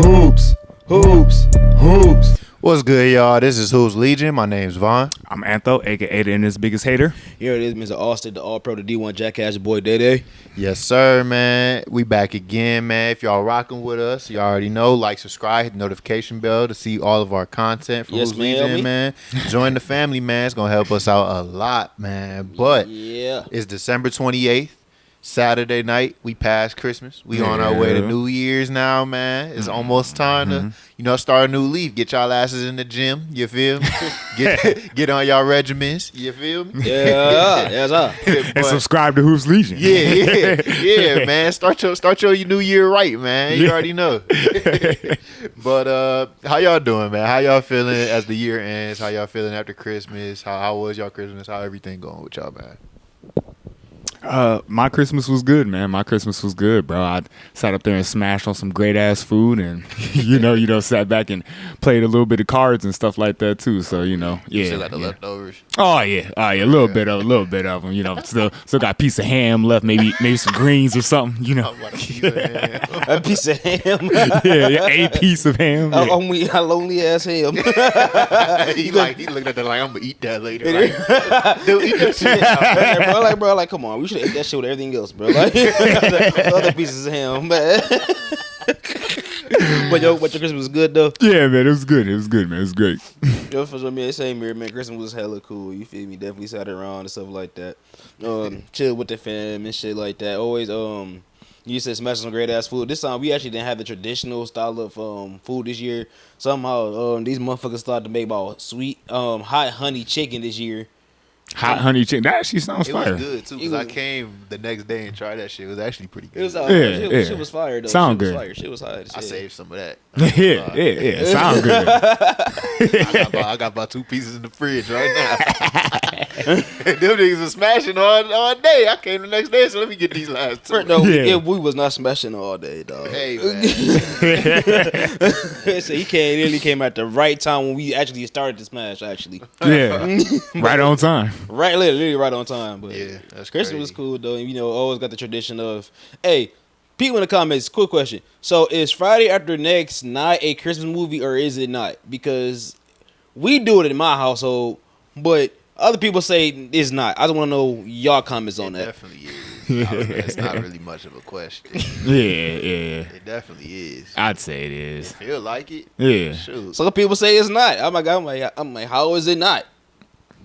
Hoops, hoops, hoops. What's good, y'all? This is Hoops Legion. My name's Vaughn. I'm Antho, a.k.a. the internet's biggest hater. Here it is, Mr. Austin, the All-Pro, the D1 Jackass, your boy Day. Yes, sir, man. We back again, man. If y'all rocking with us, you already know, like, subscribe, hit the notification bell to see all of our content from Hoops Legion, man. Join the family, man. It's going to help us out a lot, man. But it's December 28th. Saturday night, we passed Christmas. We on our way to New Year's now, man. It's almost time to, start a new leaf. Get y'all asses in the gym. You feel me? get on y'all regimens. You feel me? Yeah. And subscribe to Hoops Legion. Yeah, man. Start your new year right, man. You already know. But how y'all doing, man? How y'all feeling as the year ends? How y'all feeling after Christmas? How was y'all Christmas? How everything going with y'all, man? My Christmas was good, man. My Christmas was good, bro. I sat up there and smashed on some great ass food, and sat back and played a little bit of cards and stuff like that too. So You still got the leftovers. Oh yeah, a little bit of them. Still got a piece of ham left, maybe some greens or something. A piece of ham. a piece of ham. A lonely ass ham. he looked at that like, I'm gonna eat that later. Dude, eat that shit. bro, come on, we should have ate that shit with everything else, bro. Like other pieces of ham, man. But your Christmas was good though. Yeah, man, it was good. It was good, man. It was great. Yo, for me, same here, man. Christmas was hella cool. You feel me? Definitely sat around and stuff like that. Chill with the fam and shit like that. Always you said smash some great ass food. This time we actually didn't have the traditional style of food this year. Somehow these motherfuckers started to make about sweet hot honey chicken this year. Hot honey chicken. That actually sounds fire. It was good too because I came the next day and tried that shit. It was actually pretty good. Shit was fire though. Sound good. Shit was hot. I saved some of that. Yeah. Sound good. I got about 2 pieces in the fridge right now. Them niggas was smashing all day. I came the next day, so let me get these last 2. No, we was not smashing all day, dog. Hey, man. So he literally came at the right time when we actually started to smash, actually. Yeah. Right on time. Right, literally right on time. But yeah, that's Christmas crazy. was cool, though. And, always got the tradition of, hey, people in the comments, quick question. So is Friday After Next not a Christmas movie or is it not? Because we do it in my household, but other people say it's not. I just want to know y'all comments on that. Definitely is. It's not really much of a question. Yeah. It definitely is. I'd say it is. You feel like it? Yeah. Shoot. Some people say it's not. I'm like, how is it not?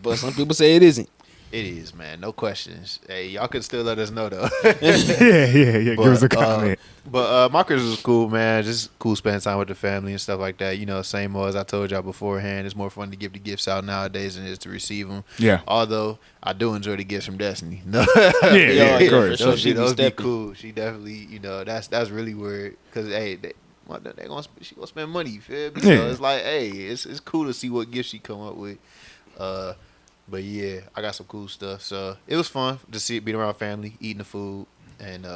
But some people say it isn't. It is, man. No questions. Hey, y'all can still let us know, though. Yeah. Give us a comment. But my Christmas was cool, man. Just cool spending time with the family and stuff like that. Same as I told y'all beforehand. It's more fun to give the gifts out nowadays than it is to receive them. Yeah. Although, I do enjoy the gifts from Destiny. Yeah, of course. Those be cool. She definitely, that's really weird. Because, hey, she gonna spend money, you feel me? Yeah. So it's like, hey, it's cool to see what gifts she come up with. But yeah, I got some cool stuff. So it was fun to be around family, eating the food, and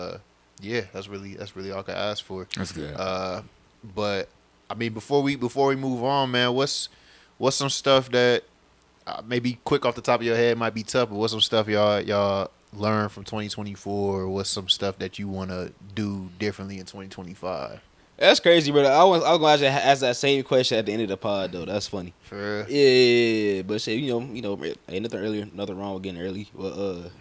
yeah, that's really all I can ask for. That's good. But I mean, before we move on, man, what's some stuff that maybe quick off the top of your head might be tough, but what's some stuff y'all learned from 2024, or what's some stuff that you want to do differently in 2025? That's crazy, brother. I was going to actually ask that same question at the end of the pod, though. That's funny. For real? Yeah. But shit, ain't nothing wrong with getting early. But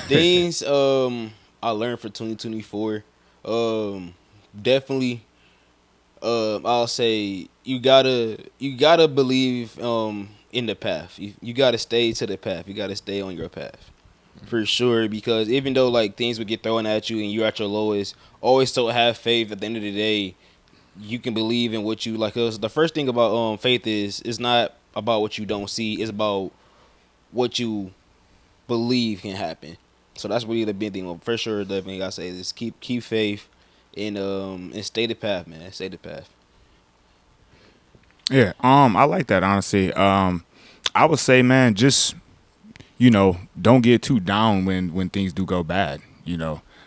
things I learned for 2024, definitely, I'll say you gotta believe in the path. You gotta stay to the path. You gotta stay on your path. For sure, because even though like things would get thrown at you and you're at your lowest, always still have faith. At the end of the day, you can believe in what you like. The first thing about faith is it's not about what you don't see; it's about what you believe can happen. So that's really the big thing. For sure, the thing I say is keep faith and stay the path, man. Stay the path. Yeah, I like that, honestly. I would say, man, just don't get too down when things do go bad.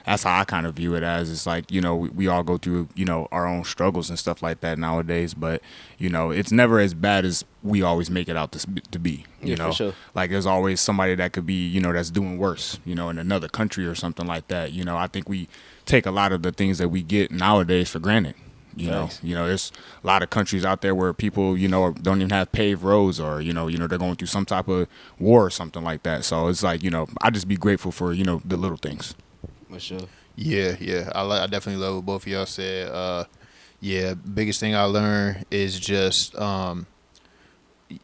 That's how I kind of view it as. It's like, we all go through, our own struggles and stuff like that nowadays. But, it's never as bad as we always make it out to be. For sure. Like there's always somebody that could be, that's doing worse, in another country or something like that. I think we take a lot of the things that we get nowadays for granted. You know, there's a lot of countries out there where people, don't even have paved roads, or they're going through some type of war or something like that. So it's like, I just be grateful for the little things. For sure. Yeah. I definitely love what both of y'all said. Biggest thing I learned is just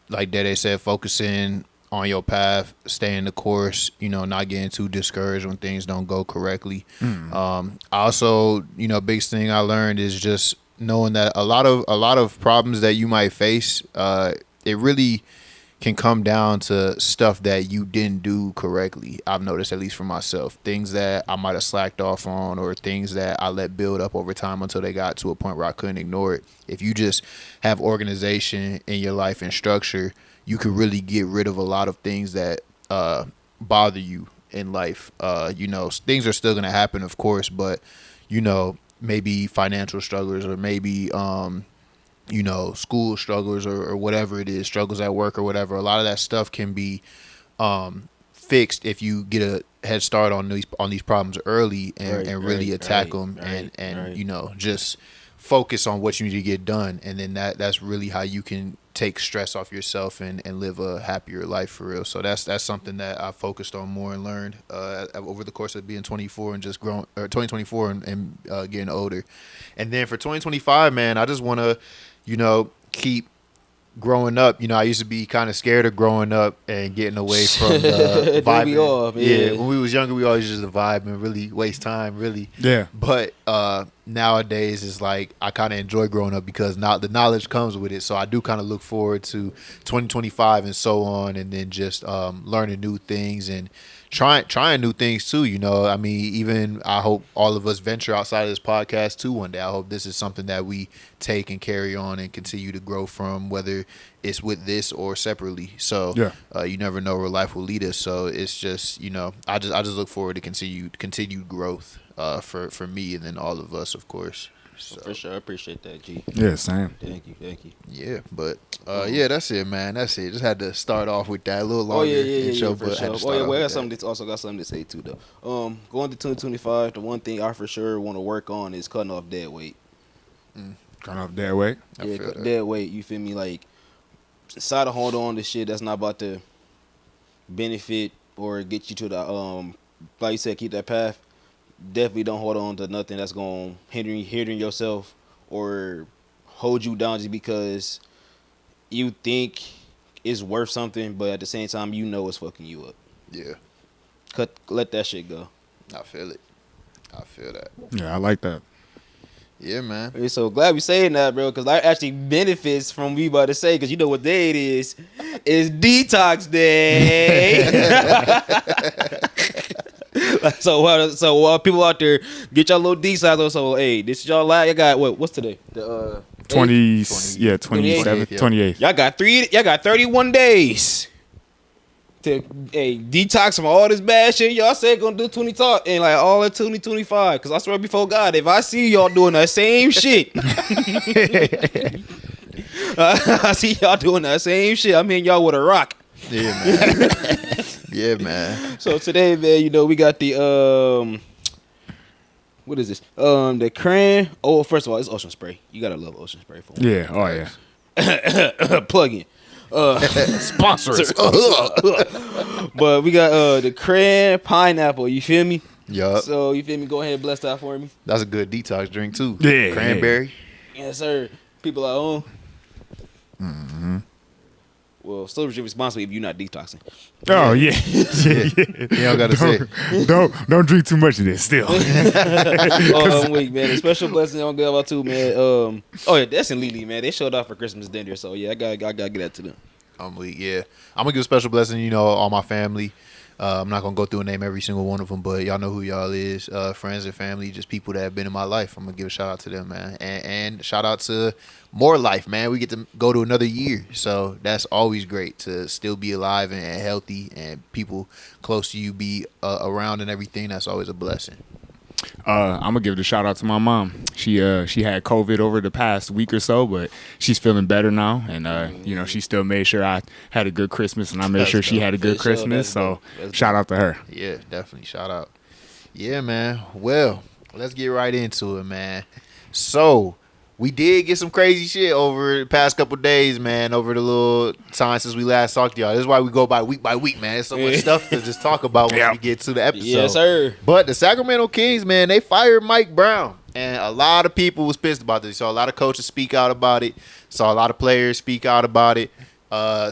like Dede said, focusing on your path, staying the course, not getting too discouraged when things don't go correctly. Also, biggest thing I learned is just knowing that a lot of problems that you might face, it really can come down to stuff that you didn't do correctly. I've noticed, at least for myself, things that I might have slacked off on, or things that I let build up over time until they got to a point where I couldn't ignore it. If you just have organization in your life and structure, you could really get rid of a lot of things that bother you in life. Things are still going to happen, of course, but, maybe financial struggles, or maybe, school struggles, or whatever it is, struggles at work or whatever. A lot of that stuff can be fixed if you get a head start on these problems early and really attack them and just focus on what you need to get done. And then that's really how you can take stress off yourself and live a happier life for real. So that's something that I focused on more and learned over the course of being 24 and just growing, or 2024 and getting older. And then for 2025, man, I just want to, keep growing up. I used to be kind of scared of growing up and getting away from the vibing. When we was younger, we always just vibe and really waste time, really. Yeah. But nowadays, it's like I kind of enjoy growing up because now the knowledge comes with it. So I do kind of look forward to 2025 and so on, and then just learning new things and trying new things too. Even I hope all of us venture outside of this podcast too one day. I hope this is something that we take and carry on and continue to grow from, whether it's with this or separately. So you never know where life will lead us. So it's just, I just look forward to continued growth for me and then all of us, of course. So. For sure, I appreciate that, G. Yeah, same. Thank you. Yeah, but that's it, man. That's it. Just had to start off with that a little longer intro, for sure. I got something to say too, though. Going to 2025, the one thing I for sure want to work on is cutting off dead weight. Cutting off dead weight? Yeah, dead weight. You feel me? Like, decide to hold on to shit that's not about to benefit or get you to the like you said, keep that path. Definitely don't hold on to nothing that's going to hinder yourself or hold you down just because you think it's worth something, but at the same time, it's fucking you up. Yeah. Let that shit go. I feel it. I feel that. Yeah, I like that. Yeah, man. We're so glad we saying that, bro, because I actually benefits from we about to say, because you know what day it is. It's detox day. So people out there, get y'all little detox. So hey, this is y'all live. Y'all got what's today? The 27th, 28th. Y'all got 31 days to detox from all this bad shit. Y'all said gonna do 20 talk and like all of 2025. Cause I swear before God, if I see y'all doing that same shit, I see y'all doing that same shit. I'm hitting y'all with a rock. Yeah, man. Yeah, man. So today, man, we got the what is this? The crayon. Oh, first of all, it's ocean spray. You gotta love ocean spray for me. Yeah. Oh yeah. Plug in. Sponsor us. But we got the crayon pineapple. You feel me? Yup. So you feel me? Go ahead and bless that for me. That's a good detox drink too. Yeah. Cranberry. Yes, sir. People at home. Mm-hmm. Well, still responsible if you're not detoxing. Oh yeah. You don't gotta say. Don't drink too much of this. Still. I'm weak, man. A special blessing on God too, man. Oh yeah, that's in Lily, man. They showed off for Christmas dinner, so yeah, I gotta get that to them. I'm weak. Yeah, I'm gonna give a special blessing. All my family. I'm not gonna go through and name every single one of them, but y'all know who y'all is. Friends and family, just people that have been in my life. I'm gonna give a shout out to them, man, and shout out to more life, man. We get to go to another year, so that's always great to still be alive and healthy, and people close to you be around and everything. That's always a blessing. I'm gonna give a shout out to my mom. She had COVID over the past week or so, but she's feeling better now, and she still made sure I had a good Christmas, and I made sure she had a good Christmas. So shout out to her. Yeah, definitely shout out. Yeah, man. Well, let's get right into it, man. So, we did get some crazy shit over the past couple days, man. Over the little time since we last talked to y'all. This is why we go by week, man. There's so much stuff to just talk about when we get to the episode. Yes, sir. But the Sacramento Kings, man, they fired Mike Brown. And a lot of people was pissed about this. Saw a lot of coaches speak out about it. Saw a lot of players speak out about it.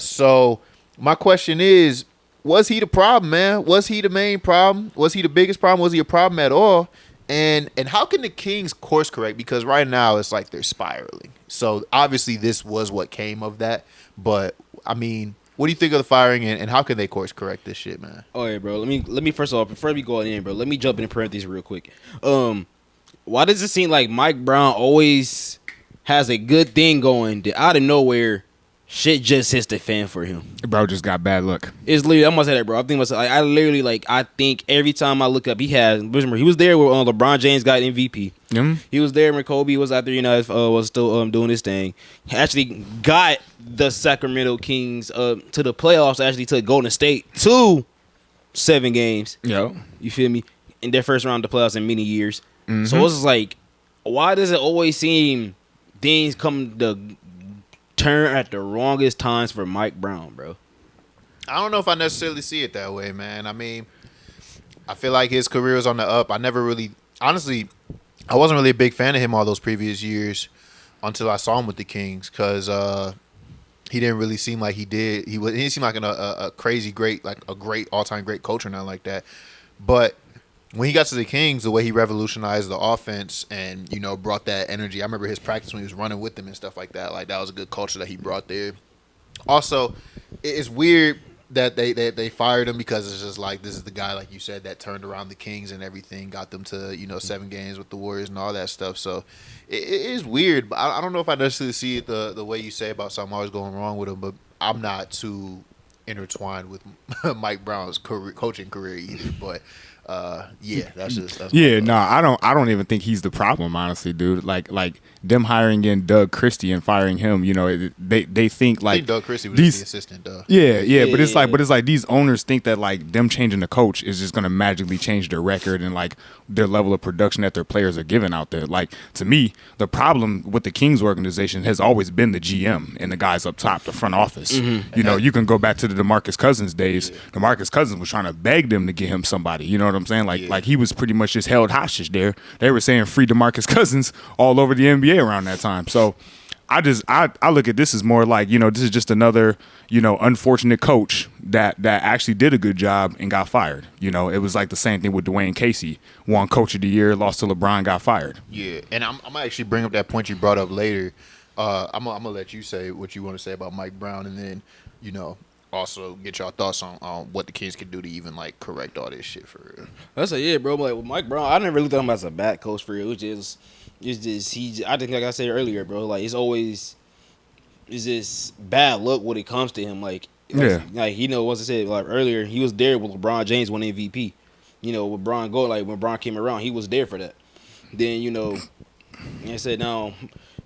So my question is, was he the problem, man? Was he the main problem? Was he the biggest problem? Was he a problem at all? And how can the Kings course correct? Because right now it's like they're spiraling. So obviously this was what came of that. But I mean, what do you think of the firing and how can they course correct this shit, man? Oh yeah, bro. Let me first of all, before we go in, bro, let me jump in parentheses real quick. Why does it seem like Mike Brown always has a good thing going that out of nowhere shit just hits the fan for him? Bro just got bad luck. It's literally, I'm gonna say that, bro. I think every time I look up, he was there when LeBron James got MVP. Mm-hmm. He was there when Kobe was out there, was still doing his thing. He actually got the Sacramento Kings to the playoffs. Actually took Golden State to 7 games. Yo, you feel me? In their first round of the playoffs in many years. Mm-hmm. So it's just like, why does it always seem things come to turn at the wrongest times for Mike Brown, bro? I don't know if I necessarily see it that way, man. I mean, I feel like his career is on the up. Honestly, I wasn't really a big fan of him all those previous years until I saw him with the Kings because he didn't really seem like he did. He didn't seem like a crazy great, like a great all-time great coach or nothing like that. But when he got to the Kings, the way he revolutionized the offense and, brought that energy. I remember his practice when he was running with them and stuff like that. Like, that was a good culture that he brought there. Also, it's weird that they fired him because it's just like, this is the guy, like you said, that turned around the Kings and everything, got them to, 7 games with the Warriors and all that stuff. So it is weird, but I don't know if I necessarily see it the way you say about something always going wrong with him, but I'm not too intertwined with Mike Brown's coaching career either. But that's I don't even think he's the problem, honestly, dude. Like them hiring in Doug Christie and firing him, they think like I think Doug Christie was the assistant, though. Yeah, but it's like these owners think that like them changing the coach is just gonna magically change their record and like their level of production that their players are giving out there. Like, to me, the problem with the Kings organization has always been the GM and the guys up top, the front office. Mm-hmm. You can go back to the DeMarcus Cousins days. DeMarcus Cousins was trying to beg them to get him somebody. You know what I'm saying? Like he was pretty much just held hostage there. They were saying free DeMarcus Cousins all over the NBA around that time. So I look at this as more like, this is just another, unfortunate coach that actually did a good job and got fired. It was like the same thing with Dwayne Casey. Won Coach of the Year, lost to LeBron, got fired. Yeah, and I'm going to actually bring up that point you brought up later. I'm going to let you say what you want to say about Mike Brown and then, also get your thoughts on what the Kings can do to even, like, correct all this shit for real. That's bro. Like, with Mike Brown, I never looked at him as a bad coach for real. I think, like I said earlier, bro, like, it's just bad luck when it comes to him. Like, once I said like earlier, he was there when LeBron James won MVP. When Bron came around, he was there for that. Then, I said, now,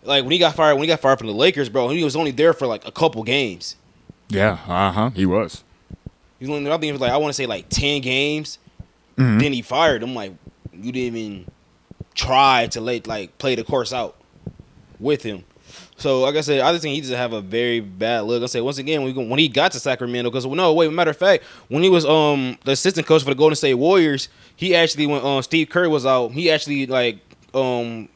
like, when he got fired from the Lakers, bro, he was only there for, like, a couple games. Yeah, he was. He was only, I think it was, like, I want to say, like, 10 games. Mm-hmm. Then he fired him. Like, you didn't even try to, play the course out with him. So, like I said, I just think he just have a very bad look. I said, once again, when he got to Sacramento, because, matter of fact, when he was the assistant coach for the Golden State Warriors, he actually, when Steve Kerr was out, he actually,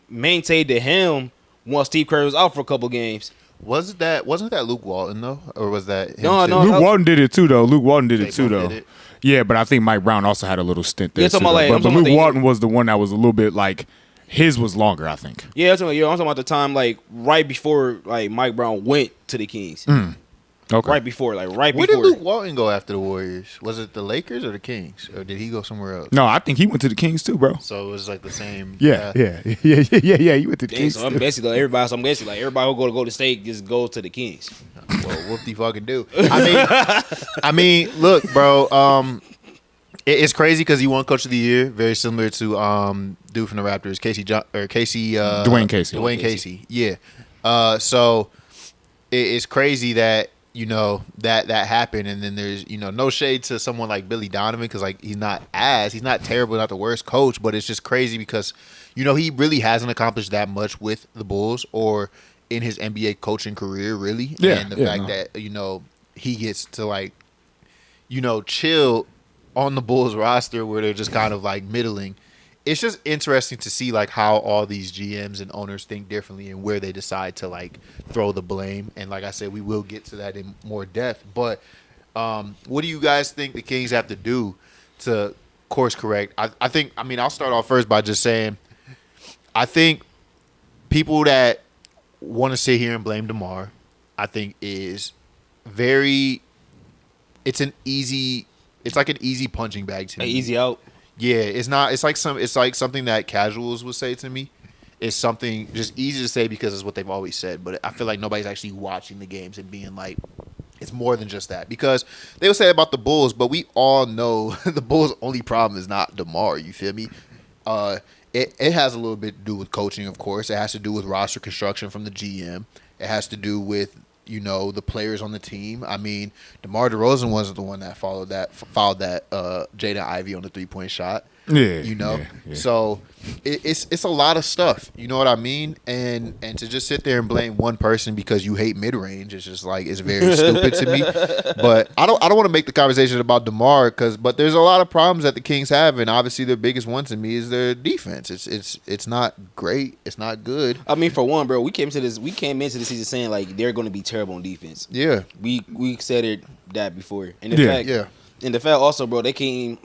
maintained the helm while Steve Kerr was out for a couple games. Wasn't that Luke Walton, though? Or was that him? No. Luke Walton did it, too, though. Yeah, but I think Mike Brown also had a little stint there. Yeah, but Luke Walton was the one that was a little bit, like, his was longer, I think. Yeah, I'm talking about the time, like, right before, like, Mike Brown went to the Kings. Okay. Right before. Where did Luke Walton go after the Warriors? Was it the Lakers or the Kings? Or did he go somewhere else? No, I think he went to the Kings too, bro. So it was like the same. Yeah. He went to the Kings. So I'm basically like everybody who go to State just go to the Kings. Well, whoop de fucking do. I mean, look, bro. It's crazy because he won Coach of the Year, very similar to dude from the Raptors, Dwayne Casey. Yeah. So it's crazy that you know, that happened, and then there's, you know, no shade to someone like Billy Donovan, because like he's not terrible, not the worst coach, but it's just crazy because, you know, he really hasn't accomplished that much with the Bulls or in his NBA coaching career, really. Yeah, and the fact that, you know, he gets to like, you know, chill on the Bulls roster where they're just kind of like middling. It's just interesting to see like how all these GMs and owners think differently and where they decide to like throw the blame. And like I said, we will get to that in more depth. But what do you guys think the Kings have to do to course correct? I think, I mean, I'll start off first by just saying, I think people that want to sit here and blame DeMar, I think is it's like an easy punching bag to me. Easy out. Yeah, it's not. It's like something that casuals would say to me. It's something just easy to say because it's what they've always said. But I feel like nobody's actually watching the games and being like, it's more than just that. Because they would say about the Bulls, but we all know the Bulls' only problem is not DeMar. You feel me? It has a little bit to do with coaching, of course. It has to do with roster construction from the GM. It has to do with, you know, the players on the team. I mean, DeMar DeRozan wasn't the one that fouled that Jaden Ivey on the 3-point shot. Yeah, you know. yeah. So it's a lot of stuff. You know what I mean? And to just sit there and blame one person because you hate mid range, it's just like, it's very stupid to me. But I don't want to make the conversation about DeMar but there's a lot of problems that the Kings have, and obviously their biggest one to me is their defense. It's not great. It's not good. I mean, for one, bro, we came into the season saying like they're going to be terrible on defense. Yeah, we said that before, and in fact, also, bro, they can't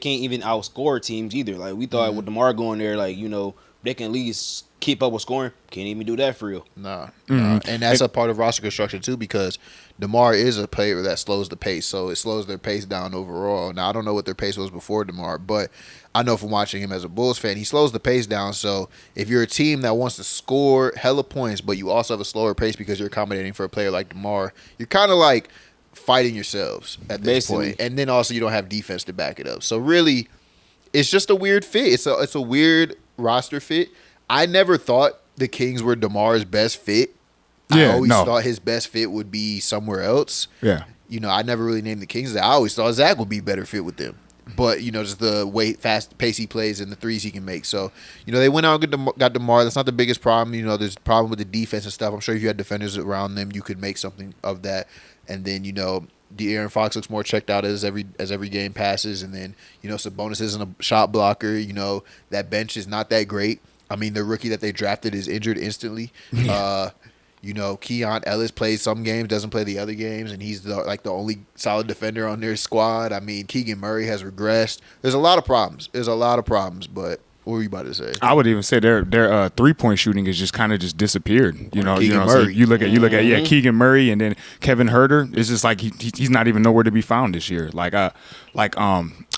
even outscore teams either. Like, we thought with DeMar going there, like, you know, they can at least keep up with scoring. Can't even do that for real. Nah. And that's a part of roster construction too, because DeMar is a player that slows the pace, so it slows their pace down overall. Now, I don't know what their pace was before DeMar, but I know from watching him as a Bulls fan, he slows the pace down. So if you're a team that wants to score hella points, but you also have a slower pace because you're accommodating for a player like DeMar, you're kind of like fighting yourselves at this point. And then also you don't have defense to back it up. So really, it's just a weird fit. It's a weird roster fit. I never thought the Kings were DeMar's best fit. I always thought his best fit would be somewhere else. Yeah. You know, I never really named the Kings. I always thought Zach would be better fit with them. But, you know, just the way fast pace he plays and the threes he can make. So, you know, they went out and got DeMar. That's not the biggest problem. You know, there's a problem with the defense and stuff. I'm sure if you had defenders around them, you could make something of that. And then, you know, De'Aaron Fox looks more checked out as every game passes. And then, you know, Sabonis isn't a shot blocker. You know, that bench is not that great. I mean, the rookie that they drafted is injured instantly. You know, Keon Ellis plays some games, doesn't play the other games, and he's the only solid defender on their squad. I mean, Keegan Murray has regressed. There's a lot of problems. But what were you about to say? I would even say their 3-point shooting is just kind of just disappeared. You know, Keegan so Murray. you look at Keegan Murray, and then Kevin Herter. It's just like he's not even nowhere to be found this year.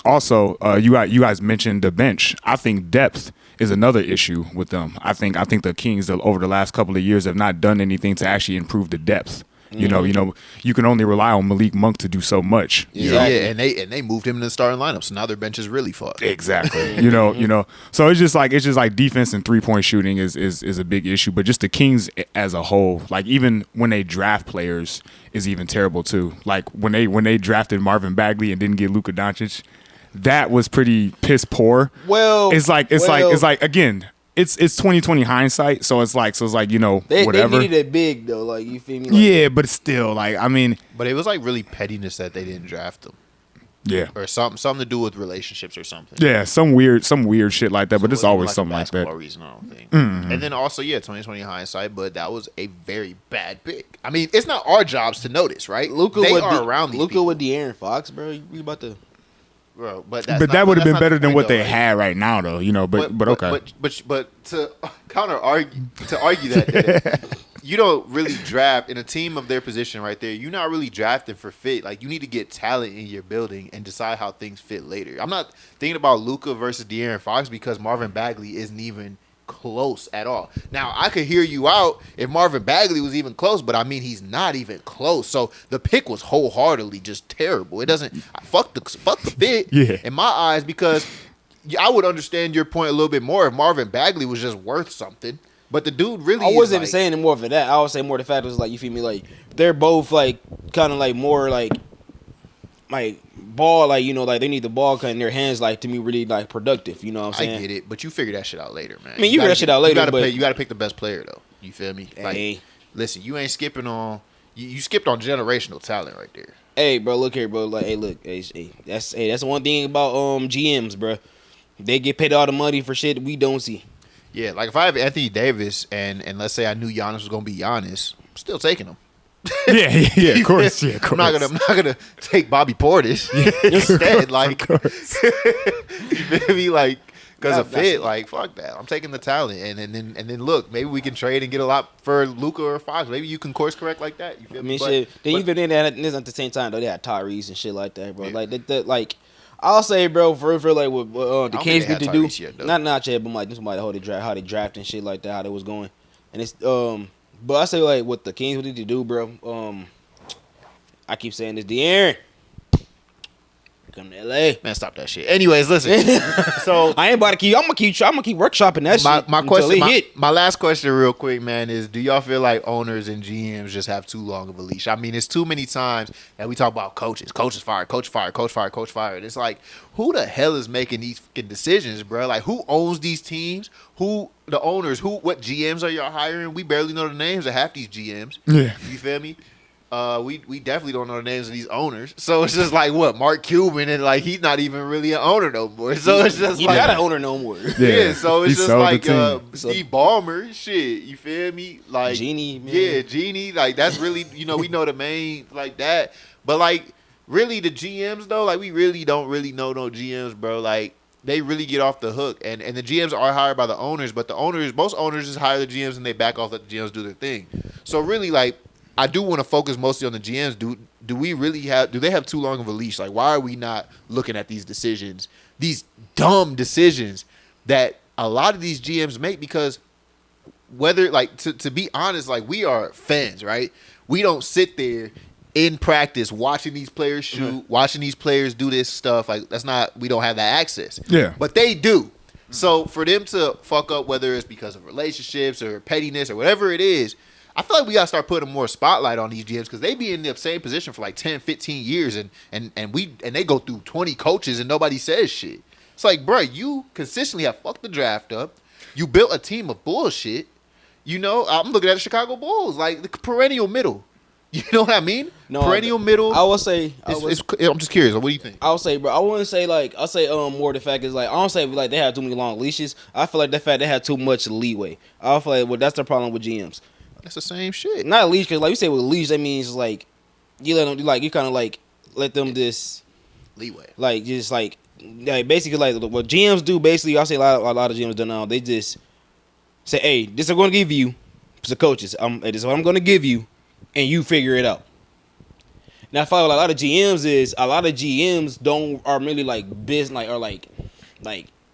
Also, you guys mentioned the bench. I think depth is another issue with them. I think the Kings over the last couple of years have not done anything to actually improve the depth. You know, you can only rely on Malik Monk to do so much. Yeah, and they moved him in the starting lineup, so now their bench is really fucked. Exactly. you know. So it's just like defense and 3-point shooting is a big issue. But just the Kings as a whole, like even when they draft players, is even terrible too. Like when they drafted Marvin Bagley and didn't get Luka Doncic, that was pretty piss poor. Well, it's like again. It's 2020 hindsight, so it's like you know, whatever. They needed it big though, like, you feel me? Like, yeah, but still, like, I mean, but it was like really pettiness that they didn't draft him. Yeah, or something to do with relationships or something. Yeah, some weird shit like that. But it's always like something like that. Reason, I don't think. Mm-hmm. And then also, 2020 hindsight, but that was a very bad pick. I mean, it's not our jobs to notice, right? Luka around these Luka people. with De'Aaron Fox, bro. You about to. Bro, but that would have been better than what they had right now, though. You know, but okay. But to argue that you don't really draft in a team of their position right there. You're not really drafting for fit. Like, you need to get talent in your building and decide how things fit later. I'm not thinking about Luka versus De'Aaron Fox because Marvin Bagley isn't even close at all. Now, I could hear you out if Marvin Bagley was even close, but I mean, he's not even close. So the pick was wholeheartedly just terrible. It doesn't fuck the fit in my eyes, because I would understand your point a little bit more if Marvin Bagley was just worth something. But the dude really. I wasn't even like, saying more for that. I would say more the fact was like you feel me like they're both like kind of like more like ball like like they need the ball in their hands like to be really like productive. You know what I'm saying? I get it, but you figure that shit out later, man. I mean, you figure that shit out later. You gotta pick the best player though. You feel me? Like, listen, you ain't skipping on. You skipped on generational talent right there. Hey, bro, look here, bro. Like, that's one thing about GMs, bro. They get paid all the money for shit we don't see. Yeah, like if I have Anthony Davis and let's say I knew Giannis was gonna be Giannis, I'm still taking him. Yeah, of course. Yeah, of course. I'm not gonna take Bobby Portis instead. Like, you feel me? Like, because of fit. Like, fuck that. I'm taking the talent, and then look, maybe we can trade and get a lot for Luka or Fox. Maybe you can course correct like that. You feel me? Shit. Then even then, at the same time though, they had Tyrese and shit like that, bro. Yeah. Like I'll say, bro, for like what the Kings need to do, not yet, but like this might how they draft and shit like that, how they was going, and it's But I say like what the Kings need to do, bro. I keep saying this, De'Aaron. Come to LA. Man, stop that shit. Anyways, listen. So I ain't about to keep. I'm gonna keep workshopping that shit. My question, my last question, real quick, man, is: do y'all feel like owners and GMs just have too long of a leash? I mean, it's too many times that we talk about coaches fired, coach fired, coach fired, coach fired. It's like, who the hell is making these fucking decisions, bro? Like, who owns these teams? Who the owners? What GMs are y'all hiring? We barely know the names of half these GMs. Yeah, you feel me? We definitely don't know the names of these owners. So it's just like what Mark Cuban, and like he's not even really an owner no more. So it's just he's like not an owner no more. Yeah, so it's just like Steve Ballmer, shit. You feel me? Like Genie, man. Yeah, Genie. Like that's really we know the main like that. But like really the GMs though, like we really don't really know no GMs, bro. Like they really get off the hook, and the GMs are hired by the owners, but most owners just hire the GMs and they back off, let the GMs do their thing. So really like. I do want to focus mostly on the GMs. Do they have too long of a leash? Like, why are we not looking at these decisions, these dumb decisions that a lot of these GMs make? Because whether, like, to be honest, like, we are fans, right? We don't sit there in practice watching these players shoot, watching these players do this stuff. Like, we don't have that access. Yeah. But they do. So for them to fuck up, whether it's because of relationships or pettiness or whatever it is, I feel like we gotta start putting more spotlight on these GMs because they be in the same position for like 10, 15 years and they go through 20 coaches and nobody says shit. It's like, bro, you consistently have fucked the draft up. You built a team of bullshit. I'm looking at the Chicago Bulls, like the perennial middle. You know what I mean? No, perennial middle. I will say. I'm just curious. What do you think? I would say, bro. I wouldn't say like. I'll say more. The fact is like I don't say like they have too many long leashes. I feel like the fact they have too much leeway. I feel like that's the problem with GMs. That's the same shit. Not a leash, because like you say with leash, that means like you let them like you kind of like let them just leeway, like just like basically like what GMs do. Basically, I say a lot of GMs do now. They just say, "Hey, this I'm going to give you." The coaches, this is what I'm going to give you, and you figure it out. Now, I find a lot of GMs are really like business or like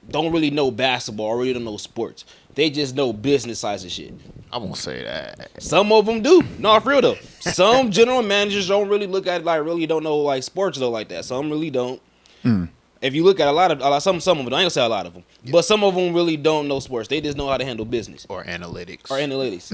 don't really know basketball or really don't know sports. They just know business sides of shit. I won't say that. Some of them do. No, for real though. Some general managers don't really look at it like really don't know like sports though like that. Some really don't. If you look at some of them, I ain't gonna say a lot of them, but some of them really don't know sports. They just know how to handle business or analytics.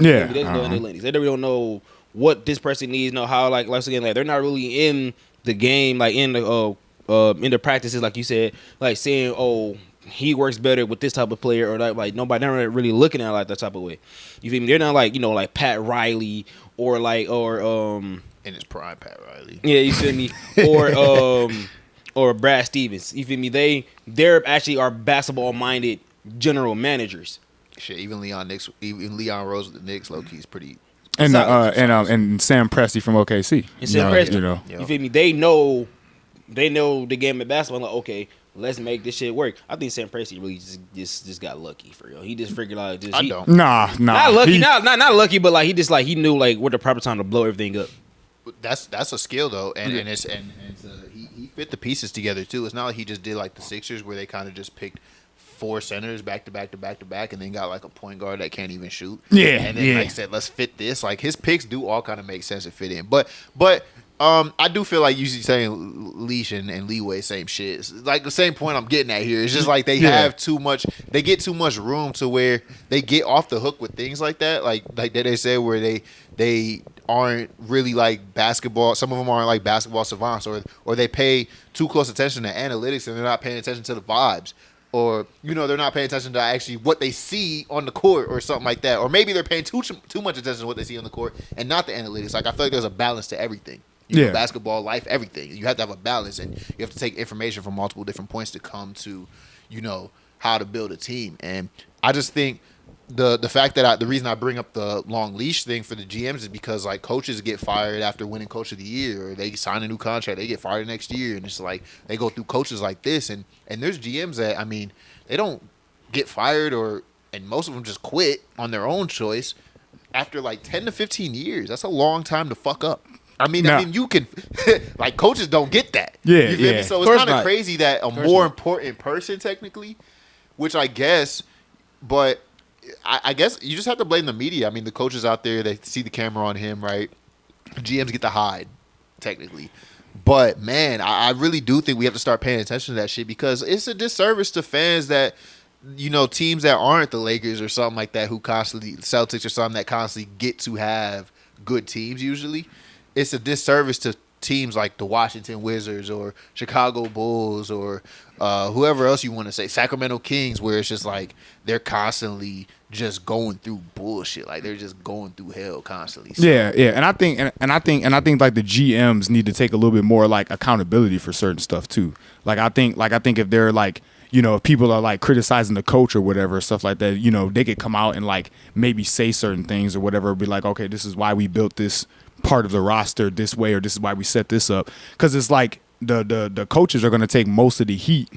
Yeah, they know analytics. They really don't know what this person needs. Know how like again like they're not really in the game like in the practices like you said like saying he works better with this type of player or like nobody never really looking at it like that type of way. You feel me? They're not like like Pat Riley or in his prime Pat Riley. Yeah, you feel me? Or Brad Stevens. You feel me? They're actually are basketball minded general managers. Shit, even Leon Rose with the Knicks, low key is pretty. And Sam Presti from OKC. And Sam Presti, you feel me? They know the game of basketball. Like, okay, let's make this shit work. I think Sam Presti really just got lucky for real. He just figured out I don't. Nah. Not lucky, not lucky, but like he knew like what the proper time to blow everything up. That's a skill though, and he fit the pieces together too. It's not like he just did like the Sixers where they kind of just picked 4 centers back to back, and then got like a point guard that can't even shoot. Yeah, and then like said, let's fit this. Like his picks do all kind of make sense and fit in. But I do feel like you saying leash and leeway, same shit. It's like the same point I'm getting at here. It's just like they have too much. They get too much room to where they get off the hook with things like that. Like they say where they aren't really like basketball. Some of them aren't like basketball savants, or they pay too close attention to analytics and they're not paying attention to the vibes. Or, they're not paying attention to actually what they see on the court or something like that. Or maybe they're paying too much attention to what they see on the court and not the analytics. Like, I feel like there's a balance to everything. Basketball, life, everything. You have to have a balance, and you have to take information from multiple different points to come to, how to build a team. And I just think the fact that the reason I bring up the long leash thing for the GMs is because, like, coaches get fired after winning Coach of the Year, or they sign a new contract, they get fired next year, and it's like they go through coaches like this, and there's GMs that, I mean, they don't get fired, and most of them just quit on their own choice after like 10 to 15 years. That's a long time to fuck up. I mean, you can like coaches don't get that. Yeah, you feel me? So it's kind of crazy that a more important person, technically, which I guess, but I guess you just have to blame the media. I mean, the coaches out there, they see the camera on him, right? GMs get to hide, technically. But, man, I really do think we have to start paying attention to that shit because it's a disservice to fans that, teams that aren't the Lakers or something like that who constantly, Celtics or something that constantly get to have good teams usually. It's a disservice to teams like the Washington Wizards or Chicago Bulls or whoever else you want to say, Sacramento Kings, where it's just like they're constantly just going through bullshit, like they're just going through hell constantly. So. Yeah, and I think like the GMs need to take a little bit more like accountability for certain stuff too. Like I think if they're like, if people are like criticizing the coach or whatever, stuff like that, they could come out and like maybe say certain things or whatever, be like, okay, this is why we built this part of the roster this way, or this is why we set this up, because it's like the coaches are going to take most of the heat,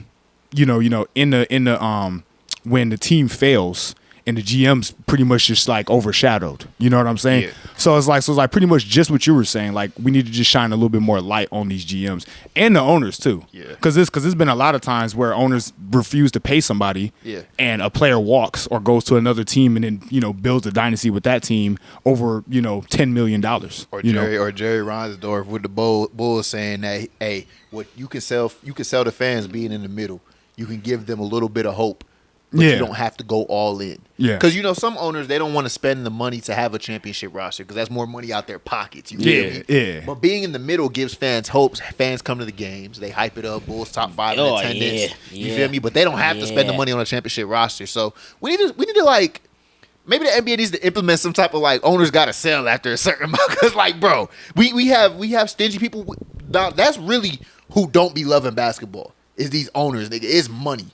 in the when the team fails and the GM's pretty much just like overshadowed. You know what I'm saying? Yeah. So it's like pretty much just what you were saying. Like we need to just shine a little bit more light on these GMs and the owners too. Yeah. Because there's been a lot of times where owners refuse to pay somebody. Yeah. And a player walks or goes to another team and then builds a dynasty with that team over $10 million. Or Jerry Reinsdorf with the Bulls saying that, hey, what you can sell the fans being in the middle. You can give them a little bit of hope. But you don't have to go all in. Yeah. Because, some owners, they don't want to spend the money to have a championship roster because that's more money out their pockets. You feel me? Yeah. But being in the middle gives fans hopes. Fans come to the games. They hype it up. Bulls top 5 in attendance. Yeah. You feel me? But they don't have to spend the money on a championship roster. So we need to like, maybe the NBA needs to implement some type of like owners got to sell after a certain amount. Because like, bro, we have stingy people. That's really who don't be loving basketball is these owners. Nigga, it's money.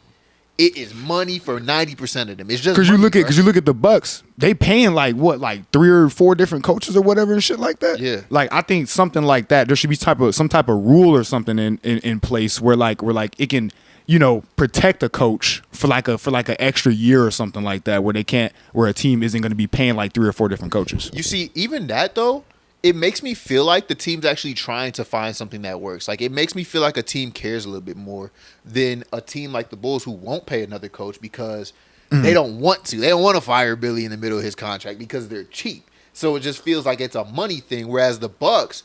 It is money for 90% of them. It's just because you look at the Bucks, they paying like 3 or 4 different coaches or whatever and shit like that. Yeah, like I think something like that. There should be some type of rule or something in place where it can protect a coach for an extra year or something like that where a team isn't going to be paying like 3 or 4 different coaches. You see, even that though. It makes me feel like the team's actually trying to find something that works. Like, it makes me feel like a team cares a little bit more than a team like the Bulls who won't pay another coach because they don't want to. They don't want to fire Billy in the middle of his contract because they're cheap. So it just feels like it's a money thing. Whereas the Bucks,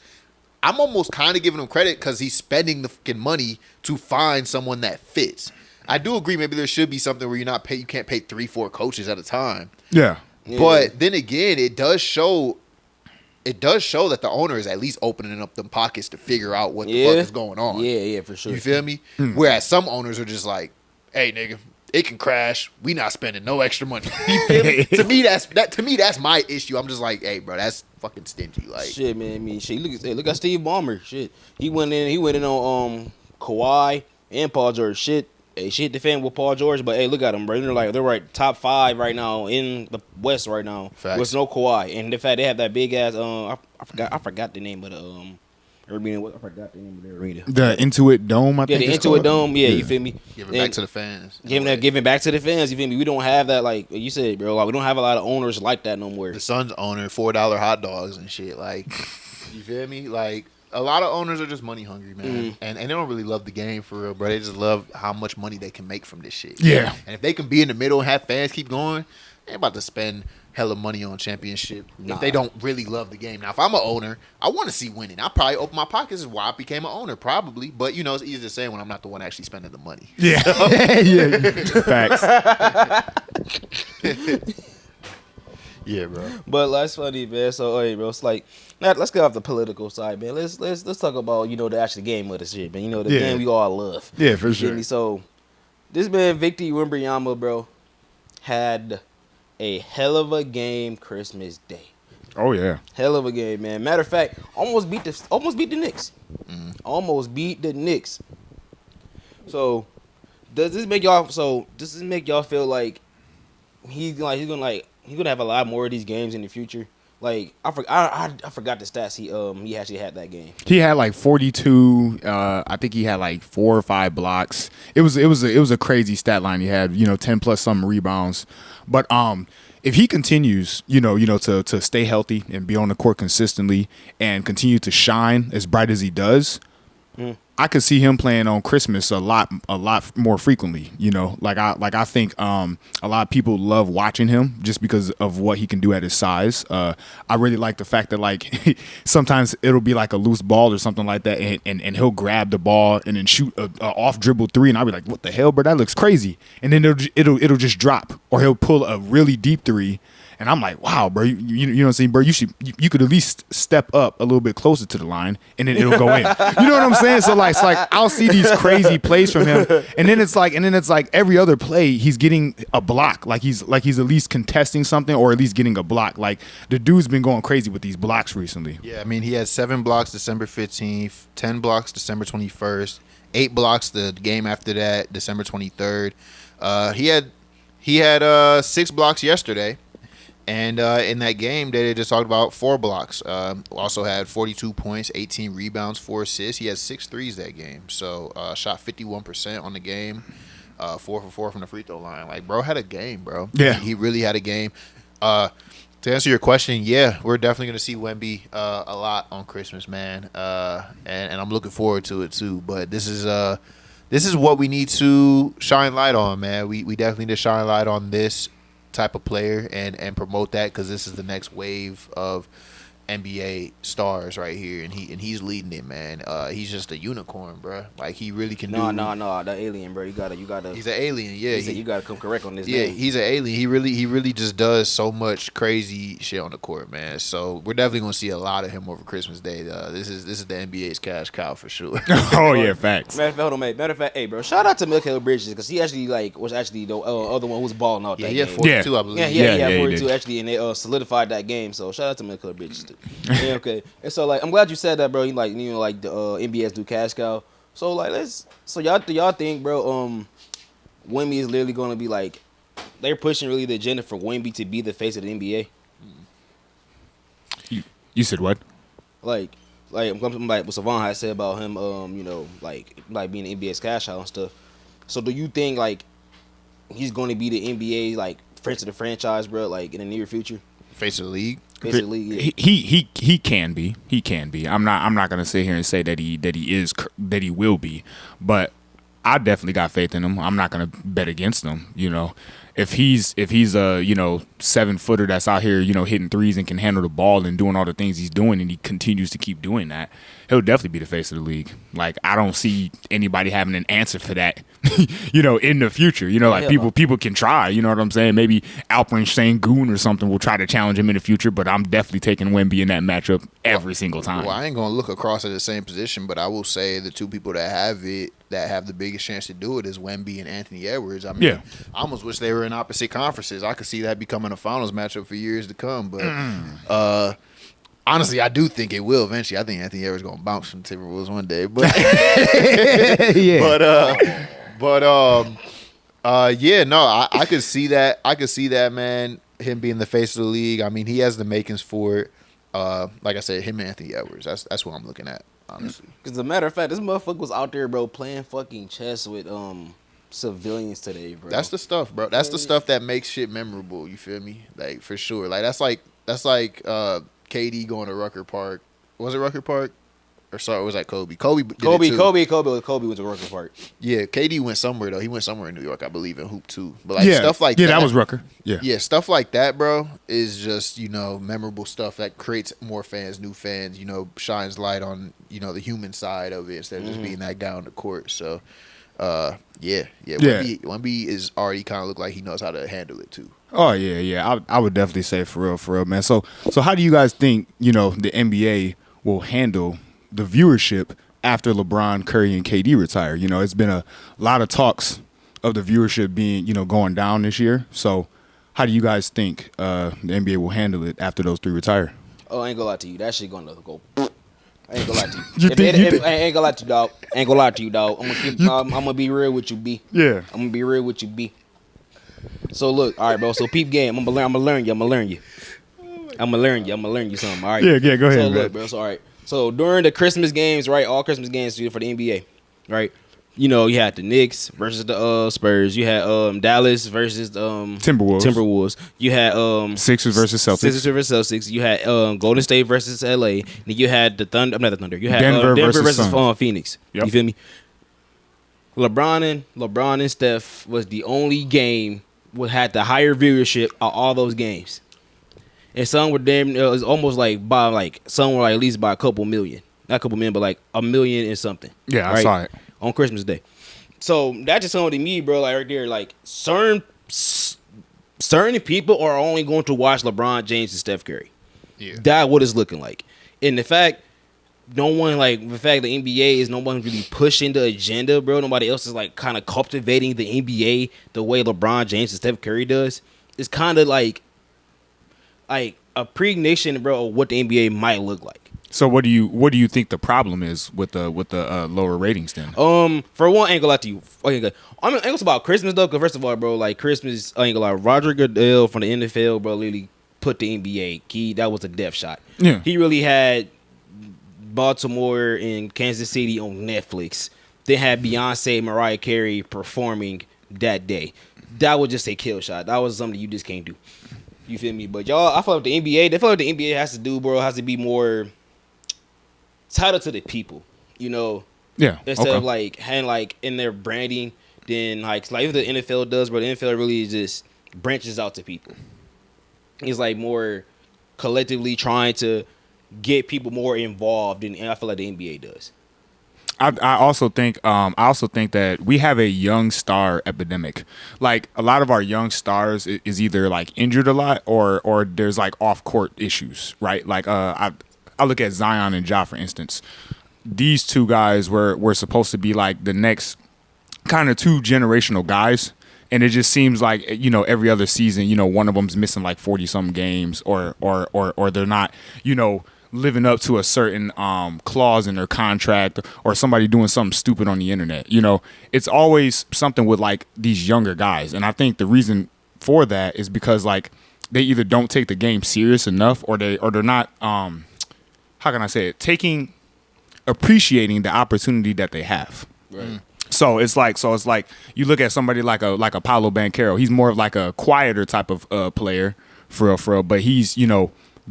I'm almost kind of giving him credit because he's spending the fucking money to find someone that fits. I do agree maybe there should be something where you can't pay 3-4 coaches at a time. Yeah. But then again, it does show that the owner is at least opening up them pockets to figure out what the fuck is going on. Yeah, for sure. You feel me? Whereas some owners are just like, hey, nigga, it can crash. We not spending no extra money. You feel me? To me, that's my issue. I'm just like, hey, bro, that's fucking stingy. Like, shit, man. I mean, shit. Look at Steve Ballmer. Shit, he went in on Kawhi and Paul George. Shit. Hey, shit defend with Paul George, but hey, look at them, bro. They're right top 5 right now in the West right now. Facts. With no Kawhi, and the fact they have that big ass I forgot the name of the arena. I forgot the name of the arena. The Intuit Dome, I think. Yeah, the Intuit Dome. Yeah, you feel me? Giving back to the fans. Giving back to the fans. You feel me? We don't have that, like you said, bro. Like, we don't have a lot of owners like that no more. The Suns owner $4 hot dogs and shit. Like, you feel me? Like. A lot of owners are just money hungry, man. And they don't really love the game for real, bro. They just love how much money they can make from this shit. Yeah. And if they can be in the middle and have fans keep going, they about to spend hella money on championship if they don't really love the game. Now, if I'm an owner, I want to see winning. I'll probably open my pockets. Is why I became an owner, probably. But you know, it's easy to say when I'm not the one actually spending the money. Yeah, So. Facts. Yeah, bro. But that's funny, man. So, hey, bro, it's like, let's get off the political side, man. Let's talk about, you know, the actual game of the shit, man. You know, the game we all love. Yeah, for You sure. feel me? So, this man, Victor Wembanyama, bro, had a hell of a game Christmas Day. Oh yeah, Hell of a game, man. Matter of fact, almost beat the Knicks. Almost beat the Knicks. So, does this make y'all feel like he's gonna have a lot more of these games in the future? Like I forgot the stats he actually had that game. he had like 42. I think he had like 4 or 5 blocks. It was a crazy stat line he had. 10 plus some rebounds. But if he continues, to stay healthy and be on the court consistently and continue to shine as bright as he does, I could see him playing on Christmas a lot more frequently. I think a lot of people love watching him just because of what he can do at his size. I really like the fact that like sometimes it'll be like a loose ball or something like that, and he'll grab the ball and then shoot a off dribble 3, and I'll be like, what the hell, bro? That looks crazy. And then it'll just drop, or he'll pull a really deep 3. And I'm like, wow, bro, you know what I'm saying, bro? You could at least step up a little bit closer to the line, and then it'll go in. You know what I'm saying? So it's like I'll see these crazy plays from him, and then it's like every other play he's getting a block, like he's at least contesting something or at least getting a block. Like the dude's been going crazy with these blocks recently. Yeah, I mean he had 7 blocks December 15th, 10 blocks December 21st, 8 blocks the game after that, December 23rd. He had 6 blocks yesterday. And in that game, they just talked about 4 blocks. Also had 42 points, 18 rebounds, 4 assists. He had 6 threes that game. So shot 51% on the game, 4 for 4 from the free throw line. Like, bro had a game, bro. Yeah. He really had a game. To answer your question, yeah, we're definitely going to see Wemby a lot on Christmas, man. And I'm looking forward to it, too. But this is what we need to shine light on, man. We definitely need to shine light on this type of player and promote that, because this is the next wave of NBA stars right here, and he's leading it, man. He's just a unicorn, bro. Like he really can do. No, the alien, bro. You gotta. He's an alien, yeah. You gotta come correct on this. Yeah, name. he's an alien. He really just does so much crazy shit on the court, man. So we're definitely gonna see a lot of him over Christmas Day. This is the NBA's cash cow for sure. Oh yeah, facts. Matter of fact, hey, bro, shout out to Mikal Bridges, because he actually was actually the other one who was balling out that he had game. 42, I believe. Yeah, Yeah, he had he 42 did. actually, and they solidified that game. So shout out to Mikal Bridges too. Yeah, okay. And so like, I'm glad you said that, bro. Like the NBA's do cash cow. So like, y'all think, bro, Wemby is literally gonna be like, they're pushing really the agenda for Wemby to be the face of the NBA. You said what? Like what Savon had said about him, like being the NBA's cash out and stuff. So do you think like he's going to be the NBA like face of the franchise, bro? Like in the near future, Face of the league. face of the league. Yeah. He can be. He can be. I'm not gonna sit here and say that he will be, but I definitely got faith in him. I'm not gonna bet against him. If he's a 7-footer that's out here hitting threes and can handle the ball and doing all the things he's doing, and he continues to keep doing that, he'll definitely be the face of the league. Like I don't see anybody having an answer for that, in the future. Like people can try. You know what I'm saying? Maybe Alperen Sengun or something will try to challenge him in the future, but I'm definitely taking Wemby in that matchup every single time. Well, I ain't gonna look across at the same position, but I will say the two people that have the biggest chance to do it is Wemby and Anthony Edwards. I mean, Yeah. I almost wish they were in opposite conferences. I could see that becoming a finals matchup for years to come. But honestly, I do think it will eventually. I think Anthony Edwards gonna bounce from the Timberwolves one day. But I could see that. I could see that, man. Him being the face of the league. I mean, he has the makings for it. Like I said, him and Anthony Edwards. That's what I'm looking at, honestly. Because as a matter of fact, this motherfucker was out there, bro, playing fucking chess with civilians today, bro. That's the stuff, bro. That's the stuff that makes shit memorable. You feel me? Like for sure. Like that's like KD going to Rucker Park. Was it Rucker Park? Or sorry, was that Kobe? Kobe did Kobe it too. Kobe was a Rucker part. Yeah, KD went somewhere though. He went somewhere in New York, I believe, in hoop too. But like stuff like that. Yeah, that was Rucker. Yeah, stuff like that, bro, is just memorable stuff that creates more fans, new fans. Shines light on the human side of it instead of just being that guy on the court. So, Wemby is already kind of look like he knows how to handle it too. Oh yeah. I would definitely say for real, man. So how do you guys think the NBA will handle the viewership after LeBron, Curry, and KD retire? It's been a lot of talks of the viewership being going down this year. So how do you guys think the NBA will handle it after those three retire? Oh, I ain't gonna lie to you. That shit gonna go. I ain't gonna lie to you. I ain't gonna lie to you, dog. I ain't gonna lie to you, dog. I'm gonna be real with you, B. Yeah. I'm gonna be real with you, B. So look, all right, bro. So peep game. I'm gonna learn you something. All right. Yeah. Go ahead. So look, bro. So all right. So during the Christmas games, right? All Christmas games for the NBA, right? You had the Knicks versus the Spurs. You had Dallas versus Timberwolves. You had Sixers versus Celtics. You had Golden State versus LA. Then you had the Thunder. I'm not the Thunder. You had Denver versus Suns. Phoenix. Yep. You feel me? LeBron and Steph was the only game that had the higher viewership of all those games. And some were it was almost like by some were at least by a couple million. Not a couple million, but like a million and something. Yeah, right? I saw it. On Christmas Day. So that just told me, bro, like right there, like certain people are only going to watch LeBron James and Steph Curry. Yeah. That's what it's looking like. And the fact the NBA is no one really pushing the agenda, bro. Nobody else is like kind of cultivating the NBA the way LeBron James and Steph Curry does. It's kind of like a precognition, bro, of what the NBA might look like. So what do you think the problem is with the lower ratings then? For one, I ain't gonna lie to you. Okay, good. I mean, I ain't about Christmas though, because first of all, bro, like Christmas, I ain't gonna lie. Roger Goodell from the NFL, bro, literally put the NBA. That was a death shot. Yeah. He really had Baltimore and Kansas City on Netflix. They had Beyonce and Mariah Carey performing that day. That was just a kill shot. That was something you just can't do. You feel me? But y'all, I feel like the NBA has to do, bro, has to be more titled to the people, Yeah. instead of having in their branding, then like the NFL does, but the NFL really just branches out to people. It's like more collectively trying to get people more involved, and I feel like the NBA does. I also think that we have a young star epidemic. Like a lot of our young stars is either like injured a lot or there's like off court issues, right? Like I look at Zion and Ja, for instance. These two guys were supposed to be like the next kind of two generational guys, and it just seems like every other season, one of them's missing like 40-some games, or they're not living up to a certain clause in their contract, or somebody doing something stupid on the internet. It's always something with like these younger guys, and I think the reason for that is because like they either don't take the game serious enough, or they're not how can I say it, appreciating the opportunity that they have. Right. So it's like you look at somebody like a Paolo Banchero. He's more of like a quieter type of player for real, but he's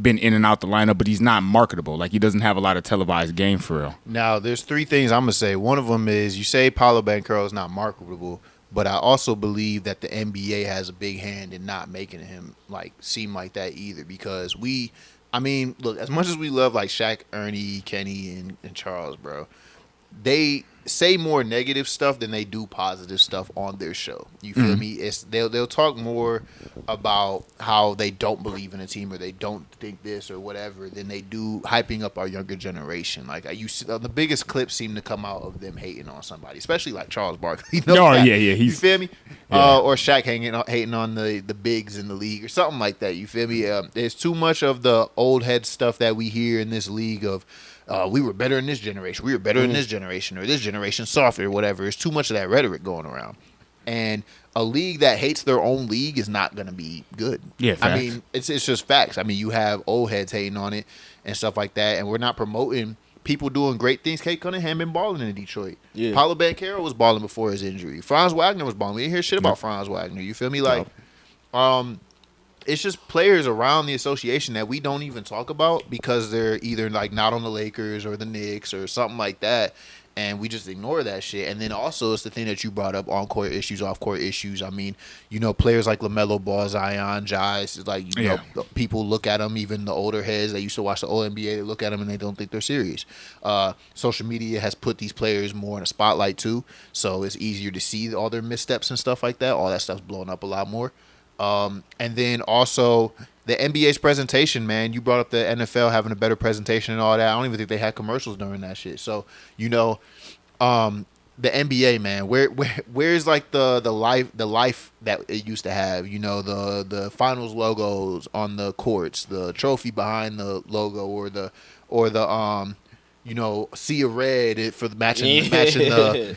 been in and out the lineup, but he's not marketable. Like he doesn't have a lot of televised game for real. Now, there's three things I'm gonna say. One of them is you say Paolo Banchero is not marketable, but I also believe that the NBA has a big hand in not making him like seem like that either. Because look, as much as we love like Shaq, Ernie, Kenny, and Charles, bro, they say more negative stuff than they do positive stuff on their show. You feel me? It's they'll talk more about how they don't believe in a team or they don't think this or whatever than they do hyping up our younger generation. Like you see, the biggest clips seem to come out of them hating on somebody, especially like Charles Barkley. Yeah, you feel me? Yeah. Or Shaq hating on the bigs in the league or something like that. You feel me? There's too much of the old head stuff that we hear in this league of. We were better in this generation. We were better in this generation, or this generation softer, or whatever. There's too much of that rhetoric going around. And a league that hates their own league is not going to be good. Yeah, facts. I mean, it's just facts. I mean, you have old heads hating on it and stuff like that, and we're not promoting people doing great things. Kate Cunningham been balling in Detroit. Yeah. Paolo Banchero was balling before his injury. Franz Wagner was balling. We didn't hear shit about Franz Wagner. You feel me? Like, it's just players around the association that we don't even talk about because they're either like not on the Lakers or the Knicks or something like that, and we just ignore that shit. And then also it's the thing that you brought up, on court issues, off court issues. I mean, players like LaMelo Ball, Zion, Jais, it's like people look at them, even the older heads that used to watch the old NBA, they look at them and they don't think they're serious. Social media has put these players more in a spotlight too, so it's easier to see all their missteps and stuff like that. All that stuff's blowing up a lot more. And then also the NBA's presentation, man. You brought up the NFL having a better presentation and all that. I don't even think they had commercials during that shit. So, the NBA, man, where's like the life that it used to have? The finals logos on the courts, the trophy behind the logo, or the sea of red for matching the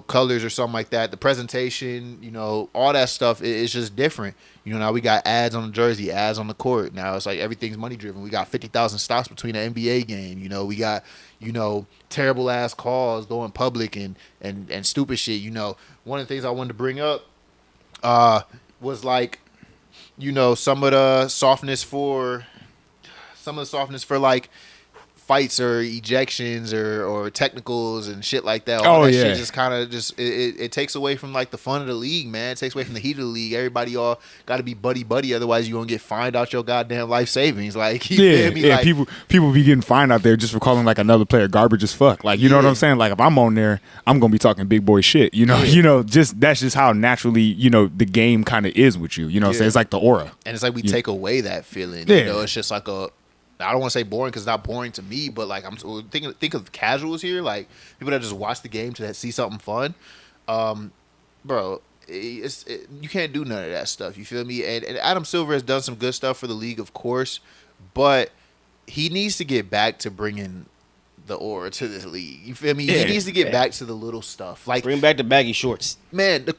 colors or something like that. The presentation, all that stuff is just different. Now we got ads on the jersey, ads on the court. Now it's like everything's money driven. We got 50,000 stops between the NBA game. We got terrible ass calls going public and stupid shit. One of the things I wanted to bring up was like some of the softness for like fights or ejections or technicals and shit like that. All that shit just kind of it takes away from like the fun of the league, man. It takes away from the heat of the league. Everybody all got to be buddy, otherwise you gonna get fined out your goddamn life savings. Like, you feel me? Like, people be getting fined out there just for calling like another player garbage as fuck. Like, you know what I'm saying? Like, if I'm on there, I'm gonna be talking big boy shit. That's just how naturally the game kind of is with you. What I'm saying? It's like the aura, and it's like we take away that feeling. It's just like I don't want to say boring because it's not boring to me, but like I'm think of casuals here, like people that just watch the game to see something fun. Bro, you can't do none of that stuff. You feel me? And Adam Silver has done some good stuff for the league, of course, but he needs to get back to bringing the aura to this league. You feel me? He needs to get back to the little stuff. Like, bring back the baggy shorts. Man, the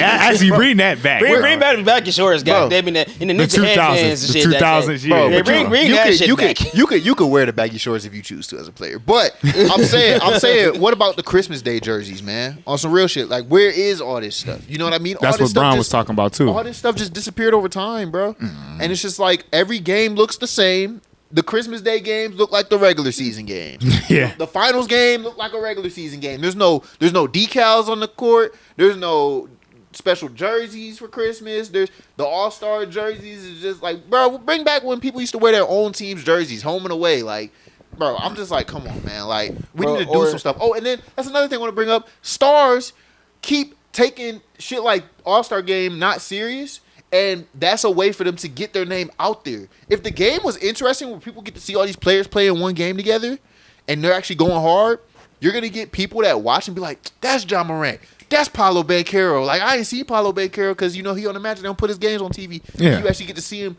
actually bring that back. Bring back the baggy shorts, guys. They been in the 2000s, the 2000s, bro. Bring that shit back. You could wear the baggy shorts if you choose to as a player. But I'm saying, what about the Christmas Day jerseys, man? On some real shit. Like, where is all this stuff? You know what I mean? That's what Bron was talking about too. All this stuff just disappeared over time, bro. And it's just like every game looks the same. The Christmas Day games look like the regular season games. The finals game look like a regular season game. There's no decals on the court. There's no special jerseys for Christmas. There's the All-Star jerseys. Is just like, bro, bring back when people used to wear their own team's jerseys, home and away. Like, bro, I'm just like, come on, man. Like, we need to do some stuff. Oh, and then that's another thing I want to bring up. Stars keep taking shit like All-Star game not serious. And that's a way for them to get their name out there. If the game was interesting where people get to see all these players play in one game together and they're actually going hard, you're going to get people that watch and be like, that's John Morant. That's Paolo Banchero. Like, I ain't see Paolo Banchero because, he on the Magic. They don't put his games on TV. Yeah. You actually get to see him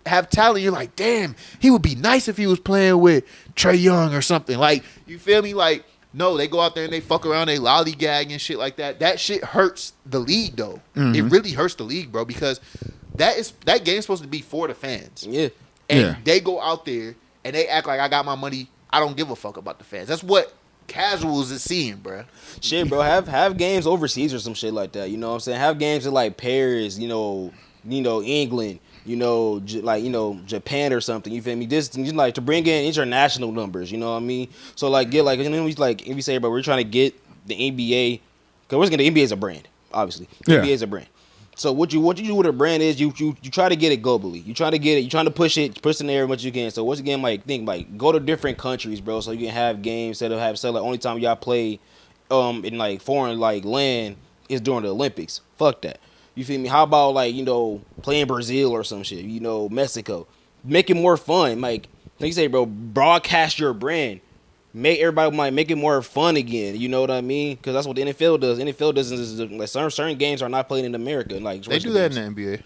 have talent. You're like, damn, he would be nice if he was playing with Trae Young or something. Like, you feel me? Like, no, they go out there and they fuck around, they lollygag and shit like that. That shit hurts the league, though. It really hurts the league, bro, because that game's supposed to be for the fans. Yeah. And they go out there and they act like I got my money. I don't give a fuck about the fans. That's what casuals is seeing, bro. Shit, bro. Have games overseas or some shit like that. You know what I'm saying? Have games in like Paris, England. Japan or something. You feel me? Just like to bring in international numbers. You know what I mean? So like get like, if you say, bro, we're trying to get the NBA, because the NBA is a brand, obviously. The NBA is a brand. So what you do with a brand is you try to get it globally. You try to get it. You trying to push in the air as much as you can. So what's the game like? Think like go to different countries, bro. So you can have games instead of like only time y'all play in like foreign like land is during the Olympics. Fuck that. You feel me? How about like, playing Brazil or some shit, Mexico. Make it more fun. Like you say, bro, broadcast your brand. Make everybody make it more fun again. You know what I mean? Because that's what the NFL does. NFL doesn't like certain games are not played in America. Like they do that in the NBA.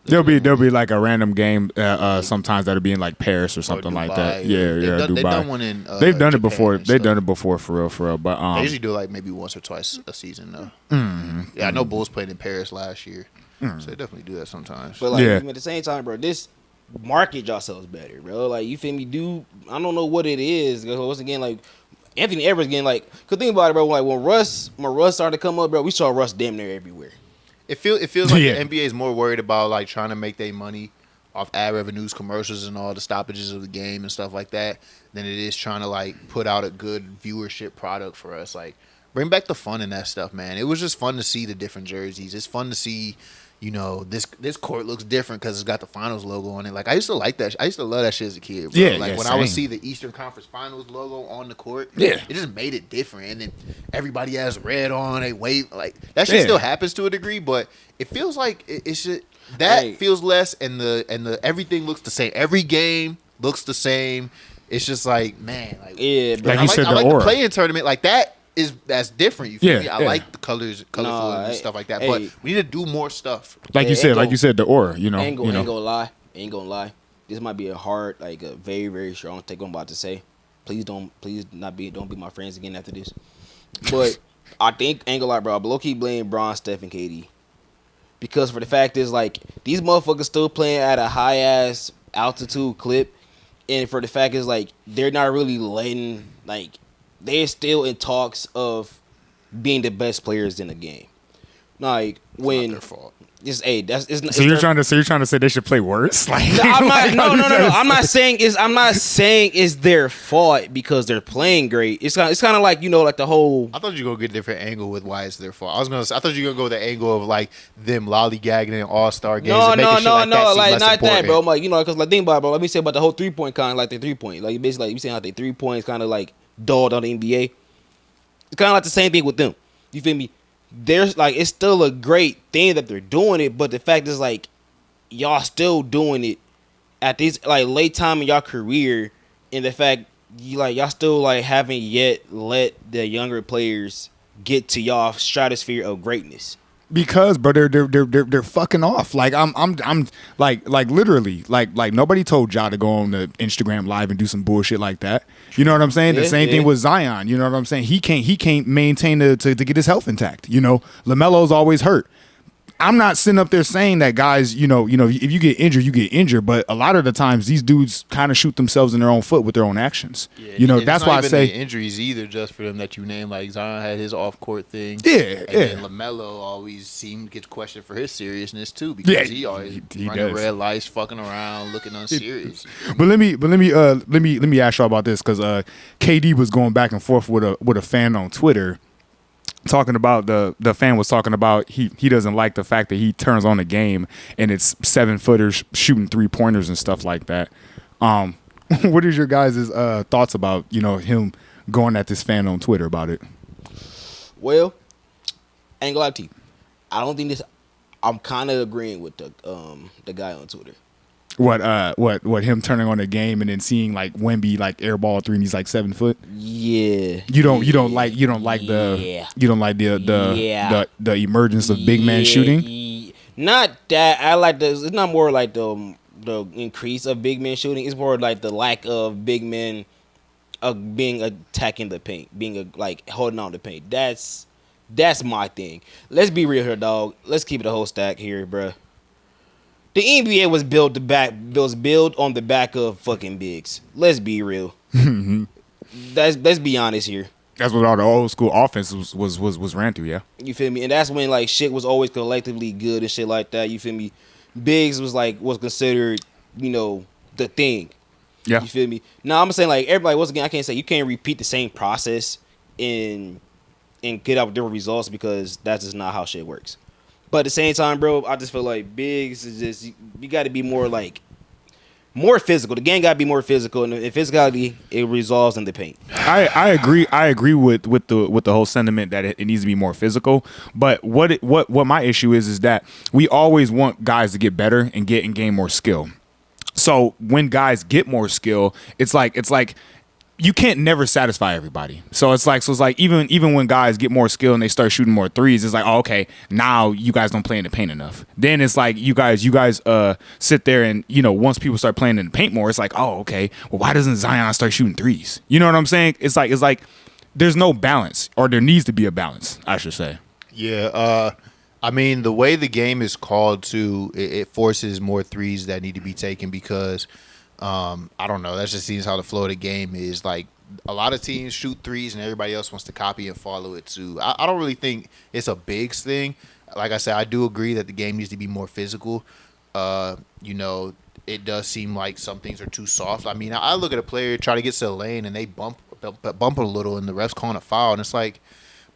There'll be like a random game sometimes that'll be in like Paris or something like that. Dubai. They've done one in they've done it before. They've done it before for real. But they usually do like maybe once or twice a season though. Yeah, I know Bulls played in Paris last year, so they definitely do that sometimes. But like at the same time, bro, this market yourselves better, bro. Like you feel me? I don't know what it is. Because once again, like Anthony Edwards getting like, cause think about it, bro. Like when Russ started to come up, bro, we saw Russ damn near everywhere. It feels like the NBA is more worried about like trying to make their money off ad revenues, commercials, and all the stoppages of the game and stuff like that than it is trying to like put out a good viewership product for us. Like, bring back the fun in that stuff, man. It was just fun to see the different jerseys. It's fun to see, you know, this court looks different because it's got the finals logo on it. Like, I used to like that. I used to love that shit as a kid, bro. Yeah, like when same. I would see the Eastern Conference Finals logo on the court, it just made it different. And then everybody has red on. They wave like that shit still happens to a degree, but it feels like it should. That feels less, and the everything looks the same. Every game looks the same. It's just like, man, like like you said, I like the play-in tournament like that. That's different. You feel me? I like the colorful and stuff like that. But we need to do more stuff. Like you said, the aura. You know, ain't gonna lie. This might be a very, very strong take. I'm about to say. Don't be my friends again after this. But I think ain't gonna lie, bro. But low key blame Bron, Steph, and KD. Because for the fact is, like, these motherfuckers still playing at a high-ass altitude clip. And for the fact is, like, they're not really letting, like, they're still in talks of being the best players in the game. Like, when... It's not their fault. So you're trying to say they should play worse? Like, no, I'm not saying it's their fault because they're playing great. It's kind of like, you know, like the whole. I thought you were gonna get a different angle with why it's their fault. I thought you were gonna go with the angle of like them lollygagging in All-Star games. No, like not important. that, bro. I'm like, you know, because like think about it, bro. Let me say about the whole 3-point kind of like the 3-point, like basically like you saying how the 3 points kind of like dulled on the NBA. It's kind of like the same thing with them. You feel me? There's like it's still a great thing that they're doing it, but the fact is like y'all still doing it at this like late time in y'all career, and the fact y'all still like haven't yet let the younger players get to y'all stratosphere of greatness. Because, bro, they're fucking off. Like I'm like literally like nobody told Ja to go on the Instagram live and do some bullshit like that. You know what I'm saying? The same thing with Zion. You know what I'm saying? He can't maintain to get his health intact. You know, LaMelo's always hurt. I'm not sitting up there saying that guys, you know, if you get injured, you get injured. But a lot of the times, these dudes kind of shoot themselves in their own foot with their own actions. Yeah, you know, that's why I say injuries either. Just for them that you name, like Zion had his off-court thing. And LaMelo always gets questioned for his seriousness too, because he always running red lights, fucking around, looking unserious. But let me ask y'all about this because KD was going back and forth with a fan on Twitter. Talking about the fan was talking about he doesn't like the fact that he turns on the game and it's 7-footers shooting 3-pointers and stuff like that. What is your guys' thoughts about, you know, him going at this fan on Twitter about it? Well, I ain't gonna lie to you. I don't think this. I'm kind of agreeing with the guy on Twitter. What him turning on the game and then seeing like Wemby like airball 3 and he's like 7 foot. Yeah. You don't like the emergence of big man shooting. Not that I like this. It's not more like the increase of big men shooting. It's more like the lack of big men being attacking the paint, being like holding on to paint. That's my thing. Let's be real here, dog. Let's keep it a whole stack here, bruh. The NBA was built on the back of fucking bigs. Let's be real. Let's be honest here. That's what all the old school offense was ran through, yeah. You feel me? And that's when like shit was always collectively good and shit like that. You feel me? Bigs was considered, you know, the thing. Yeah. You feel me? Now I'm saying like everybody once again I can't say you can't repeat the same process and get out with different results because that's just not how shit works. But at the same time, bro, I just feel like bigs is just you got to be more physical. The game got to be more physical, and if physicality it resolves in the paint. I agree with the whole sentiment that it needs to be more physical. But what my issue is that we always want guys to get better and gain more skill. So when guys get more skill, it's like you can't never satisfy everybody. So it's like even when guys get more skill and they start shooting more threes, it's like, oh, okay, now you guys don't play in the paint enough. Then it's like you guys sit there and, you know, once people start playing in the paint more, it's like, oh, okay, well, why doesn't Zion start shooting threes? You know what I'm saying? It's like there's no balance, or there needs to be a balance, I should say. Yeah, I mean, the way the game is called too, it forces more threes that need to be taken because I don't know. That just seems how the flow of the game is. Like a lot of teams shoot threes, and everybody else wants to copy and follow it too. I don't really think it's a bigs thing. like I said, I do agree that the game needs to be more physical. You know, it does seem like some things are too soft. I mean, I look at a player try to get to the lane and they bump a little, and the refs calling a foul, and it's like,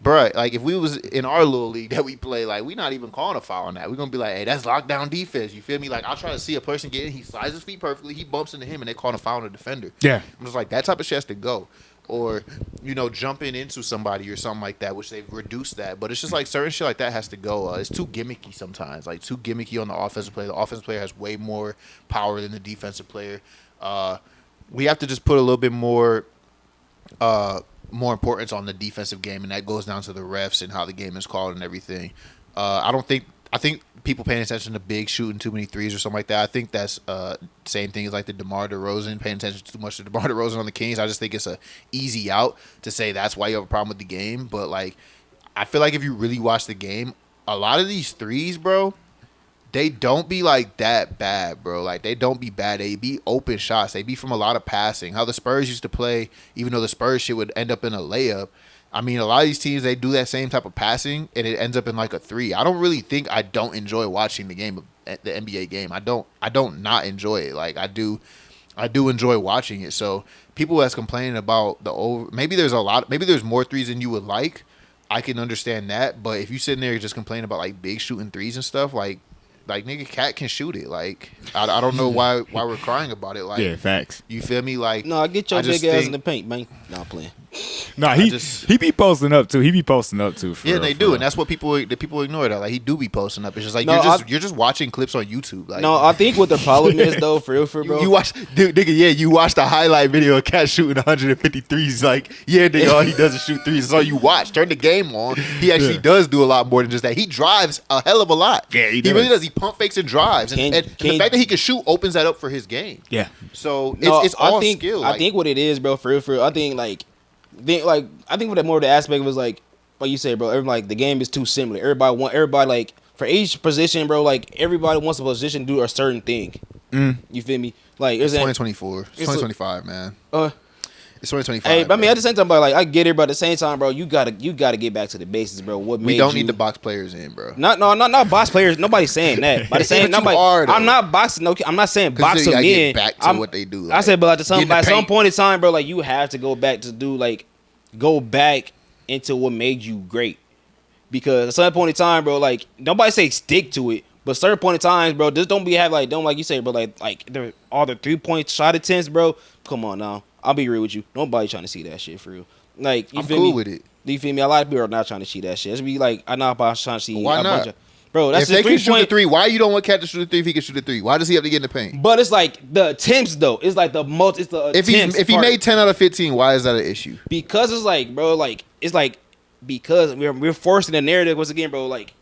bruh, like if we was in our little league that we play, like we not even calling a foul on that. We're gonna be like, hey, that's lockdown defense. You feel me? Like I'll try to see a person get in, he slides his feet perfectly, he bumps into him, and they call a foul on the defender. Yeah, I'm just like, that type of shit has to go. Or, you know, jumping into somebody or something like that, which they've reduced that. But it's just like certain shit like that has to go. It's too gimmicky sometimes. Like, too gimmicky on the offensive player. The offensive player has way more power than the defensive player. We have to just put a little bit more importance on the defensive game, and that goes down to the refs and how the game is called and everything. I think people paying attention to big shooting too many threes or something like that. I think that's same thing as like the DeMar DeRozan, paying attention too much to DeMar DeRozan on the Kings. I just think it's a easy out to say that's why you have a problem with the game. But like, I feel like if you really watch the game, a lot of these threes, bro, they don't be like that bad, bro. Like they don't be bad. They be open shots. They be from a lot of passing. How the Spurs used to play, even though the Spurs shit would end up in a layup. I mean, a lot of these teams, they do that same type of passing, and it ends up in like a three. I don't really think I don't enjoy watching the game, the NBA game. I don't not enjoy it. Like I do enjoy watching it. So people that's complaining about maybe there's more threes than you would like. I can understand that, but if you sitting there just complaining about like big shooting threes and stuff, like nigga, Cat can shoot it. Like I don't know why we're crying about it. Like, yeah, facts. You feel me? Like, no, I get your big ass in the paint, man. No, I'm playing. No, he be posting up too. For yeah, real, they for do, real. and that's what people ignore. That like he do be posting up. It's just like No, you're just watching clips on YouTube. Like, no, I think what the problem is though, for real, bro. You watch, nigga. Yeah, you watch the highlight video of Cat shooting 150 threes. Like, yeah, nigga, all he does is shoot threes. That's all you watch. Turn the game on. He actually does do a lot more than just that. He drives a hell of a lot. Yeah, he really does. He pump fakes and drives, and the fact that he can shoot opens that up for his game. Yeah. So it's all skill. I think what it is, bro, for real, I think I think what more of the aspect was like you say, bro. Like the game is too similar. Everybody like for each position, bro. Like everybody wants a position to do a certain thing. You feel me? Like it's 2024, it's 2025, man. It's 2025. Hey, but I mean, at the same time, like I get it, but at the same time, bro, you gotta get back to the basics, bro. We don't need to box players in, bro. Not box players. Nobody's saying that. But saying nobody. I'm not boxing. No, I'm not saying box them in. Get back to what they do. Like, I said, but at some point in time, bro, like you have to go back into what made you great. Because at some point in time, bro, like nobody say stick to it, but certain point in times, bro, just don't like you say, bro, like all the 3-point shot attempts, bro. Come on now. I'll be real with you. Nobody trying to see that shit for real. Like, you I'm feel cool me? with it. Do you feel me? A lot of people are not trying to see that shit. It's be like, I'm not trying to see. Why not? Bro, that's if they can shoot a three, why you don't want Cat to shoot a three if he can shoot a three? Why does he have to get in the paint? But it's like the attempts though. It's like the most. It's the attempts. If he made 10 out of 15, why is that an issue? Because it's like, bro, like it's like because we're forcing the narrative once again, bro. Like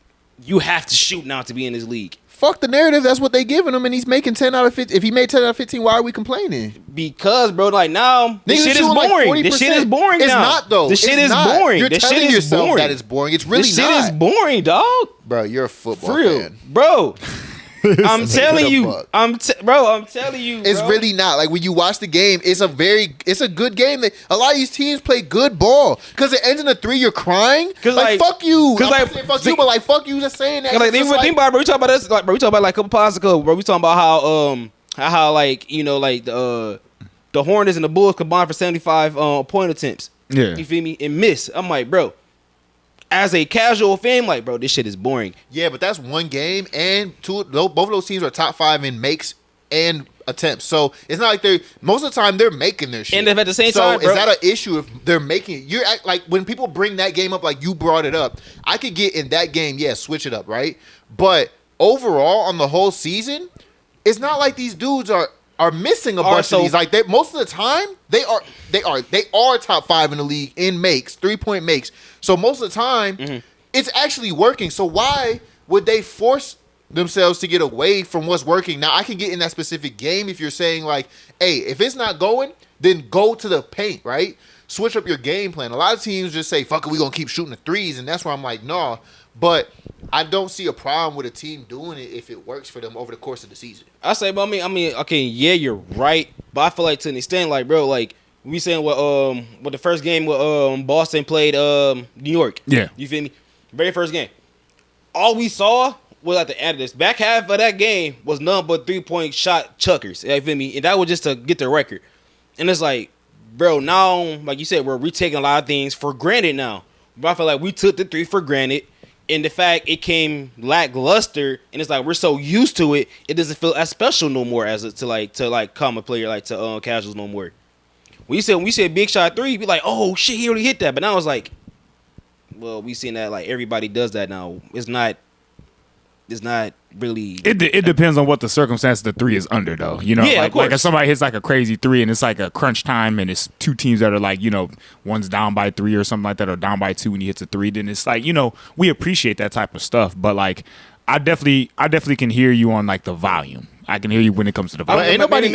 you have to shoot now to be in this league. Fuck the narrative. That's what they giving him, and he's making 10 out of 15. If he made 10 out of 15, why are we complaining? Because, bro, like now this shit is boring. Like this shit is boring now. It's not though. This shit is not. boring. You're this telling shit is yourself boring. that it's boring. It's really this not. This shit is boring, dog. Bro, you're a football For real, fan, bro. I'm telling you, I'm telling you, it's really not. Like when you watch the game, it's a good game. A lot of these teams play good ball because it ends in a 3. You're crying. Like fuck you. Because fuck you, but like fuck you just saying that. Like think about it, bro. We talking about this. Like bro, we talking about like a couple podcasts ago, bro. We talking about how like you know like the Hornets and the Bulls combined for 75 point attempts. Yeah, you feel me? And miss. I'm like, bro. As a casual fan, like, bro, this shit is boring. Yeah, but that's one game, and both of those teams are top 5 in makes and attempts. So it's not like most of the time they're making their shit. And if at the same time, so is that an issue if they're making it? You're like when people bring that game up, like you brought it up, I could get in that game, yeah, switch it up, right? But overall, on the whole season, it's not like these dudes are missing a bunch of these. Like most of the time, they are top 5 in the league in makes, 3-point makes. So most of the time, it's actually working. So why would they force themselves to get away from what's working? Now I can get in that specific game if you're saying like, hey, if it's not going, then go to the paint, right? Switch up your game plan. A lot of teams just say, fuck it, we gonna keep shooting the threes, and that's where I'm like, nah. But I don't see a problem with a team doing it if it works for them over the course of the season. I say, but I mean, okay, yeah, you're right. But I feel like to an extent, like, bro, like we saying what the first game with Boston played New York. Yeah. You feel me? Very first game. all we saw was at the end of this back half of that game was none but 3-point shot chuckers. You feel me? And that was just to get the record. And it's like, bro, now, like you said, we're taking a lot of things for granted now. But I feel like we took the 3 for granted. And the fact it came lackluster, and it's like we're so used to it, it doesn't feel as special no more as to common player, like to casuals no more. When you said big shot 3, be like, oh shit, he already hit that. But now it's like, well, we seen that like everybody does that now. It's not really. It depends on what the circumstance the 3 is under, though. You know, yeah, like if somebody hits like a crazy 3 and it's like a crunch time and it's 2 teams that are like, you know, one's down by 3 or something like that, or down by 2 and he hits a 3, then it's like, you know, we appreciate that type of stuff. But like, I definitely can hear you on like the volume. I can hear you when it comes to the volume. Ain't nobody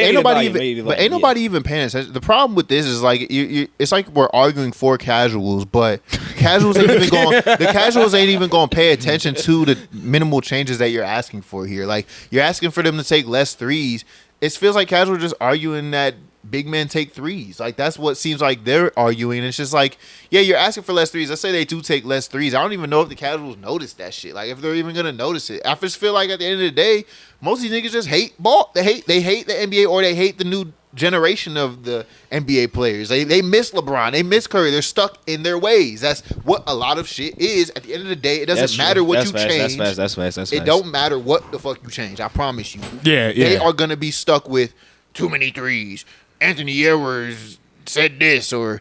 even paying attention. The problem with this is like it's like we're arguing for casuals, but casuals ain't even going. The casuals ain't even going to pay attention to the minimal changes that you're asking for here. Like you're asking for them to take less threes. It feels like casuals are just arguing that big men take threes. Like that's what seems like they're arguing. It's just like, yeah, you're asking for less threes. Let's say they do take less threes. I don't even know if the casuals notice that shit. Like if they're even gonna notice it. I just feel like at the end of the day, most of these niggas just hate ball. They hate the NBA, or they hate the new generation of the NBA players. They miss LeBron. They miss Curry. They're stuck in their ways. That's what a lot of shit is. At the end of the day, it doesn't matter what you change. That's facts. It don't matter what the fuck you change. I promise you. Yeah. They are gonna be stuck with too many threes. Anthony Edwards said this, or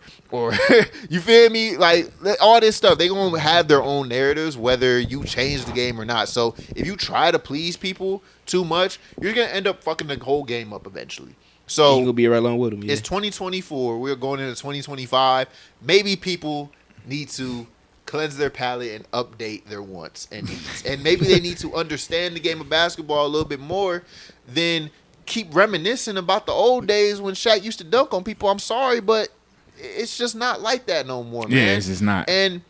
you feel me? Like all this stuff, they gonna have their own narratives, whether you change the game or not. So if you try to please people too much, you're gonna end up fucking the whole game up eventually. So you gonna be right along with them. Yeah. It's 2024. We're going into 2025. Maybe people need to cleanse their palate and update their wants and needs, and maybe they need to understand the game of basketball a little bit more than keep reminiscing about the old days when Shaq used to dunk on people. I'm sorry, but it's just not like that no more, man. Yeah, it's just not. And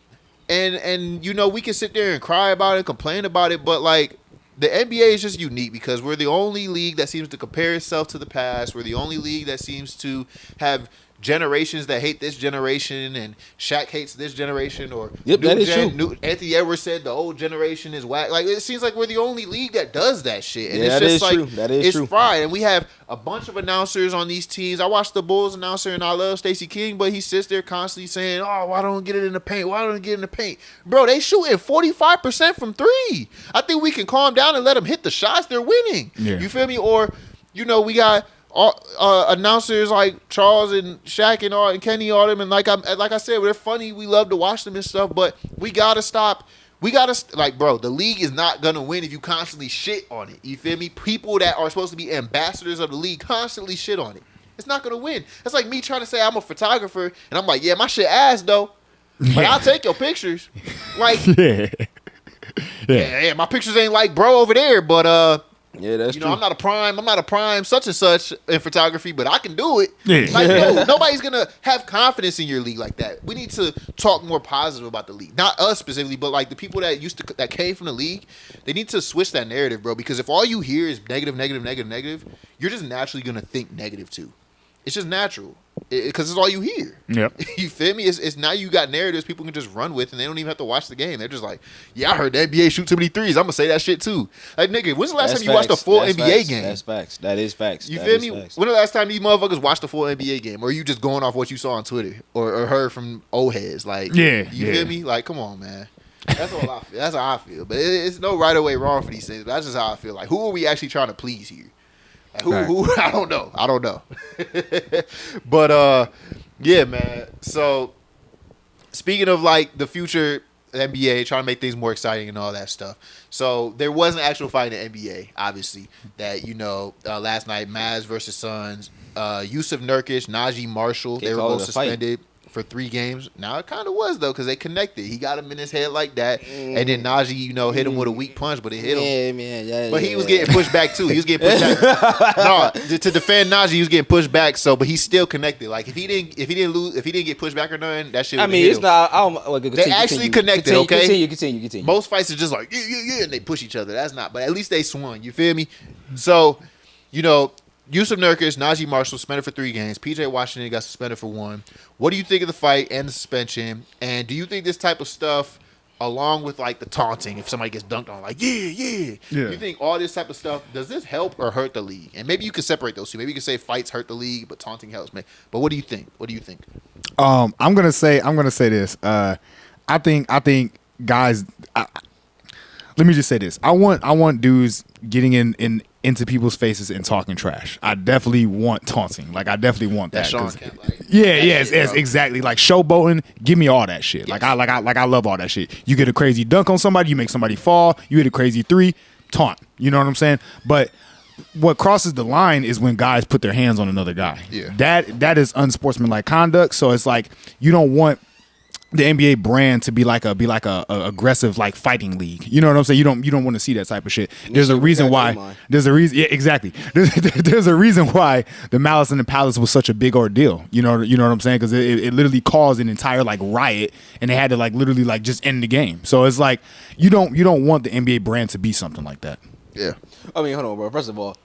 you know, we can sit there and cry about it, complain about it, but like the NBA is just unique because we're the only league that seems to compare itself to the past. We're the only league that seems to have generations that hate this generation, and Shaq hates this generation, or that is true. Anthony Edwards said the old generation is whack. Like it seems like we're the only league that does that shit, and it's just like true. That is true. It's fried. And we have a bunch of announcers on these teams. I watched the Bulls announcer, and I love Stacey King, but he sits there constantly saying, "Oh, why don't I get it in the paint? Why don't I get it in the paint?" Bro, they shooting 45% from 3. I think we can calm down and let them hit the shots. They're winning. Yeah. You feel me? Or you know, we got announcers like Charles and Shaq and Kenny, all them, and like I said, they're funny. We love to watch them and stuff, but we gotta stop. Bro, the league is not gonna win if you constantly shit on it. You feel me? People that are supposed to be ambassadors of the league constantly shit on it. It's not gonna win. It's like me trying to say I'm a photographer, and I'm like, yeah, my shit ass though, but I'll take your pictures. Like, yeah, my pictures ain't like bro over there, but yeah, that's you true. know, I'm not a prime such and such in photography, but I can do it. Yeah. Like, no, nobody's gonna have confidence in your league like that. We need to talk more positive about the league, not us specifically, but like the people that came from the league. They need to switch that narrative, bro. Because if all you hear is negative, you're just naturally gonna think negative too. It's just natural because it's all you hear. Yep. You feel me? It's now you got narratives people can just run with, and they don't even have to watch the game. They're just like, yeah, I heard the NBA shoot too many threes. I'm gonna say that shit too. Like, nigga, when's the last time you watched a full NBA game? That's facts. That is facts. You feel me? When the last time these motherfuckers watched a full NBA game, or are you just going off what you saw on Twitter or heard from old heads? Like, you feel me? Like, come on, man. That's all I feel. That's how I feel. But it's no right or way wrong for these things. But that's just how I feel. Like, who are we actually trying to please here? Like, who? I don't know. But yeah, man. So speaking of like the future NBA, trying to make things more exciting and all that stuff. So there was an actual fight in the NBA, obviously, that last night, Mavs versus Suns. Jusuf Nurkic, Naji Marshall, they were both suspended for 3 games. Now it kind of was though, because they connected. He got him in his head like that, and then Naji, hit him with a weak punch, but it hit him. Yeah, but he was getting pushed back too. He was getting pushed back. No, to defend Naji, he was getting pushed back. So, but he's still connected. Like if he didn't get pushed back or nothing, that shit. It's not. They actually connected. Okay, Continue. Most fights are just like yeah, and they push each other. That's not. But at least they swung. You feel me? So, Jusuf Nurkic, Naji Marshall suspended for 3 games. PJ Washington got suspended for 1. What do you think of the fight and the suspension? And do you think this type of stuff along with like the taunting, if somebody gets dunked on, like yeah. You think all this type of stuff, does this help or hurt the league? And maybe you can separate those two. Maybe you can say fights hurt the league, but taunting helps. But what do you think? I'm gonna say this. I think guys. Let me just say this. I want dudes getting into people's faces and talking trash. I definitely want taunting. Like I definitely want that. Yes, exactly. Like showboating, give me all that shit. Yes. I love all that shit. You get a crazy dunk on somebody, you make somebody fall, you hit a crazy three, taunt. You know what I'm saying? But what crosses the line is when guys put their hands on another guy. Yeah. That is unsportsmanlike conduct. So it's like you don't want the NBA brand to be like a aggressive like fighting league. You know what I'm saying? You don't want to see that type of shit. There's a reason why. There's a reason. Yeah, exactly. There's a reason why the Malice in the Palace was such a big ordeal. You know what I'm saying? Because it literally caused an entire like riot, and they had to like literally like just end the game. So it's like you don't want the NBA brand to be something like that. Yeah. I mean, hold on, bro. First of all,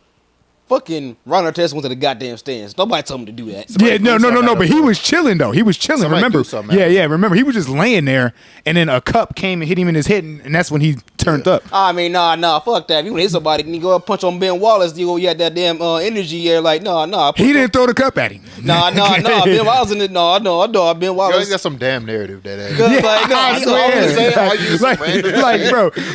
fucking Ron Artest went to the goddamn stands. Nobody told him to do that. No. But he was chilling though. He was chilling. Remember? Yeah. Remember, he was just laying there, and then a cup came and hit him in his head, and that's when he turned up. I mean, nah. Fuck that. If you want to hit somebody, then you go up punch on Ben Wallace. You had that damn energy here. Like, nah. He didn't throw the cup at him. Nah. Ben Wallace in it. No. Ben Wallace. You always got some damn narrative that ass.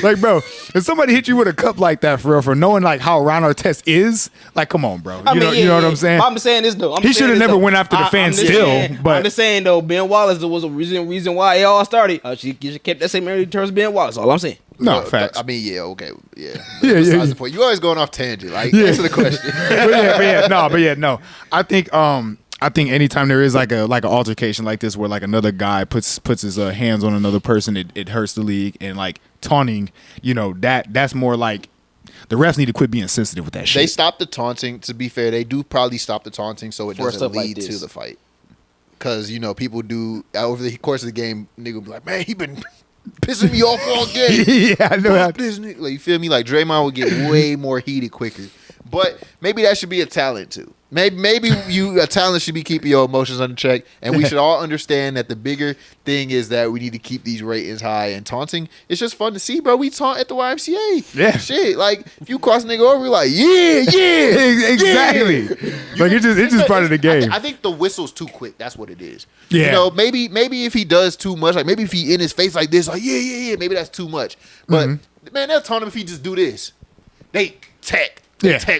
Like, bro, if somebody hit you with a cup like that for knowing like how Ron Artest is, like, come on, bro. You know what I'm saying? I'm saying this though. He should have never went after the fans but I'm just saying though, Ben Wallace was a reason why it all started. She kept that same energy towards Ben Wallace. All I'm saying. No, facts. I mean, okay, yeah. Besides the point, you always going off tangent. Like, answer the question. No. I think anytime there is like an altercation like this where like another guy puts his hands on another person, it hurts the league. And like taunting, that's more like the refs need to quit being sensitive with that shit. They stopped the taunting. To be fair, they do probably stop the taunting so it doesn't lead to the fight. Because people do over the course of the game, nigga will be like, man, he been pissing me off all game. Yeah, I know how. Like, you feel me? Like Draymond would get way more heated quicker. But maybe that should be a talent too. Maybe a talent should be keeping your emotions under check, and we should all understand that the bigger thing is that we need to keep these ratings high. And taunting, it's just fun to see, bro. We taunt at the YMCA. Yeah, shit. Like if you cross a nigga over, you're like, yeah, exactly. Like it's just part of the game. I think the whistle's too quick. That's what it is. Yeah. Maybe if he does too much, like maybe if he in his face like this, like yeah, maybe that's too much. But man, they'll taunt him if he just do this. They tech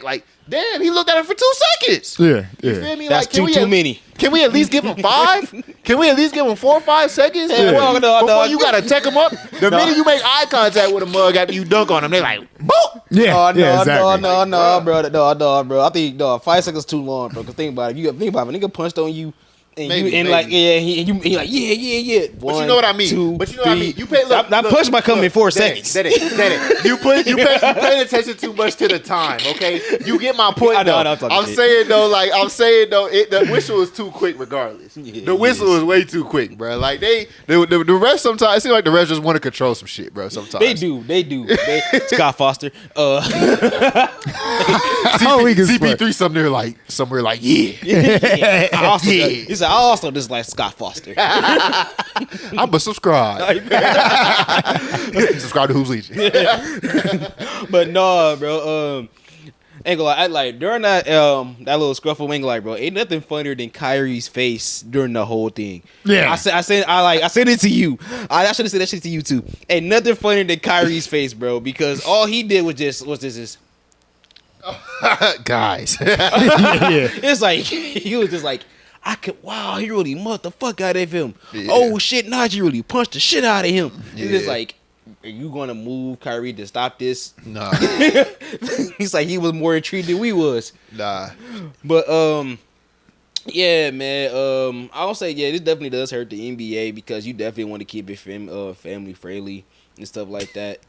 like. Damn, he looked at him for 2 seconds. Yeah. You feel me? That's like, too many. Can we at least give him 5? Can we at least give him 4 or 5 seconds? Yeah. Well, no, before you gotta tech him up. The minute you make eye contact with a mug after you dunk on him, they like, boop. Yeah. Exactly. No, bro. I think 5 seconds too long, bro. Cause think about it. You think about it. If a nigga punched on you. Maybe. Like he like yeah. But you know what I mean. 2, but you know 3. what I mean. You pay. Look, push might come in 4 seconds. That it. You paying attention too much to the time. Okay, you get my point. I'm saying though, the whistle is too quick. Regardless, the whistle is way too quick, bro. Like the refs sometimes it seems like the refs just want to control some shit, bro. Sometimes they do. Scott Foster. CP3 somewhere like yeah. I also dislike Scott Foster. I'm a subscribe. Subscribe to Who's Legion. But no, bro. Ain't gonna lie, like during that little scruffle, ain't like, bro, ain't nothing funnier than Kyrie's face during the whole thing. Yeah, I said it to you. I should have said that shit to you too. Ain't nothing funnier than Kyrie's face, bro, because all he did was this. Guys. It's like he was just like, he really mucked the fuck out of him. Yeah. Oh shit, Naji really punched the shit out of him. Yeah. It's just like, are you gonna move Kyrie to stop this? Nah. He's like, he was more intrigued than we was. Nah. But yeah, man. I'll say this definitely does hurt the NBA because you definitely want to keep it family friendly and stuff like that.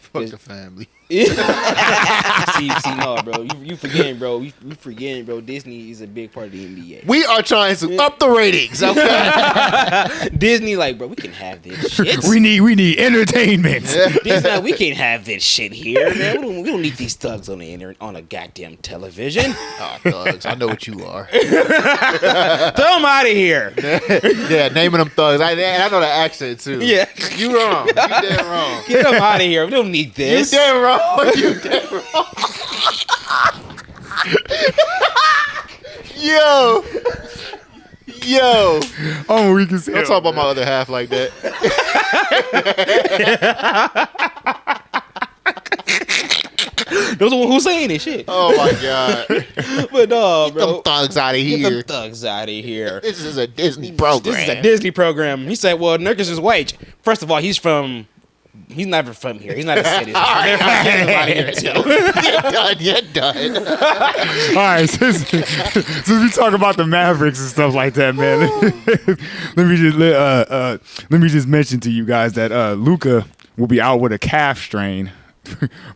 Fuck the family. see, no, bro. You forgetting, bro. You forgetting, bro. Disney is a big part of the NBA. We are trying to up the ratings. Okay? Disney, like, bro, we can have this shit. We need entertainment. Disney, like, we can't have this shit here, man. We don't need these thugs on the internet, on a goddamn television. Oh, thugs. I know what you are. Throw them out of here. Yeah, naming them thugs. I know the accent, too. Yeah. You wrong. You dead wrong. Get them out of here. We don't need this. You dead wrong. You dead wrong. Yo. Oh, we can see. Don't talk about my other half like that. Those are the one who's saying it, shit. Oh my god. But no, Get bro. them thugs out of Get here. them thugs out of here. This is a Disney program. This is a Disney program. He said, well, Nurkic is white. First of all, he's never from here. He's not a citizen. Get him out of here, too. You're done. All right, since we talk about the Mavericks and stuff like that, man, let me just mention to you guys that Luka will be out with a calf strain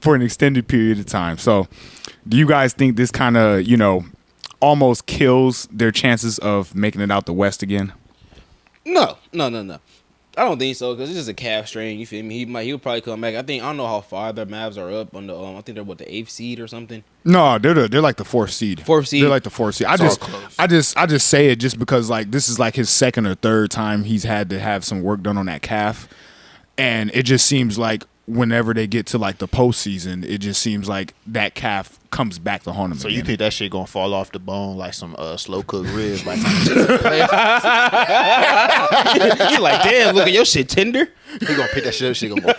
for an extended period of time. So, do you guys think this kind of, almost kills their chances of making it out the West again? No. I don't think so, because it's just a calf strain. You feel me? He'll probably come back. I don't know how far the Mavs are up on the. I think they're the 8th seed or something. No, they're like the 4th seed. 4th seed. They're like the 4th seed. I just say it just because like this is like his second or third time he's had to have some work done on that calf, and it just seems like whenever they get to like the postseason, it just seems like that calf comes back to haunt him. So again. you think that shit gonna fall off the bone like some slow cooked ribs? Like You're like, damn, look at your shit tender. he gonna pick that shit up. Shit gonna go.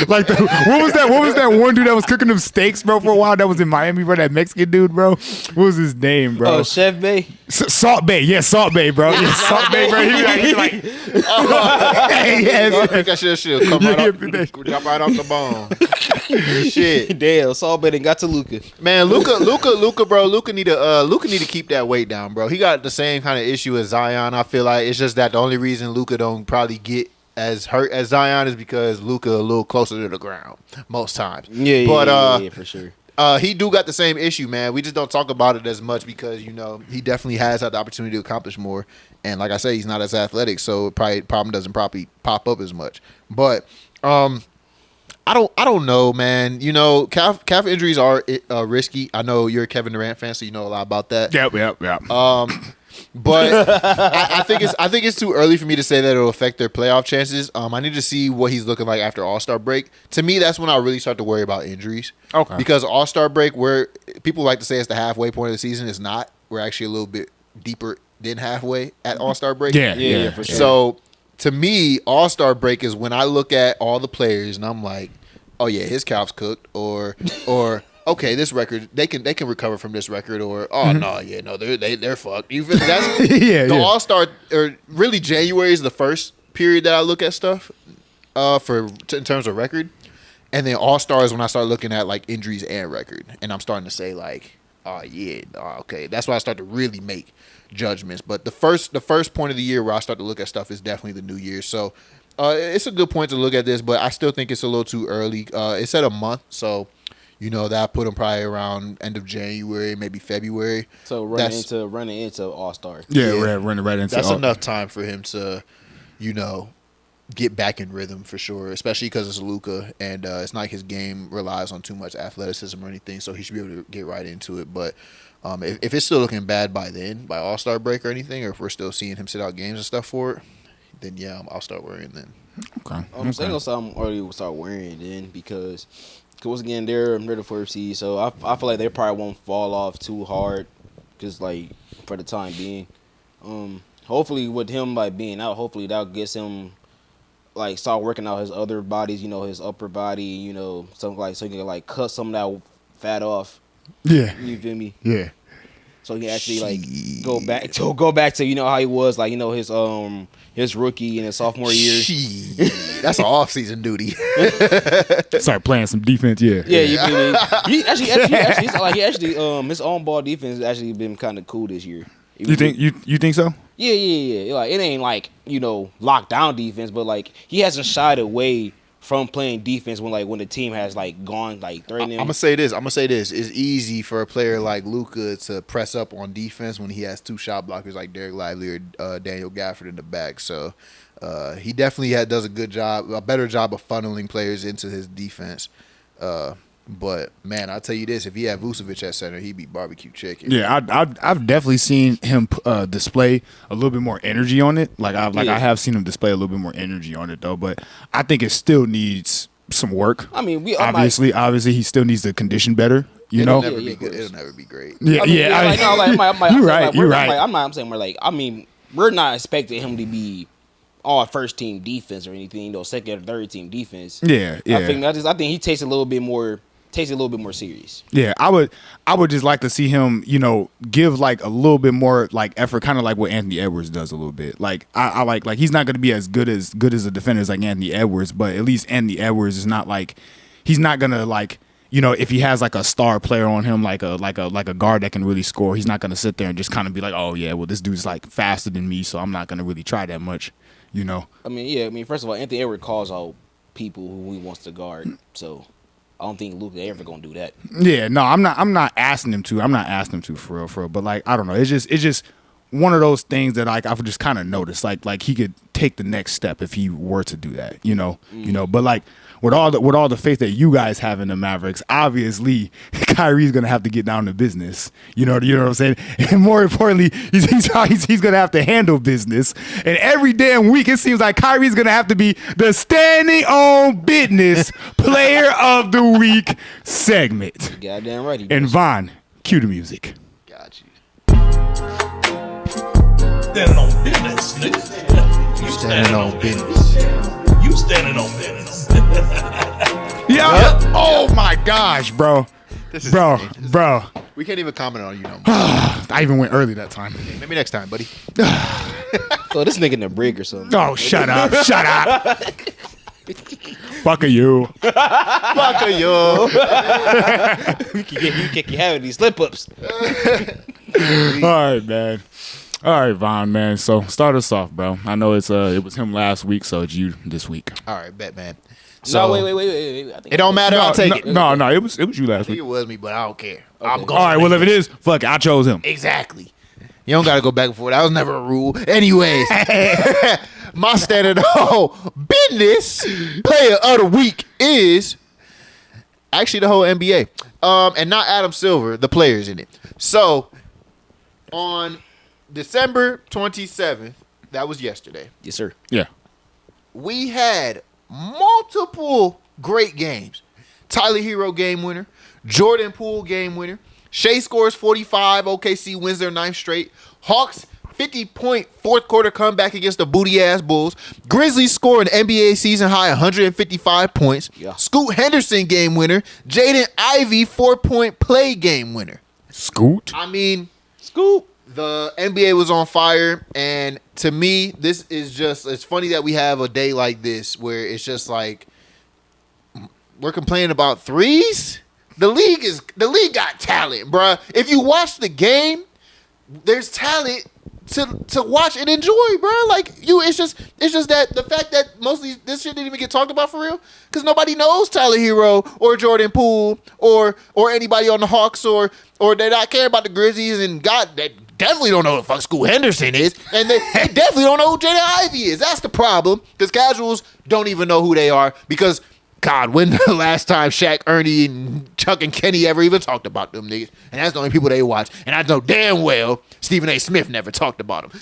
Like what was that one dude that was cooking them steaks, bro, for a while? That was in Miami, bro. That Mexican dude, bro. What was his name, bro? Oh, Chef Bay. Salt Bay, yeah, Salt Bay, bro. Yeah, Salt Bay, bro. He's like, He pick that shit come right off, drop right off the bone. Shit, Damn, Salt Bay got to Luka. man, Luka, bro. Luka need to keep that weight down, bro. He got the same kind of issue as Zion. I feel like it's just that the only reason Luka don't probably get as hurt as Zion is because Luka a little closer to the ground most times. Yeah, for sure. He do got the same issue, man. We just don't talk about it as much because he definitely has had the opportunity to accomplish more. And like I say, he's not as athletic, so problem doesn't probably pop up as much. But I don't know, man. Calf injuries are risky. I know you're a Kevin Durant fan, so you know a lot about that. Yep. But I think it's too early for me to say that it'll affect their playoff chances. I need to see what he's looking like after All-Star break. To me, that's when I really start to worry about injuries. Okay. Because All-Star break, where people like to say it's the halfway point of the season, is not. We're actually a little bit deeper than halfway at All-Star break. Yeah, for sure. So to me, All-Star break is when I look at all the players and I'm like, oh yeah, his calf's cooked, or okay, this record they can recover from this record, or they're fucked. You feel that's the All-Star, or really January is the first period that I look at stuff in terms of record, and then All-Star is when I start looking at like injuries and record, and I'm starting to say like, okay, that's why I start to really make judgments. But the first point of the year where I start to look at stuff is definitely the New Year. So it's a good point to look at this, but I still think it's a little too early. It said a month, so that put them probably around end of January, maybe February. So running into All-Star. Yeah, running right into. That's enough time for him to, get back in rhythm for sure. Especially because it's Luka, and it's not like his game relies on too much athleticism or anything, so he should be able to get right into it. But if it's still looking bad by All-Star break or anything, or if we're still seeing him sit out games and stuff for it, then yeah, I'll start worrying then. Okay. I'm saying something already will start worrying then because once again they're the 4th seed, so I feel like they probably won't fall off too hard, just like for the time being. Hopefully with him being out, hopefully that gets him start working out his other bodies, his upper body, something so he can cut some of that fat off. Yeah. You feel me? Yeah. So he can actually go back to how he was his rookie and his sophomore year. That's an off-season duty. Start playing some defense. Yeah. Yeah, you feel me? He actually his on ball defense has actually been kind of cool this year. You think so? Yeah. It ain't lockdown defense, but he hasn't shied away from playing defense when the team has gone threatening. I'm gonna say this. It's easy for a player like Luka to press up on defense when he has two shot blockers like Derek Lively or Daniel Gafford in the back. So he definitely does a better job of funneling players into his defense. But man, I'll tell you this: if he had Vucevic at center, he'd be barbecue chicken. Yeah, I've definitely seen him display a little bit more energy on it. I have seen him display a little bit more energy on it though. But I think it still needs some work. I mean, obviously he still needs to condition better. It'll never be good. It'll never be great. Yeah, you're right. I'm saying we're not expecting him to be all first team defense or anything, second or third team defense. Yeah. I think he takes a little bit more serious. Yeah, I would just like to see him, give a little bit more effort, kind of like what Anthony Edwards does a little bit. I like he's not going to be as good as a defender as Anthony Edwards, but at least Anthony Edwards is not he's not going to if he has a star player on him, like a guard that can really score, he's not going to sit there and just kind of be like, oh yeah, well this dude's faster than me, so I'm not going to really try that much, First of all, Anthony Edwards calls out people who he wants to guard, so I don't think Luka ever gonna do that. Yeah, no, I'm not asking him to. I'm not asking him to for real. But I don't know. It's just one of those things that I've just kind of noticed. Like he could take the next step if he were to do that. But with all the faith that you guys have in the Mavericks, obviously Kyrie's gonna have to get down to business. You know what I'm saying? And more importantly, he's gonna have to handle business. And every damn week it seems like Kyrie's gonna have to be the standing on business player of the week segment. Goddamn right. And Von, cue the music. Got you. Standing on business, nigga. You standing on business. You standing on business. Yeah. Oh my gosh, bro. Bro. We can't even comment on you no more. I even went early that time. Maybe next time, buddy. Oh, this nigga in the brig or something. Oh, shut up. Fuck you. Fuck you. You can have these slip ups. All right, man. All right, Von, man. So start us off, bro. I know it was him last week, so it's you this week. All right, bet, man. So, no, wait. I think it don't matter. I'll take it. No, it was you last I think week. it was me, but I don't care. Okay. I'm going. All right, well, if it is, fuck it. I chose him. Exactly. You don't got to go back and forth. That was never a rule. Anyways, my standard business player of the week is actually the whole NBA. And not Adam Silver, the players in it. So, on December 27th, that was yesterday. Yes, sir. Yeah. We had multiple great games. Tyler Herro game winner. Jordan Poole game winner. Shea scores 45. OKC wins their 9th straight. Hawks 50-point fourth quarter comeback against the booty-ass Bulls. Grizzlies score an NBA season high 155 points. Yeah. Scoot Henderson game winner. Jaden Ivey 4-point play game winner. Scoot? I mean, Scoot. The NBA was on fire, and to me, this is just, it's funny that we have a day like this where it's just like, we're complaining about threes? The league got talent, bruh. If you watch the game, there's talent to watch and enjoy, bruh. It's just that the fact that mostly this shit didn't even get talked about for real, because nobody knows Tyler Herro or Jordan Poole or anybody on the Hawks or they not care about the Grizzlies, and God, that definitely don't know who the fuck Scoot Henderson is, and they definitely don't know who Jaden Ivey is. That's the problem, because casuals don't even know who they are, because, God, when the last time Shaq, Ernie, and Chuck and Kenny ever even talked about them niggas? And that's the only people they watch. And I know damn well Stephen A. Smith never talked about them.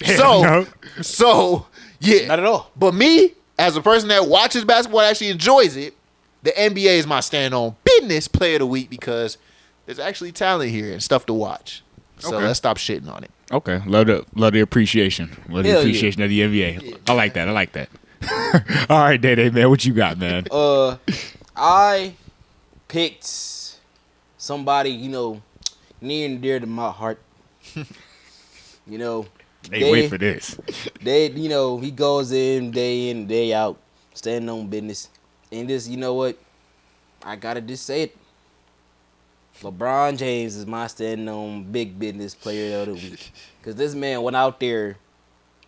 So, yeah. Not at all. But me, as a person that watches basketball and actually enjoys it, the NBA is my stand-on business player of the week, because there's actually talent here and stuff to watch. So let's stop shitting on it. Okay. Love the appreciation. Love the appreciation of the NBA. Yeah. I like that. All right, Day, man. What you got, man? I picked somebody, near and dear to my heart. Wait for this. He goes in, day out, standing on business. And this, you know what? I gotta just say it. LeBron James is my standing on big business player of the week. Because this man went out there,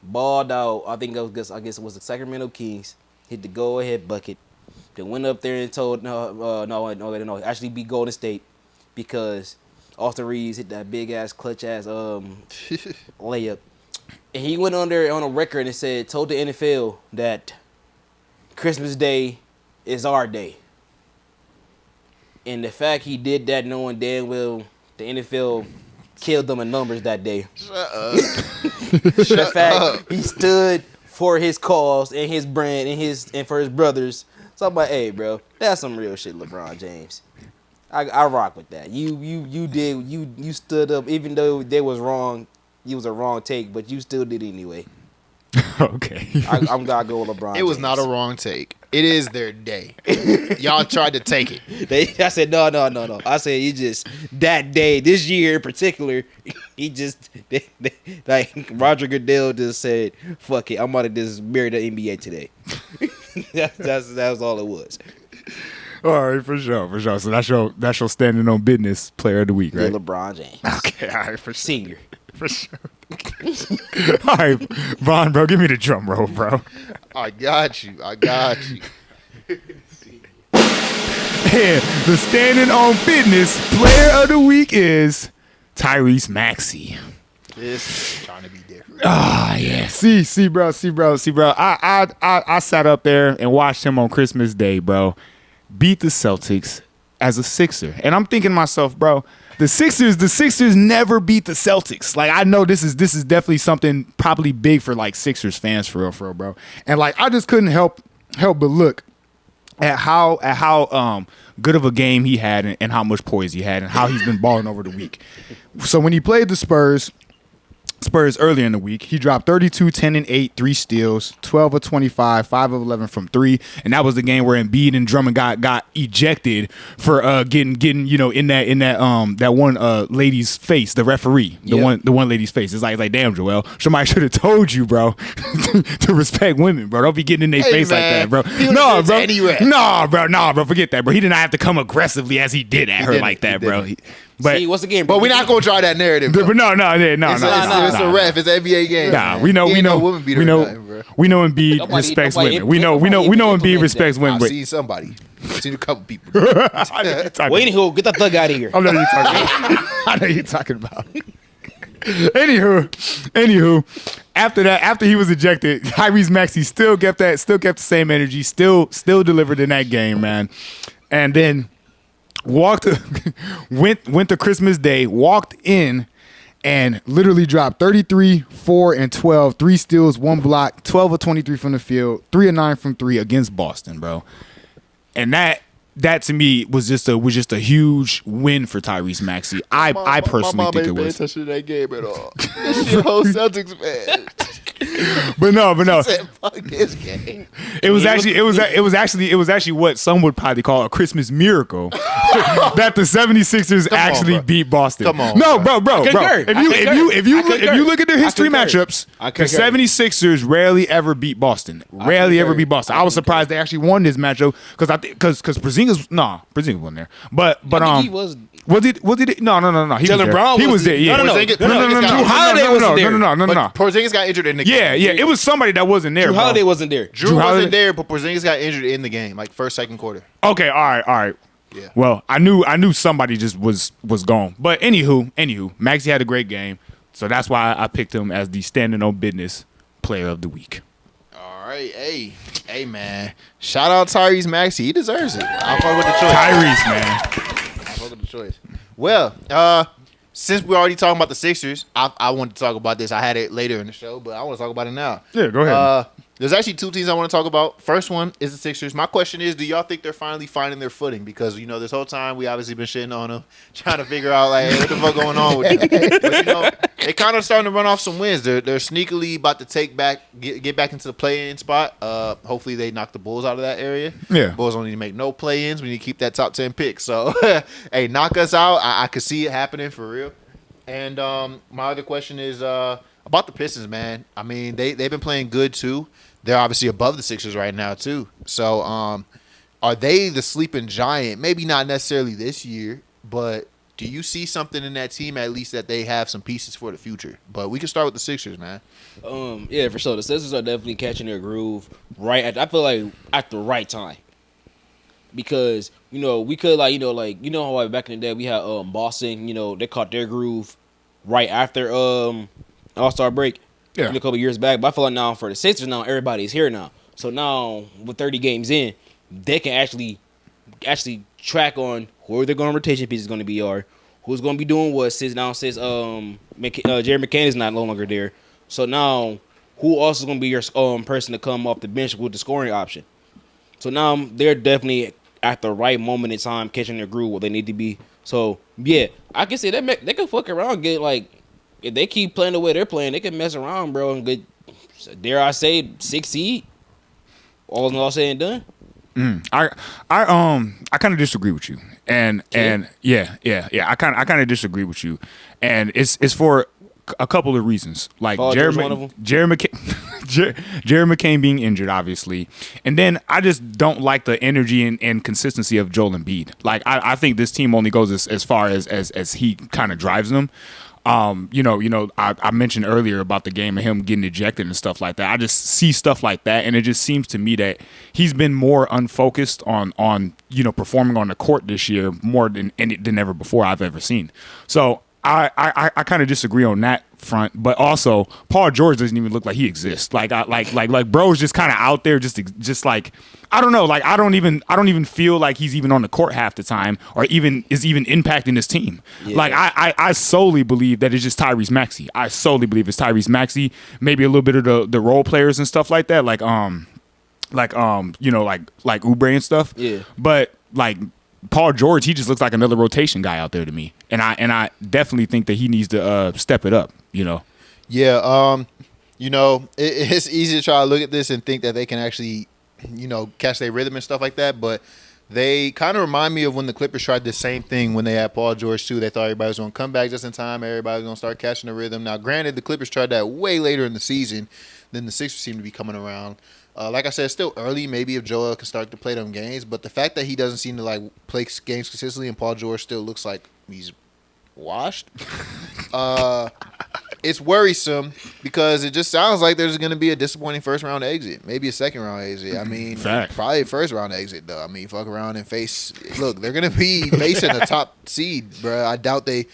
balled out. I guess it was the Sacramento Kings. Hit the go-ahead bucket. They went up there and told no, actually beat Golden State because Austin Reeves hit that big ass clutch ass layup. And he went on there on a record and told the NFL that Christmas Day is our day. And the fact he did that knowing damn well the NFL killed them in numbers that day. Shut up. The fact he stood for his cause and his brand and for his brothers. So I'm like, hey, bro, that's some real shit, LeBron James. I rock with that. You stood up, even though they was wrong. It was a wrong take, but you still did it anyway. Okay. I'm gonna go with LeBron. It was James. not a wrong take. It is their day. Y'all tried to take it. I said no. I said you just that day, this year in particular, he just like Roger Goodell just said, "Fuck it, I'm about to just marry the NBA today." that was all it was. All right, for sure. So that's your standing on business player of the week, right? Yeah, LeBron James. Okay, all right, for sure. Senior. For sure. All right, Vaughn, bro, give me the drum roll, bro. I got you. And the standing on business player of the week is Tyrese Maxey. This trying to be different. Ah, yeah. See, bro. I sat up there and watched him on Christmas Day, bro. Beat the Celtics as a Sixer. And I'm thinking to myself, bro, the Sixers never beat the Celtics. Like, I know this is definitely something probably big for like Sixers fans for real, bro. And like I just couldn't help but look at how good of a game he had and how much poise he had and how he's been balling over the week. So when he played the Spurs earlier in the week, he dropped 32, 10 and 8, 3 steals, 12 of 25, 5 of 11 from 3, and that was the game where Embiid and Drummond got ejected for getting in that one lady's face, the referee, the one lady's face. It's like damn, Joel, somebody should have told you, bro, to respect women, bro. Don't be getting in their face man. like that, bro. No, bro, forget that, bro. He did not have to come aggressively as he did at her like that, bro. But see, once again, but we're not gonna try that narrative. Bro. But no. It's a ref. It's an NBA game. Nah, we know Embiid respects women. We know Embiid respects women. I've seen somebody. I've seen a couple people. Wait, get the thug out of here. I know you're talking about. Anywho, after he was ejected, Tyrese Maxey still kept the same energy, still delivered in that game, man. And then went to Christmas Day, walked in and literally dropped 33, 4 and 12, 3 steals, 1 block, 12 of 23 from the field, 3 of 9 from 3 against Boston, bro. And that to me was just a huge win for Tyrese Maxey. I personally think it was. My mom ain't paying attention to that game at all. This shit whole Celtics fan. But no. Said, fuck this game. It was actually what some would probably call a Christmas miracle that the 76ers actually beat Boston. Come on. No, bro. If you look at their history concur. matchups, I the concur. 76ers rarely ever beat Boston. I was surprised they actually won this matchup because Porzingis wasn't there. But he was. Was he? No. He Jaylen was Brown there. He was was there. Yeah. No. Drew Holiday wasn't there. No. Porzingis got injured in the game. Yeah. It was somebody that wasn't there. Drew bro. Holiday wasn't there. Drew wasn't there, but Porzingis got injured in the game, like first, second quarter. Okay, all right. Yeah. Well, I knew somebody just was gone. But anywho, Maxey had a great game, so that's why I picked him as the standing on business player of the week. All right, hey, man. Shout out Tyrese Maxey. He deserves it. I'll fuck with the choice. Tyrese, man. I'll fuck with the choice. Well, since we're already talking about the Sixers, I wanted to talk about this. I had it later in the show, but I want to talk about it now. Yeah, go ahead. There's actually 2 teams I want to talk about. First one is the Sixers. My question is, do y'all think they're finally finding their footing? Because, this whole time we obviously been shitting on them, trying to figure out, like, hey, what the fuck going on with them? But, they kind of starting to run off some wins. They're sneakily about to get back into the play-in spot. Hopefully they knock the Bulls out of that area. Yeah. Bulls don't need to make no play-ins. We need to keep that top 10 pick. So, hey, knock us out. I could see it happening for real. And my other question is about the Pistons, man. I mean, they've been playing good, too. They're obviously above the Sixers right now, too. So, are they the sleeping giant? Maybe not necessarily this year, but do you see something in that team, at least, that they have some pieces for the future? But we can start with the Sixers, man. Yeah, for sure. The Sixers are definitely catching their groove I feel like at the right time. because we could how back in the day we had Boston, they caught their groove right after All-Star break a couple of years back. But I feel like now for the Sixers now everybody's here now. So now with 30 games in, they can actually track on who their rotation pieces going to be are, who's going to be doing what since Jerry McCann is no longer there. So now who else is going to be your person to come off the bench with the scoring option? So now they're definitely at the right moment in time catching their groove where they need to be. So yeah, I can say they can fuck around, get like if they keep playing the way they're playing, they can mess around, bro, and get, dare I say, 6 seed. All said and done. I kind of disagree with you, and yeah. I kind of disagree with you, and it's for a couple of reasons. Like Jerry McCain being injured, obviously, and then I just don't like the energy and consistency of Joel Embiid. Like I think this team only goes as far as he kind of drives them. I mentioned earlier about the game and him getting ejected and stuff like that. I just see stuff like that, and it just seems to me that he's been more unfocused on performing on the court this year more than ever before I've ever seen. So I kind of disagree on that front, but also Paul George doesn't even look like he exists. Like bro's just kind of out there, just like I don't know. Like I don't even feel like he's even on the court half the time, or even impacting his team. Yeah. Like I solely believe that it's just Tyrese Maxey. I solely believe it's Tyrese Maxey. Maybe a little bit of the role players and stuff like that. Like Oubre and stuff. Yeah. But like Paul George, he just looks like another rotation guy out there to me, and I definitely think that he needs to step it up. Yeah. It's easy to try to look at this and think that they can actually, catch their rhythm and stuff like that, but they kind of remind me of when the Clippers tried the same thing when they had Paul George too. They thought everybody was going to come back just in time. Everybody was going to start catching the rhythm. Now, granted, the Clippers tried that way later in the season than the Sixers seem to be coming around. Like I said, it's still early. Maybe if Joel can start to play them games, but the fact that he doesn't seem to play games consistently and Paul George still looks like he's washed, it's worrisome because it just sounds like there's going to be a disappointing first round exit, maybe a second round exit. I mean, probably a first round exit though. I mean, fuck around and face. Look, they're going to be facing a top seed, bro. I doubt they.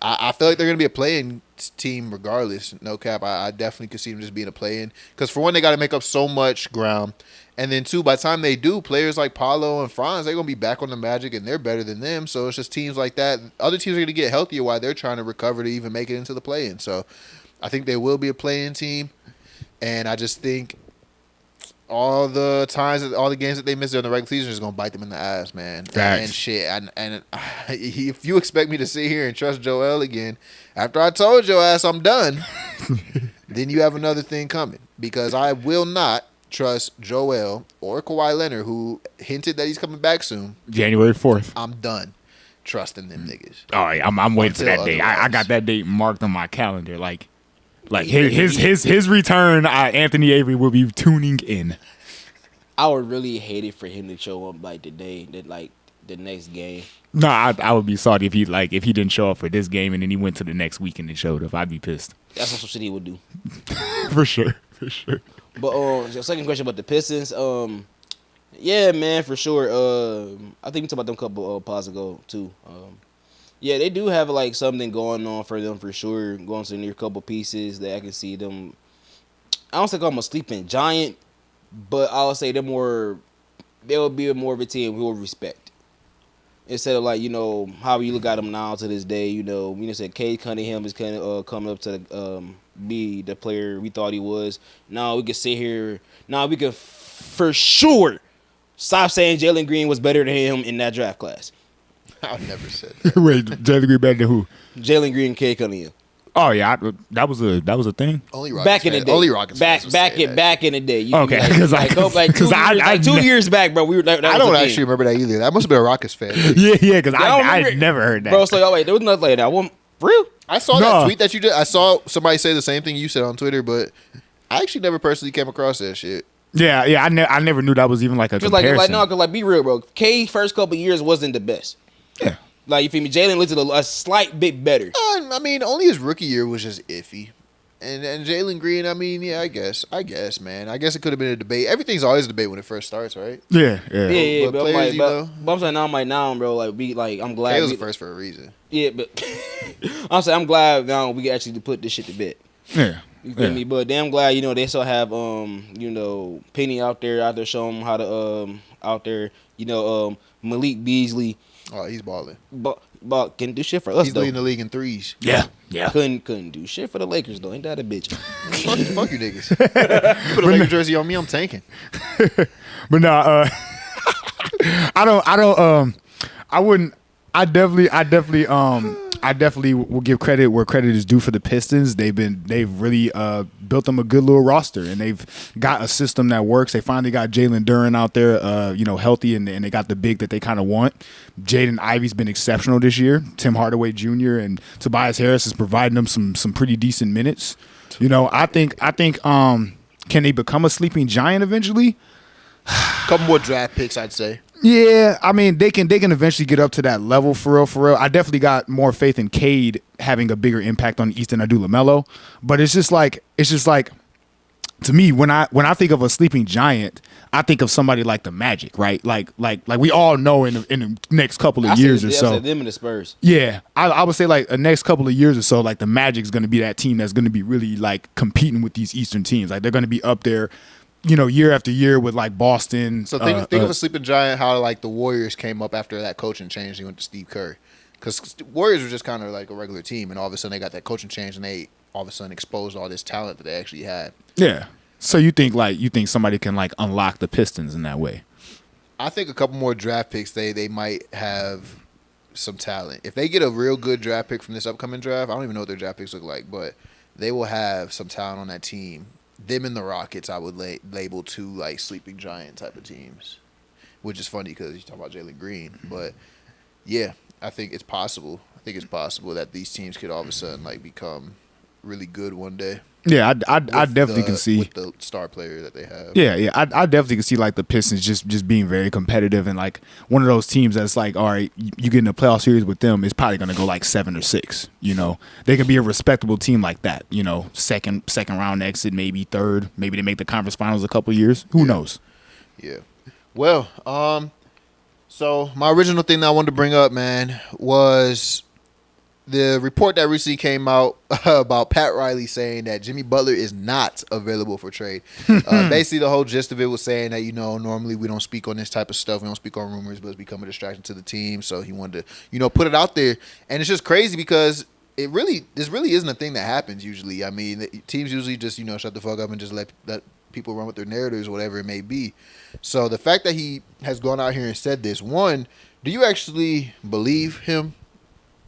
I feel like they're going to be a play-in team regardless. No cap. I definitely could see them just being a play-in. Because for one, they got to make up so much ground. And then two, by the time they do, players like Paolo and Franz, they're going to be back on the Magic and they're better than them. So it's just teams like that. Other teams are going to get healthier while they're trying to recover to even make it into the play-in. So I think they will be a play-in team. And I just think all the games that they missed during the regular season is going to bite them in the ass, man. And shit. And if you expect me to sit here and trust Joel again, after I told your ass I'm done, then you have another thing coming. Because I will not trust Joel or Kawhi Leonard, who hinted that he's coming back soon. January 4th. I'm done trusting them niggas. All right, I'm waiting for that date. I got that date marked on my calendar. Like his return, Anthony Avery will be tuning in. I would really hate it for him to show up the next game. No, I would be sorry if he didn't show up for this game and then he went to the next week and then showed up. I'd be pissed. That's what some shit he would do. For sure. But the second question about the Pistons, yeah, man, for sure. I think we talked about them a couple pods ago too. Yeah, they do have something going on for them for sure. Going to near a couple pieces that I can see them. I don't think I'm a sleeping giant, but I'll say they will be more of a team who will respect. Instead of how you look at them now to this day, we said Cade Cunningham is kind of coming up to be the player we thought he was. Now we can sit here. Now we can for sure stop saying Jalen Green was better than him in that draft class. I never said that. Wait, Jalen Green better than who? Jalen Green and Cade Cunningham. Oh yeah, that was a thing. Only Rockets back in the day. Only Rockets back in the day. Okay, because 2 years back, bro. I don't actually remember that either. That must have been a Rockets fan. Yeah, because I never heard that. Bro, so wait, there was nothing like that. For real? I saw that tweet that you did. I saw somebody say the same thing you said on Twitter, but I actually never personally came across that shit. Yeah, I never knew that was even a comparison. Because be real, bro. K first couple years wasn't the best. Yeah. You feel me? Jalen looked a slight bit better. I mean, only his rookie year was just iffy. And Jalen Green, I mean, yeah, I guess, man. I guess it could have been a debate. Everything's always a debate when it first starts, right? Yeah. But I'm players, like, but I'm saying now, bro. Like, I'm glad K was the first for a reason. Yeah, but I'm saying I'm glad now we can actually put this shit to bed. Yeah. You feel me? But damn glad, they still have Penny out there showing them how to out there, Malik Beasley. Oh, he's balling. But can do shit for us. He's leading the league in threes. Yeah. Couldn't do shit for the Lakers though. Ain't that a bitch? Fuck you niggas. You put a Lakers jersey on me, I'm tanking. But no, I definitely will give credit where credit is due for the Pistons. They've really built them a good little roster, and they've got a system that works. They finally got Jalen Duren out there, healthy, and they got the big that they kind of want. Jaden Ivey's been exceptional this year. Tim Hardaway Jr. and Tobias Harris is providing them some pretty decent minutes. I think can they become a sleeping giant eventually? Couple more draft picks, I'd say. Yeah, I mean they can eventually get up to that level for real. I definitely got more faith in Cade having a bigger impact on the East than I do LaMelo. But it's just like to me when I think of a sleeping giant, I think of somebody like the Magic, right? Like we all know in the next couple of years or so. I said them and the Spurs. Yeah, I would say like the next couple of years or so, like the Magic's going to be that team that's going to be really like competing with these Eastern teams. Like they're going to be up there. Year after year with like Boston. So think of a sleeping giant, how like the Warriors came up after that coaching change. They went to Steve Kerr. Because Warriors were just kind of like a regular team, and all of a sudden they got that coaching change, and they all of a sudden exposed all this talent that they actually had. Yeah. So you think somebody can like unlock the Pistons in that way? I think a couple more draft picks, they might have some talent. If they get a real good draft pick from this upcoming draft, I don't even know what their draft picks look like, but they will have some talent on that team. Them and the Rockets, I would label two like sleeping giant type of teams, which is funny because you talk about Jalen Green, but yeah, I think it's possible. I think it's possible that these teams could all of a sudden like become really good one day. Yeah, I definitely can see with the star player that they have. Yeah, I definitely can see like the Pistons just being very competitive and like one of those teams that's like, all right, you get in a playoff series with them, it's probably gonna go like 7 or 6. They could be a respectable team like that. Second round exit, maybe third, maybe they make the conference finals a couple years. Who knows? Yeah. Well, so my original thing that I wanted to bring up, man, was the report that recently came out about Pat Riley saying that Jimmy Butler is not available for trade. Basically, the whole gist of it was saying that, normally we don't speak on this type of stuff. We don't speak on rumors, but it's become a distraction to the team. So he wanted to, put it out there. And it's just crazy because this really isn't a thing that happens usually. I mean, teams usually just, shut the fuck up and just let people run with their narratives, whatever it may be. So the fact that he has gone out here and said this, one, do you actually believe him?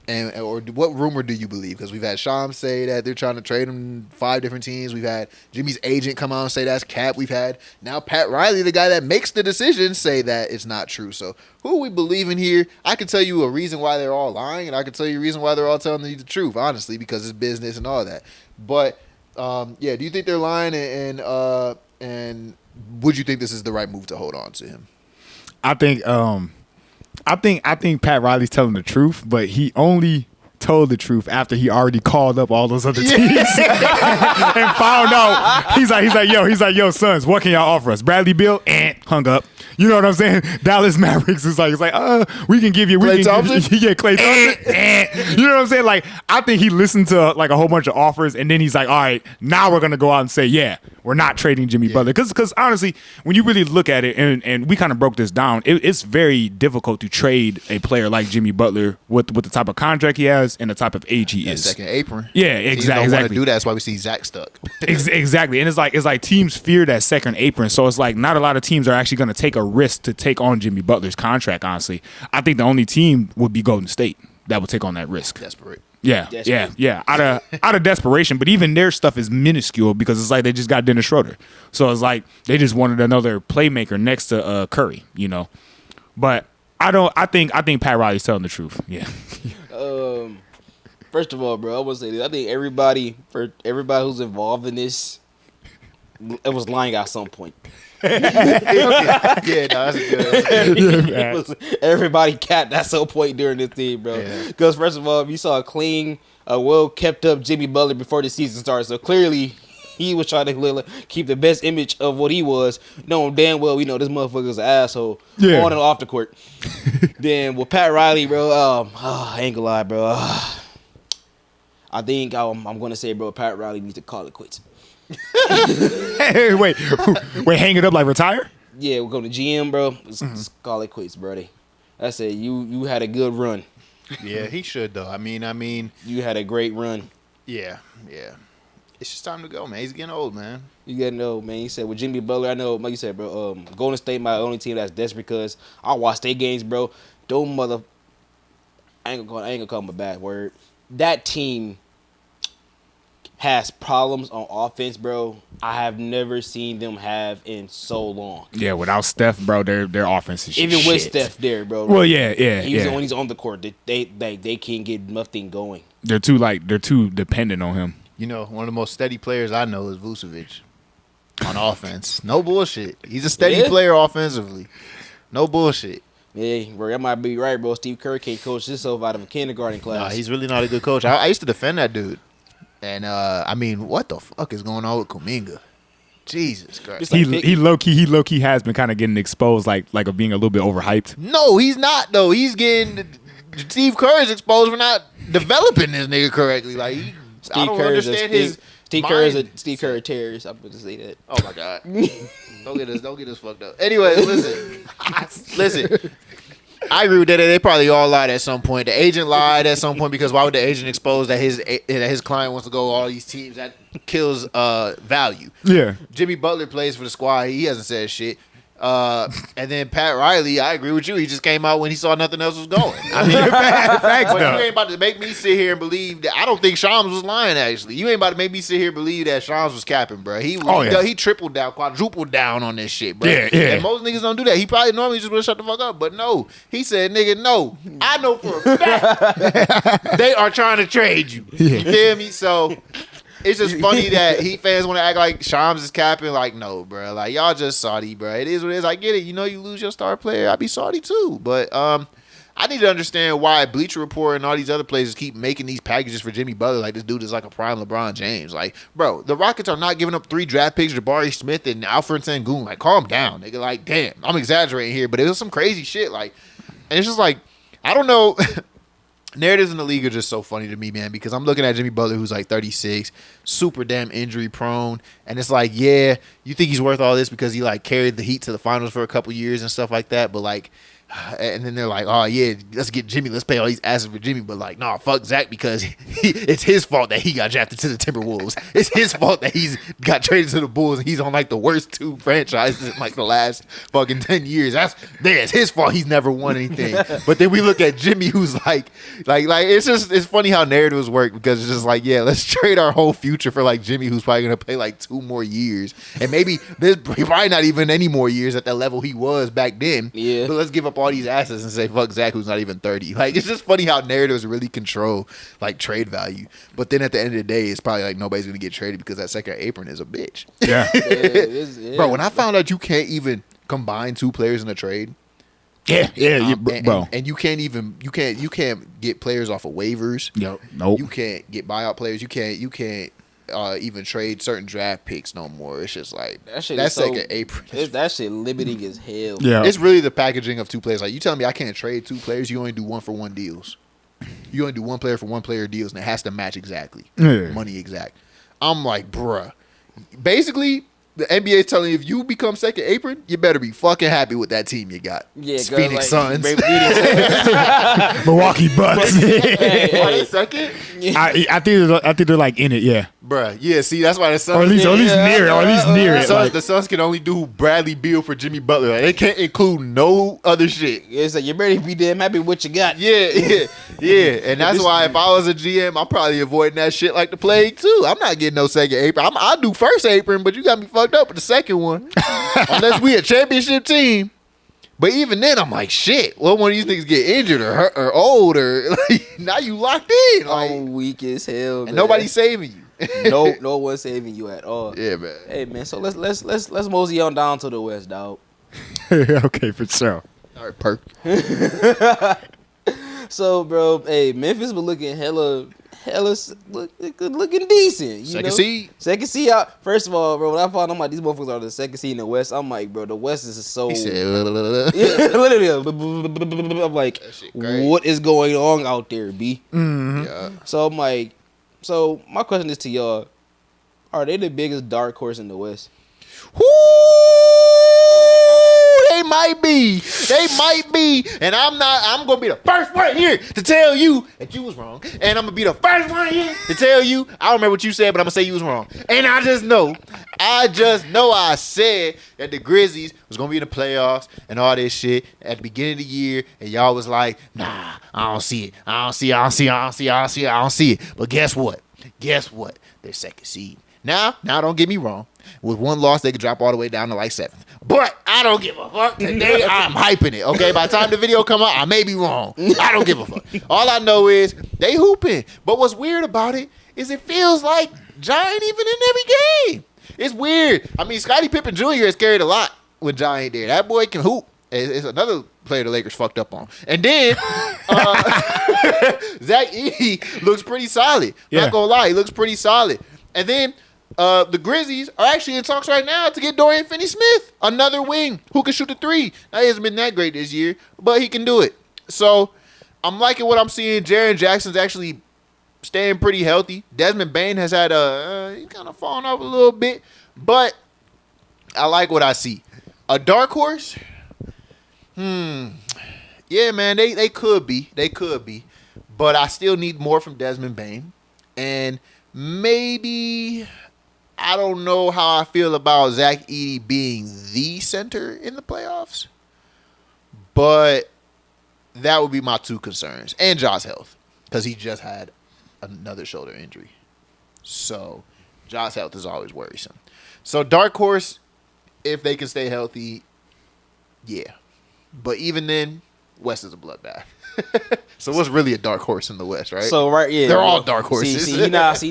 Or what rumor do you believe? Because we've had Shams say that they're trying to trade him 5 different teams. We've had Jimmy's agent come out and say that's cap. We've had now Pat Riley, the guy that makes the decision, say that it's not true. So who are we believing here? I can tell you a reason why they're all lying, and I can tell you a reason why they're all telling you the truth, honestly, because it's business and all that. But do you think they're lying? And would you think this is the right move to hold on to him? I think Pat Riley's telling the truth, but he only told the truth after he already called up all those other teams and found out. He's like, yo, sons, what can y'all offer us? Bradley Beal, hung up. You know what I'm saying? Dallas Mavericks is like, we can give you Klay Thompson. Klay Thompson. You know what I'm saying? Like, I think he listened to like a whole bunch of offers, and then he's like, all right, now we're gonna go out and say, yeah, we're not trading Jimmy Butler. Because honestly, when you really look at it, and we kind of broke this down, it's very difficult to trade a player like Jimmy Butler with the type of contract he has and the type of age he is. Second apron. Yeah, exactly. Don't want to do that. That's why we see Zach stuck. Exactly, and it's like teams fear that second apron, so it's like not a lot of teams are actually going to take a risk to take on Jimmy Butler's contract. Honestly, I think the only team would be Golden State that would take on that risk. Desperate. Yeah. Out of desperation, but even their stuff is minuscule because it's like they just got Dennis Schroeder, so it's like they just wanted another playmaker next to Curry, But I think Pat Riley's telling the truth. Yeah. First of all, bro, I would say this. I think everybody who's involved in this, it was lying at some point. That's good. Everybody capped at some point during this thing, bro. Because first of all, if you saw a clean a well kept up Jimmy Butler before the season started. So clearly, he was trying to keep the best image of what he was, knowing damn well we know this motherfucker's an asshole on and off the court. Then with Pat Riley, bro, I ain't gonna lie, bro. I think I'm gonna say, bro, Pat Riley needs to call it quits. Hey, wait, hang it up like retire? Yeah, we're going to GM, bro. Just call it quits, brody. I said you had a good run. Yeah, he should though. I mean, you had a great run. Yeah. It's just time to go, man. He's getting old, man. You gotta know, man. You said with Jimmy Butler, I know, like you said, bro. Golden State, my only team that's desperate because I watch their games, bro. Don't I ain't gonna call them a bad word. That team has problems on offense, bro. I have never seen them have in so long. Yeah, without Steph, bro, their offense is even shit. with Steph there, bro. Well, yeah. When he's on the court, they can't get nothing going. They're too dependent on him. You know, one of the most steady players I know is Vucevic on offense. No bullshit. He's a steady player offensively. No bullshit. Yeah, bro, that might be right, bro. Steve Kerr can't coach himself out of a kindergarten class. Nah, he's really not a good coach. I used to defend that dude. And, what the fuck is going on with Kuminga? Jesus Christ. He low key has been kind of getting exposed, like of being a little bit overhyped. No, he's not, though. He's getting Steve Kerr is exposed for not developing this nigga correctly. Like, I don't understand his Steve Kerr is a Steve Kerr terrorist. I'm going to say that. Oh, my God. Don't get us fucked up. Anyway, listen. I agree with that. They probably all lied at some point. The agent lied at some point because why would the agent expose that his client wants to go all these teams? That kills value. Yeah. Jimmy Butler plays for the squad. He hasn't said shit. And then Pat Riley, I agree with you. He just came out when he saw nothing else was going. I mean, facts, but though. you ain't about to make me sit here and believe that. I don't think Shams was lying. Actually, you ain't about to make me sit here and believe that Shams was capping, bro. He tripled down, quadrupled down on this shit, bro. Yeah. And most niggas don't do that. He probably normally just would shut the fuck up, but no. He said, "Nigga, no. I know for a fact they are trying to trade you." You feel me? So. It's just funny that Heat fans want to act like Shams is capping. Like, no, bro. Like, y'all just salty, bro. It is what it is. I get it. You know, you lose your star player. I'd be salty too. But I need to understand why Bleacher Report and all these other places keep making these packages for Jimmy Butler. Like, this dude is like a prime LeBron James. Like, bro, the Rockets are not giving up 3 draft picks to Jabari Smith and Alfred Sengun. Like, calm down, nigga. Like, damn. I'm exaggerating here, but it was some crazy shit. Like, and it's just like, I don't know. Narratives in the league are just so funny to me, man, because I'm looking at Jimmy Butler, who's like 36, super damn injury prone, and it's like, yeah, you think he's worth all this because he like carried the Heat to the finals for a couple years and stuff like that, but like, and then they're like, oh yeah, let's get Jimmy, let's pay all these asses for Jimmy, but like, nah, fuck Zach because it's his fault that he got drafted to the Timberwolves. It's his fault that he's got traded to the Bulls and he's on like the worst 2 franchises in like the last fucking 10 years. It's his fault he's never won anything. But then we look at Jimmy, who's like it's funny how narratives work because it's just like, yeah, let's trade our whole future for like Jimmy, who's probably gonna play like 2 more years, and maybe there's probably not even any more years at that level he was back then. Yeah, but let's give up all these assets and say fuck Zach, who's not even 30. Like, it's just funny how narratives really control like trade value. But then at the end of the day, it's probably like nobody's gonna get traded because that second apron is a bitch. Yeah. Bro, when I found out you can't even combine 2 players in a trade. Bro. And you can't get players off of waivers. Yep. Nope. You can't get buyout players. You can't even trade certain draft picks no more. It's just like that second apron. That shit limiting as hell. Yeah. It's really the packaging of 2 players. Like, you telling me I can't trade 2 players? You only do 1-for-1 deals. You only do 1 player for 1 player deals, and it has to match exactly. Yeah. Money exact. I'm like, bruh. Basically, the NBA is telling you if you become second apron, you better be fucking happy with that team you got. Yeah, it's Phoenix Suns. Milwaukee Bucks. Second? I think they're like in it, yeah. Bruh, yeah, see, that's why the Suns... Or at least near it. The Suns can only do Bradley Beal for Jimmy Butler. Like, they can't include no other shit. It's like, you better be damn happy with what you got. Yeah. And that's why if I was a GM, I'm probably avoiding that shit like the plague, too. I'm not getting no second apron. I'll do first apron, but you got me fucked up with the second one. Unless we a championship team. But even then, I'm like, shit. What one of these niggas get injured or hurt or old or like, now you locked in? Like, I'm weak as hell, man. And nobody's saving you. No one's saving you at all. Yeah, man. Hey, man. So let's mosey on down to the West, dog. Okay, for sure. All right, perk. So, bro, hey, Memphis was looking hella hella looking decent. You Second know? seed. Second seed out. First of all, bro, when I found out like these motherfuckers are the second seed in the West, I'm like, bro, the West is so. He said, Yeah, literally. I'm like, what is going on out there, B? Mm-hmm. yeah. So I'm like, so my question is to y'all: are they the biggest dark horse in the West? Whoo! They might be. They might be. And I'm going to be the first one here to tell you that you was wrong. And I'm going to be the first one here to tell you, I don't remember what you said, but I'm going to say you was wrong. And I just know I said that the Grizzlies was going to be in the playoffs and all this shit at the beginning of the year. And y'all was like, nah, I don't see it. I don't see it. But guess what? They're second seed. Now, don't get me wrong. With one loss, they could drop all the way down to like 7th. But I don't give a fuck. Today, I'm hyping it, okay? By the time the video come out, I may be wrong. I don't give a fuck. All I know is they hooping. But what's weird about it is it feels like Giant even in every game. It's weird. I mean, Scottie Pippen Jr. has carried a lot when Giant there. That boy can hoop. It's another player the Lakers fucked up on. And then Zach Edey looks pretty solid. Yeah. Not gonna lie, he looks pretty solid. And then the Grizzlies are actually in talks right now to get Dorian Finney-Smith, another wing who can shoot the three. Now, he hasn't been that great this year, but he can do it. So I'm liking what I'm seeing. Jaren Jackson's actually staying pretty healthy. Desmond Bane has had he's kind of fallen off a little bit, but I like what I see. A dark horse? Yeah, man, they could be. They could be. But I still need more from Desmond Bane. And maybe, I don't know how I feel about Zach Edey being the center in the playoffs. But that would be my two concerns. And Ja's health. Because he just had another shoulder injury. So, Ja's health is always worrisome. So, dark horse, if they can stay healthy, yeah. But even then, West is a bloodbath. So what's really a dark horse in the West, right? So yeah, they're all dark horses. See, you're not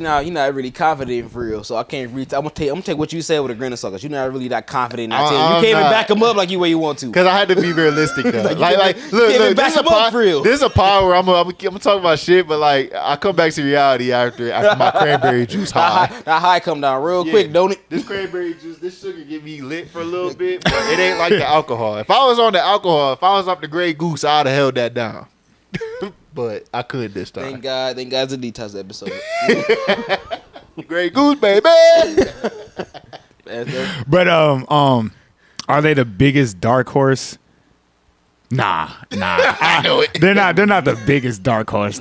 really confident for real. So I can't read. I'm gonna take what you said with a grain of salt. 'Cause you're not really that confident. You can't even back them up like you way you want to. Because I had to be realistic though. look, look, this is a pod where I'm talking about shit, but like I come back to reality after my cranberry juice high. That high come down real quick, don't it? This cranberry juice, this sugar get me lit for a little bit, but it ain't like the alcohol. If I was on the alcohol, if I was off the Grey Goose, I'd have held that down. But I could this time. Thank God it's a detox episode. Grey Goose, baby. But are they the biggest dark horse? Nah. I know it. They're not the biggest dark horse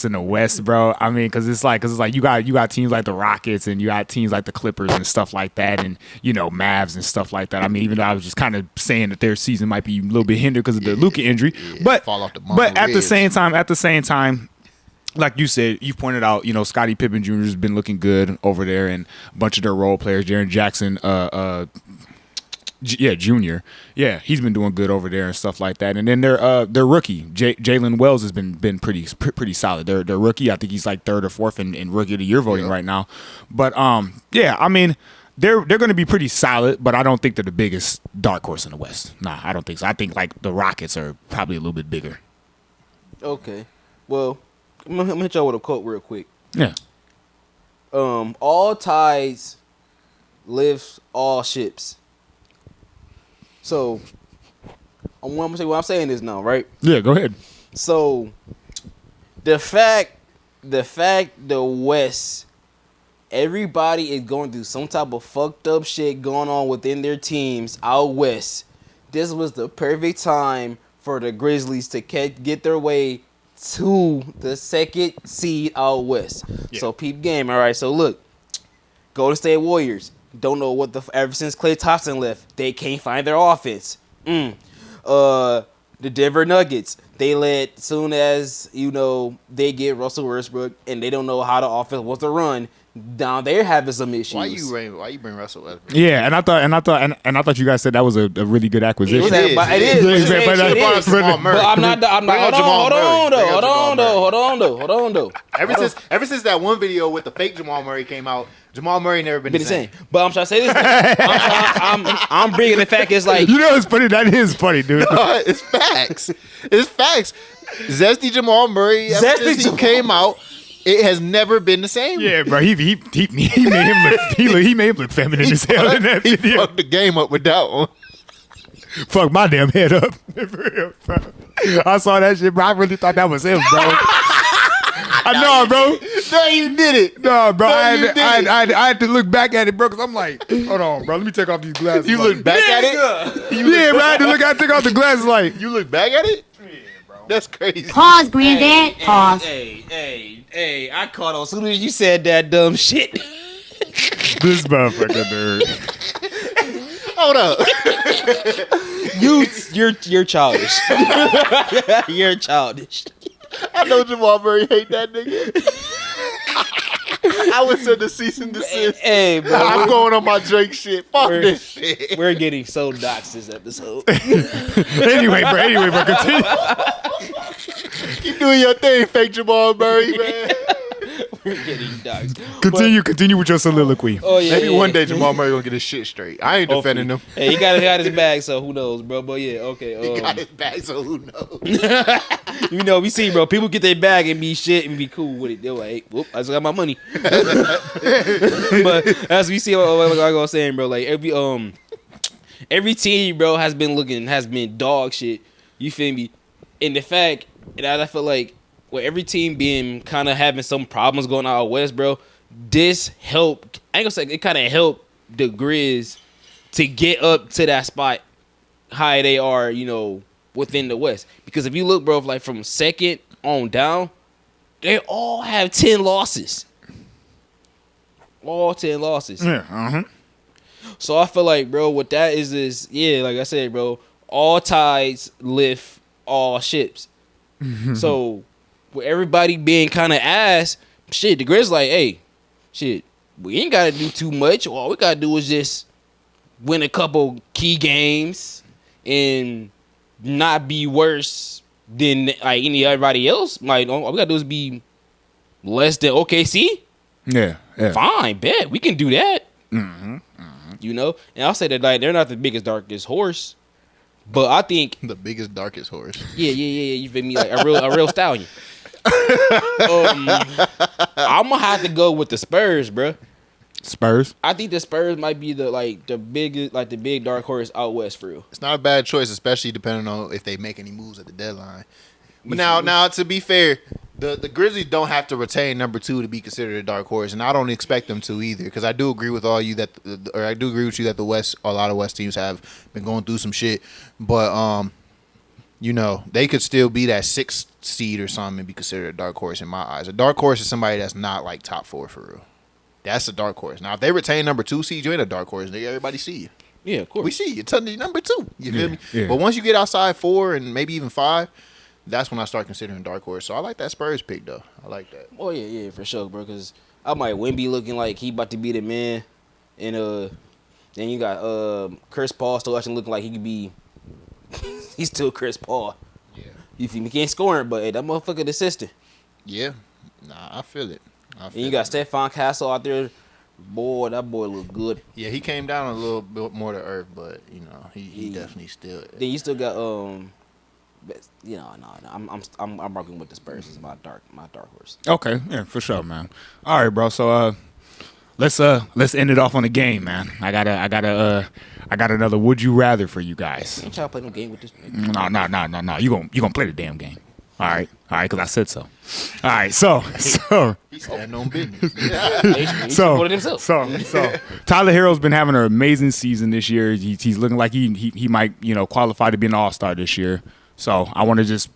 in the West, bro. I mean, cause it's like you got teams like the Rockets and you got teams like the Clippers and stuff like that, and Mavs and stuff like that. I mean, even though I was just kind of saying that their season might be a little bit hindered because of the Luka injury, but at the same time, like you said, you pointed out, Scottie Pippen Jr. has been looking good over there, and a bunch of their role players, Jaren Jackson, Junior. Yeah, he's been doing good over there and stuff like that. And then their rookie, Jalen Wells, has been pretty solid. Their rookie, I think he's like 3rd or 4th in rookie of the year voting right now. But yeah, I mean, they're going to be pretty solid, but I don't think they're the biggest dark horse in the West. Nah, I don't think so. I think like the Rockets are probably a little bit bigger. Okay, well, I'm gonna hit y'all with a quote real quick. Yeah. All tides lift all ships. So, I'm gonna say what I'm saying is now, right? Yeah, go ahead. So, the fact the West, everybody is going through some type of fucked up shit going on within their teams out West. This was the perfect time for the Grizzlies to get their way to the second seed out West. Yeah. So, peep game, all right? So, look, Golden State Warriors. Don't know what ever since Klay Thompson left, they can't find their offense. The Denver Nuggets, they let soon as they get Russell Westbrook and they don't know how the offense wants to run. Down there having some issues. Why you bring Russell Westbrook? Yeah, and I thought you guys said that was a really good acquisition. It is. But I'm not. Hold on though. Ever since that one video with the fake Jamal Murray came out, Jamal Murray never been the same. But I'm trying to say this. I'm bringing the fact it's like it's funny. That is funny, dude. It's facts. It's facts. Zesty Jamal Murray. Ever since he came out, It has never been the same. Yeah, bro. He made him look feminine as hell in that He video. fucked the game up with that one. Fuck my damn head up. For real, bro. I saw that shit, bro. I really thought that was him, bro. I know, bro. No, you did it. No, bro. No, I you had to look back at it, bro, because I'm like, hold on, bro. Let me take off these glasses. You like, look back at it? Yeah, bro. I had to take off the glasses like. You look back at it? Yeah, bro. That's crazy. Pause, granddad. Pause. Hey, I caught on as soon as you said that dumb shit. This motherfucker, dude. Hold up. You're childish. You're childish. I know Jamal Murray hate that nigga. I would send the cease and desist. Hey, bro. I'm going on my Drake shit. Fuck this shit. We're getting so doxxed this episode. Anyway, bro, continue. Keep doing your thing, fake Jamal Murray, man. We're getting doxxed. Continue with your soliloquy. Oh yeah. Maybe yeah, one yeah. day Jamal Murray gonna get his shit straight. I ain't defending him. Hey, he got his bag, so who knows, bro? But yeah, okay. He got his back, so who knows? You know, we see, bro. People get their bag and be shit and be cool with it. They're like, hey, whoop, I just got my money. But as we see, like I was saying, bro, like every team, bro, has been dog shit. You feel me? And the fact that I feel like with every team being kind of having some problems going on out west, bro, this helped. I ain't gonna say it kind of helped the Grizz to get up to that spot high they are, you know, within the West. Because if you look, bro, like from second on down, they all have 10 losses. All 10 losses. Yeah, So I feel like, bro, what that is yeah, like I said, bro, all tides lift all ships. So with everybody being kind of ass, shit, the Grizz like, hey, shit, we ain't got to do too much. All we got to do is just win a couple key games and not be worse than like everybody else. Like, all we got to do is be less than OKC. Yeah. Fine, bet. We can do that. You know? And I'll say that, like, they're not the biggest, darkest horse. But I think The biggest, darkest horse. Yeah. You feel me? Like a real stallion. I'm gonna have to go with the Spurs, bro. Spurs. I think the Spurs might be the big dark horse out west for real. It's not a bad choice, especially depending on if they make any moves at the deadline. But now, to be fair, the Grizzlies don't have to retain number 2 to be considered a dark horse, and I don't expect them to either. Because I do agree with you that the West, a lot of West teams have been going through some shit. But you know, they could still be that 6th seed or something and be considered a dark horse in my eyes. A dark horse is somebody that's not like top 4 for real. That's a dark horse. Now, if they retain number 2 seed, you ain't a dark horse. Everybody see you. Yeah, of course. We see you. It's number 2. You feel me? Yeah. But once you get outside 4 and maybe even 5, that's when I start considering dark horse. So I like that Spurs pick, though. I like that. Oh yeah, for sure, bro. Because I might Wemby looking like he about to be the man, and then you got Chris Paul still actually looking like he could be. He's still Chris Paul. Yeah. You feel me? He can't score, but hey, that motherfucker the assistant. Yeah. Nah, I feel it. And you got Stephon Castle out there. Boy, that boy look good. Yeah, he came down a little bit more to earth, but you know, he definitely still. Then you still got I'm rocking with the Spurs as my dark horse. Okay, yeah, for sure, man. All right, bro. So let's end it off on a game, man. I got another would you rather for you guys. Ain't y'all play no game with this? No. You gonna play the damn game. All right, because I said so. All right, so He's standing on business. So Tyler Herro's been having an amazing season this year. He's looking like he might, you know, qualify to be an All-Star this year. So I'm gonna just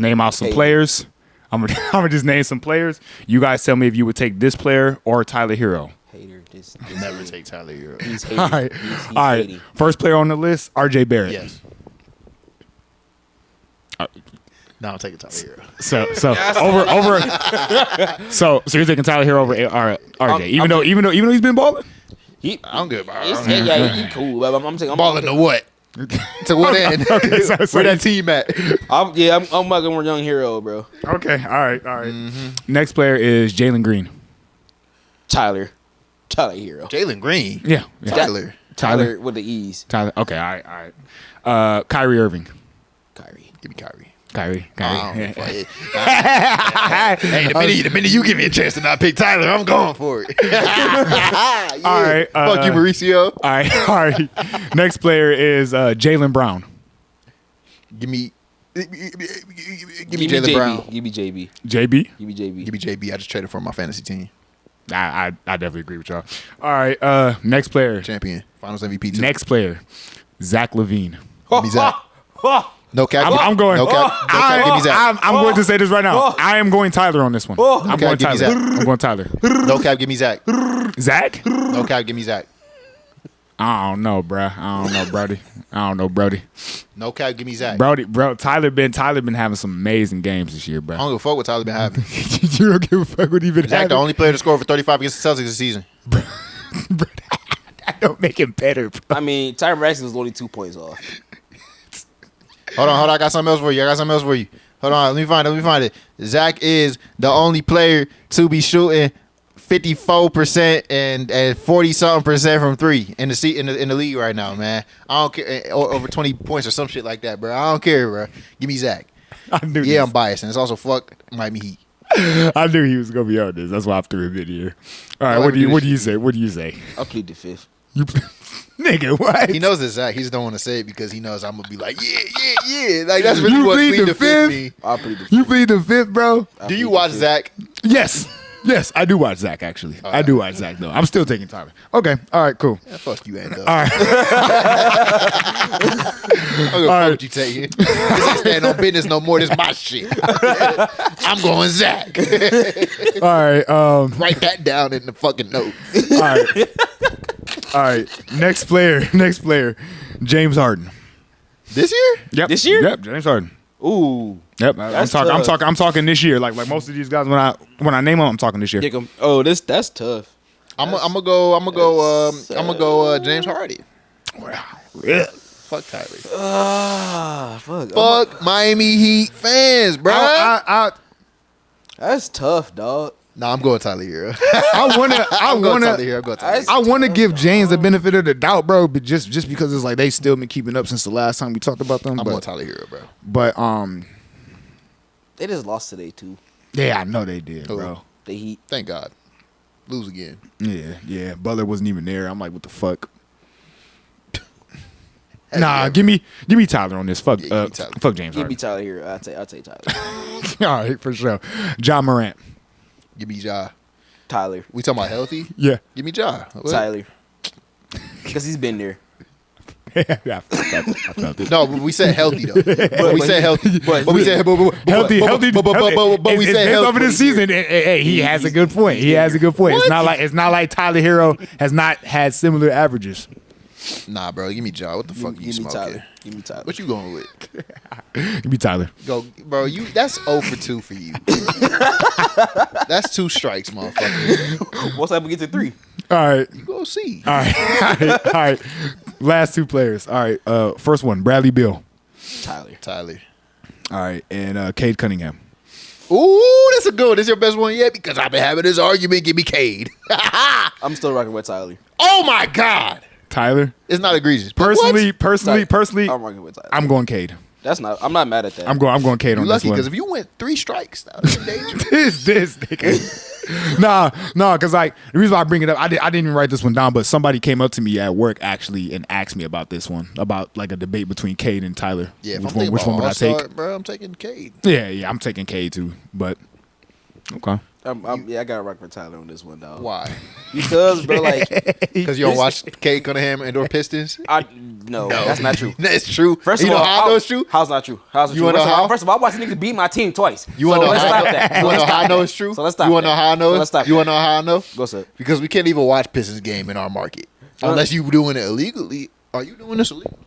name out some players. I'm gonna just name some players. You guys tell me if you would take this player or Tyler Herro. Hater, this Never take Tyler Herro. He's hating. All right, He's all right. hating. First player on the list, RJ Barrett. Yes. No, I'm taking Tyler Herro. So you're taking Tyler Herro over RJ, even though he's been balling. I'm good, bro. He cool. But I'm saying I'm balling to what? To what end? Okay, so Where that team at? I'm fucking with young Herro, bro. Okay, all right. Next player is Jalen Green. Tyler Herro. Jalen Green. Yeah. Tyler with the E's. Tyler. Okay, all right. Kyrie Irving. Kyrie. Give me Kyrie. Kyrie. Hey, the minute you give me a chance to not pick Tyler, I'm going for it. Yeah. All right. Fuck you, Mauricio. All right. Next player is Jaylen Brown. Give me Give Jaylen Brown. Give me JB. JB? Give me JB. Give me JB. I just traded for my fantasy team. I definitely agree with y'all. All right. Next player. Champion. Finals MVP too. Next player. Zach LaVine. Give me Zach. No cap. I'm going. No cap. No cap. Give me Zach. I'm going to say this right now. I am going Tyler on this one. I'm going give me Tyler. Zach. I'm going Tyler. No cap. Give me Zach. Zach? No cap. Give me Zach. I don't know, Brody. I don't know, Brody. No cap. Give me Zach. Tyler been having some amazing games this year, bro. I don't give a fuck what Tyler been having. You don't give a fuck what he been Zach, having. the only player to score for 35 against the Celtics this season. Bro, that don't make it better, bro. I mean, Tyron Braxton was only 2 points off. Hold on. I got something else for you. Hold on. Let me find it. Zach is the only player to be shooting 54% and 40-something% from three in the league right now, man. I don't care. Over 20 points or some shit like that, bro. I don't care, bro. Give me Zach. I knew I'm biased, and it's also fuck Miami Heat. I knew he was gonna be on this. That's why I threw him in here. All right, what do you say? I plead the fifth. Nigga, what? He knows it's Zach. He just don't want to say it because he knows I'm gonna be like, yeah. Like that's really You what plead plead the the fifth I fifth? mean. plead the fifth. You plead the fifth, bro? Do you watch Zach? Yes, I do watch Zach, actually. I do watch Zach, though. I'm still taking Tyler. Okay, all right, cool. Yeah, fuck you, Ando. All right. I'm gonna fuck what you taking. This ain't stand on business no more. This my shit. I'm going Zach. All right. Write that down in the fucking note. All right. Next player. James Harden. This year? Yep. This year? Yep, James Harden. Ooh. Yep. That's I'm tough. talking this year. Like most of these guys when I name them, I'm talking this year. Pick 'em. Oh, that's tough. I'm gonna go James Harden. Yeah. Fuck Tyrese. Fuck. Fuck Miami Heat fans, bro. That's tough, dog. Nah, I'm going Tyler Herro. I wanna want to give James the benefit of the doubt, bro, but just because it's like they still been keeping up since the last time we talked about them. I'm going Tyler Herro, bro. But They just lost today too. yeah, I know they did, Who? bro. The Heat. Thank God. Lose again. Yeah. Butler wasn't even there. I'm like, what the fuck? Nah, give me Tyler on this. Fuck, Yeah, give me Tyler. fuck James Give me Harden. Tyler here. I'll take Tyler. All right, for sure. John Morant. Give me Ja. Tyler. We talking about healthy? Yeah. Give me Ja. What? Tyler. Because he's been there. I felt it. No, but we said healthy though. But we said healthy. But we said Healthy. But we said based healthy over this season. Hey, he has a good point. It's not like Tyler Herro has not had similar averages. Nah, bro. Give me Ja. What the fuck you Give me smoking? Tyler. Give me Tyler. What you going with? Give me Tyler. Go, bro. That's 0 for 2 for you. That's 2 strikes, motherfucker. What's up? We get to 3. All right. You go see. All right. Last 2 players. All right. First one, Bradley Beal. Tyler. All right, and Cade Cunningham. Ooh, that's a good one. This your best one yet? Because I've been having this argument. Give me Cade. I'm still rocking with Tyler. Oh my God. Tyler. It's not egregious. But Personally, I'm rocking with Tyler. I'm going Cade. I'm not mad at that. I'm going Cade on You're this lucky one. because if you went 3 strikes, that would be dangerous. this nigga. Nah, because like the reason why I bring it up, I didn't even write this one down, but somebody came up to me at work actually and asked me about this one, about like a debate between Cade and Tyler. Yeah, which one would I take? Bro, I'm taking Cade. Yeah, I'm taking Cade too, but okay. I gotta rock with Tyler on this one, dog. Why? Because, bro, like, Because you don't watch Cade Cunningham and/or Pistons? no, that's not true. That's true. First you of all, know how I know it's true? How's not true? How's it You true? wanna know how? First of all, I watched niggas beat my team twice. You want to know let's how stop I know? that. You want to know Let's how I stop know that. it's true? So let's stop You want to know that. how I know So it? let's stop You want that. to know how I know? Go ahead. Because we can't even watch Pistons game in our market unless you doing it illegally. Are you doing this illegally?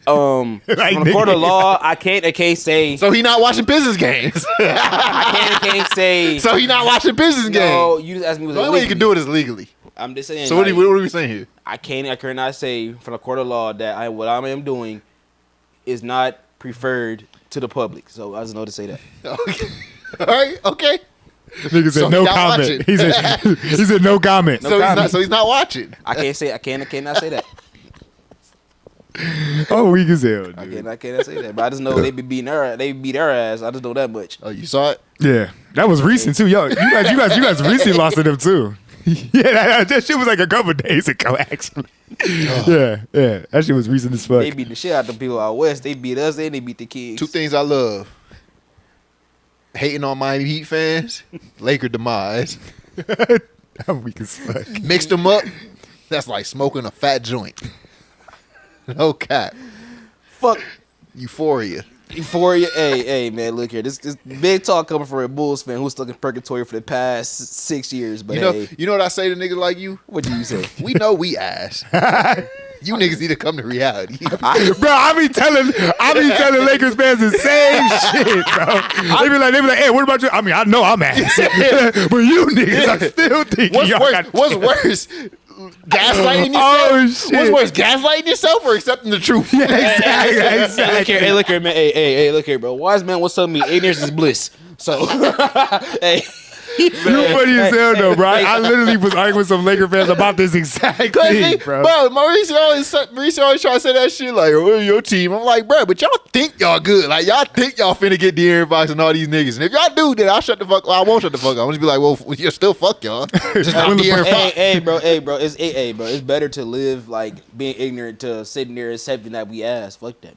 From the court of law, I can't say. So he not watching Pistons games. I can't say. So he not watching Pistons games. No, you just asked me. Was The only way you can do it is legally. I'm just saying. So what are we saying here? I cannot say from the court of law that what I am doing is not preferred to the public. So I just know to say that. Okay. All right. Okay. Nigga said So no he not comment. watching. He said no comment. No So comment. he's not watching. I cannot say that. I'm weak as hell, dude. I can't say that, but I just know they be beating her. They beat her ass. I just know that much. Oh, you saw it? Yeah, that was recent too. Yo, you guys recently lost to them too. Yeah, that shit was like a couple days ago, actually. Yeah, that shit was recent as fuck. They beat the shit out of the people out west. They beat us and they beat the Kings. Two things I love: hating on Miami Heat fans, Laker demise. I'm weak as fuck. Mixed them up. That's like smoking a fat joint. No cap. Fuck Euphoria. Hey, man, look here. This big talk coming from a Bulls fan who's stuck in purgatory for the past 6 years. But You know what I say to niggas like you? What do you say? We know we ass. You niggas need to come to reality. Bro, I be telling Lakers fans the same shit, bro. They be like, hey, what about you? I mean, I know I'm ass. But you niggas are still thinking What's worse? Gaslighting yourself? Oh, shit. What's worse, gaslighting yourself or accepting the truth? Yeah, exactly. Hey, look here, man. Hey, look here, bro. Wise man was telling me ignorance is bliss. So, hey. You funny as hell, though, bro. I literally was arguing with some Laker fans about this exact thing, bro. Bro, Mauricio always try to say that shit like, oh, your team. I'm like, bro, but y'all think y'all good. Like, y'all think y'all finna get De'Aaron Fox and all these niggas. And if y'all do, then I'll shut the fuck up. I won't shut the fuck up. I'm just be like, well, you'll still fuck y'all. Just not De'Aaron Fox. Hey, bro. It's better to live like being ignorant to sitting there accepting that we ass. Fuck that.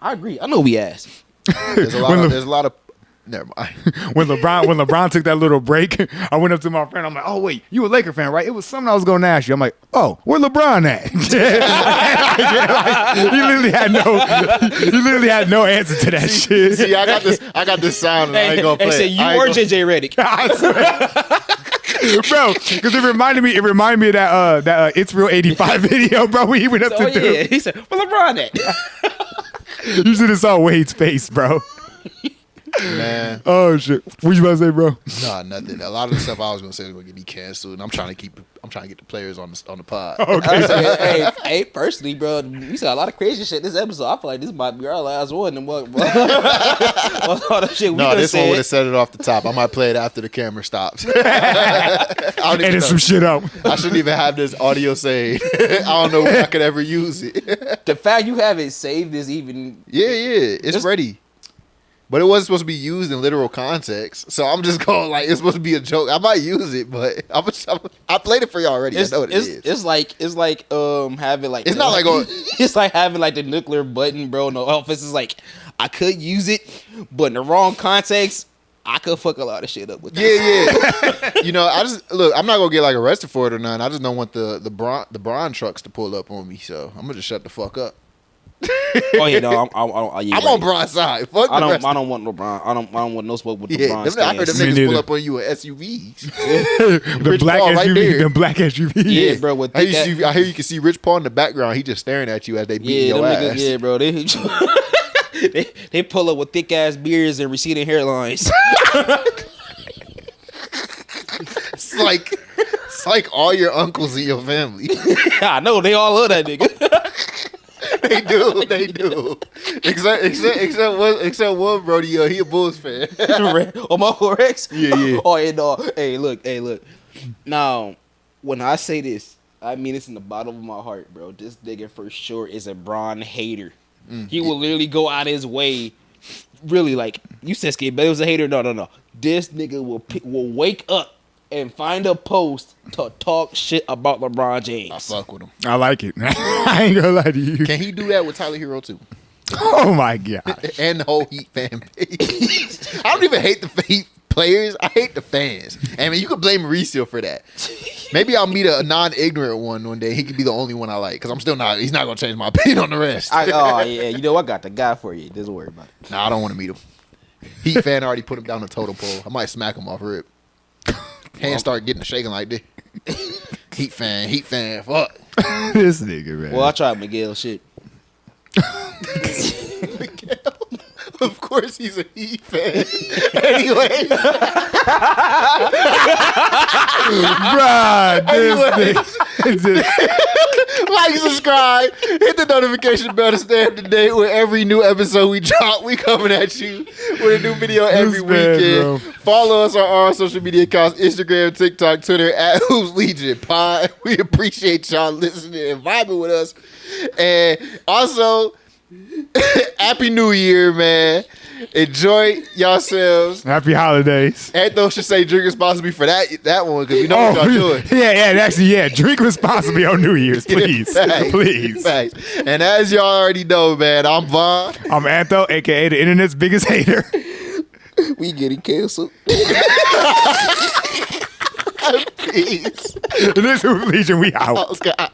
I agree. I know we ass. There's a lot of never mind. When LeBron took that little break, I went up to my friend. I'm like, oh wait, you a Laker fan, right? It was something I was going to ask you. I'm like, oh, where LeBron at? He literally had no answer to that shit. See, I got this sound and I ain't gonna play. Hey, say you or JJ Redick. Bro, because it reminded me of that It's Real 85 video, bro. When he went up to yeah. He said, where LeBron at? You should have saw Wade's face, bro. Man. Oh shit. What you about to say, bro? Nah, nothing. A lot of the stuff I was gonna say was gonna get me canceled, and I'm trying to get the players on the pod. Okay. Hey, personally, bro, we saw a lot of crazy shit this episode. I feel like this might be our last one. And what? All the shit we this said. one would have set it off the top. I might play it after the camera stops. Edit some shit out. I shouldn't even have this audio saved. I don't know if I could ever use it. The fact you have it saved is even. Yeah, it's ready. But it wasn't supposed to be used in literal context. So I'm just going like, it's supposed to be a joke. I might use it, but I played it for you already. I know what it is. It's like having like. It's not like it's like having like the nuclear button, bro. In the office is like, I could use it, but in the wrong context, I could fuck a lot of shit up with that. Yeah. I'm not gonna get like arrested for it or nothing. I just don't want the Bron trucks to pull up on me. So I'm gonna just shut the fuck up. Oh yeah, no, I'm on Bron's side. Fuck I don't want LeBron. I don't want no smoke with LeBron. I heard them niggas pull up on you in SUVs. The black SUV, the black SUV. Yeah, bro. With I hear you can see Rich Paul in the background. He just staring at you as they beat your ass. Niggas, yeah, bro. They pull up with thick ass beards and receding hairlines. It's like all your uncles in your family. I know they all love that nigga. They do. Except one, Brody. He a Bulls fan. Oh, my Rex? Yeah. Oh, yeah, no. Hey, look. Now, when I say this, I mean this in the bottom of my heart, bro. This nigga for sure is a Bron hater. He will literally go out his way. Really, like, you said Scapegoat was a hater. No. This nigga will wake up and find a post to talk shit about LeBron James. I fuck with him. I like it. I ain't gonna lie to you. Can he do that with Tyler Herro too? Oh my god. And the whole Heat fan base. I don't even hate the Heat players. I hate the fans. I mean, you could blame Mauricio for that. Maybe I'll meet a non-ignorant one day. He could be the only one I like because I'm still not. He's not gonna change my opinion on the rest. Yeah. You know I got the guy for you. Don't worry about it. Nah, I don't want to meet him. Heat fan already put him down the totem pole. I might smack him off rip. Hands start getting shaking like this. Heat fan, fuck. This nigga, man. Well, I tried Miguel shit. Miguel? Of course he's a Heat fan. Anyway. Bruh, this nigga. Like, subscribe, hit the notification bell to stay up to date with every new episode we drop. We coming at you with a new video every weekend. Follow us on all social media accounts, Instagram, TikTok, Twitter, at Who's Legion Pod. We appreciate y'all listening and vibing with us. And also, Happy New Year, man. Enjoy yourselves. Happy holidays. Anthony should say drink responsibly for that one because we know what y'all doing. Yeah, drink responsibly on New Year's, please. Please. Thanks. And as y'all already know, man, I'm Vaughn. I'm Antho, a.k.a. the internet's biggest hater. We getting canceled. Peace. This is Legion, we out. Oh, God.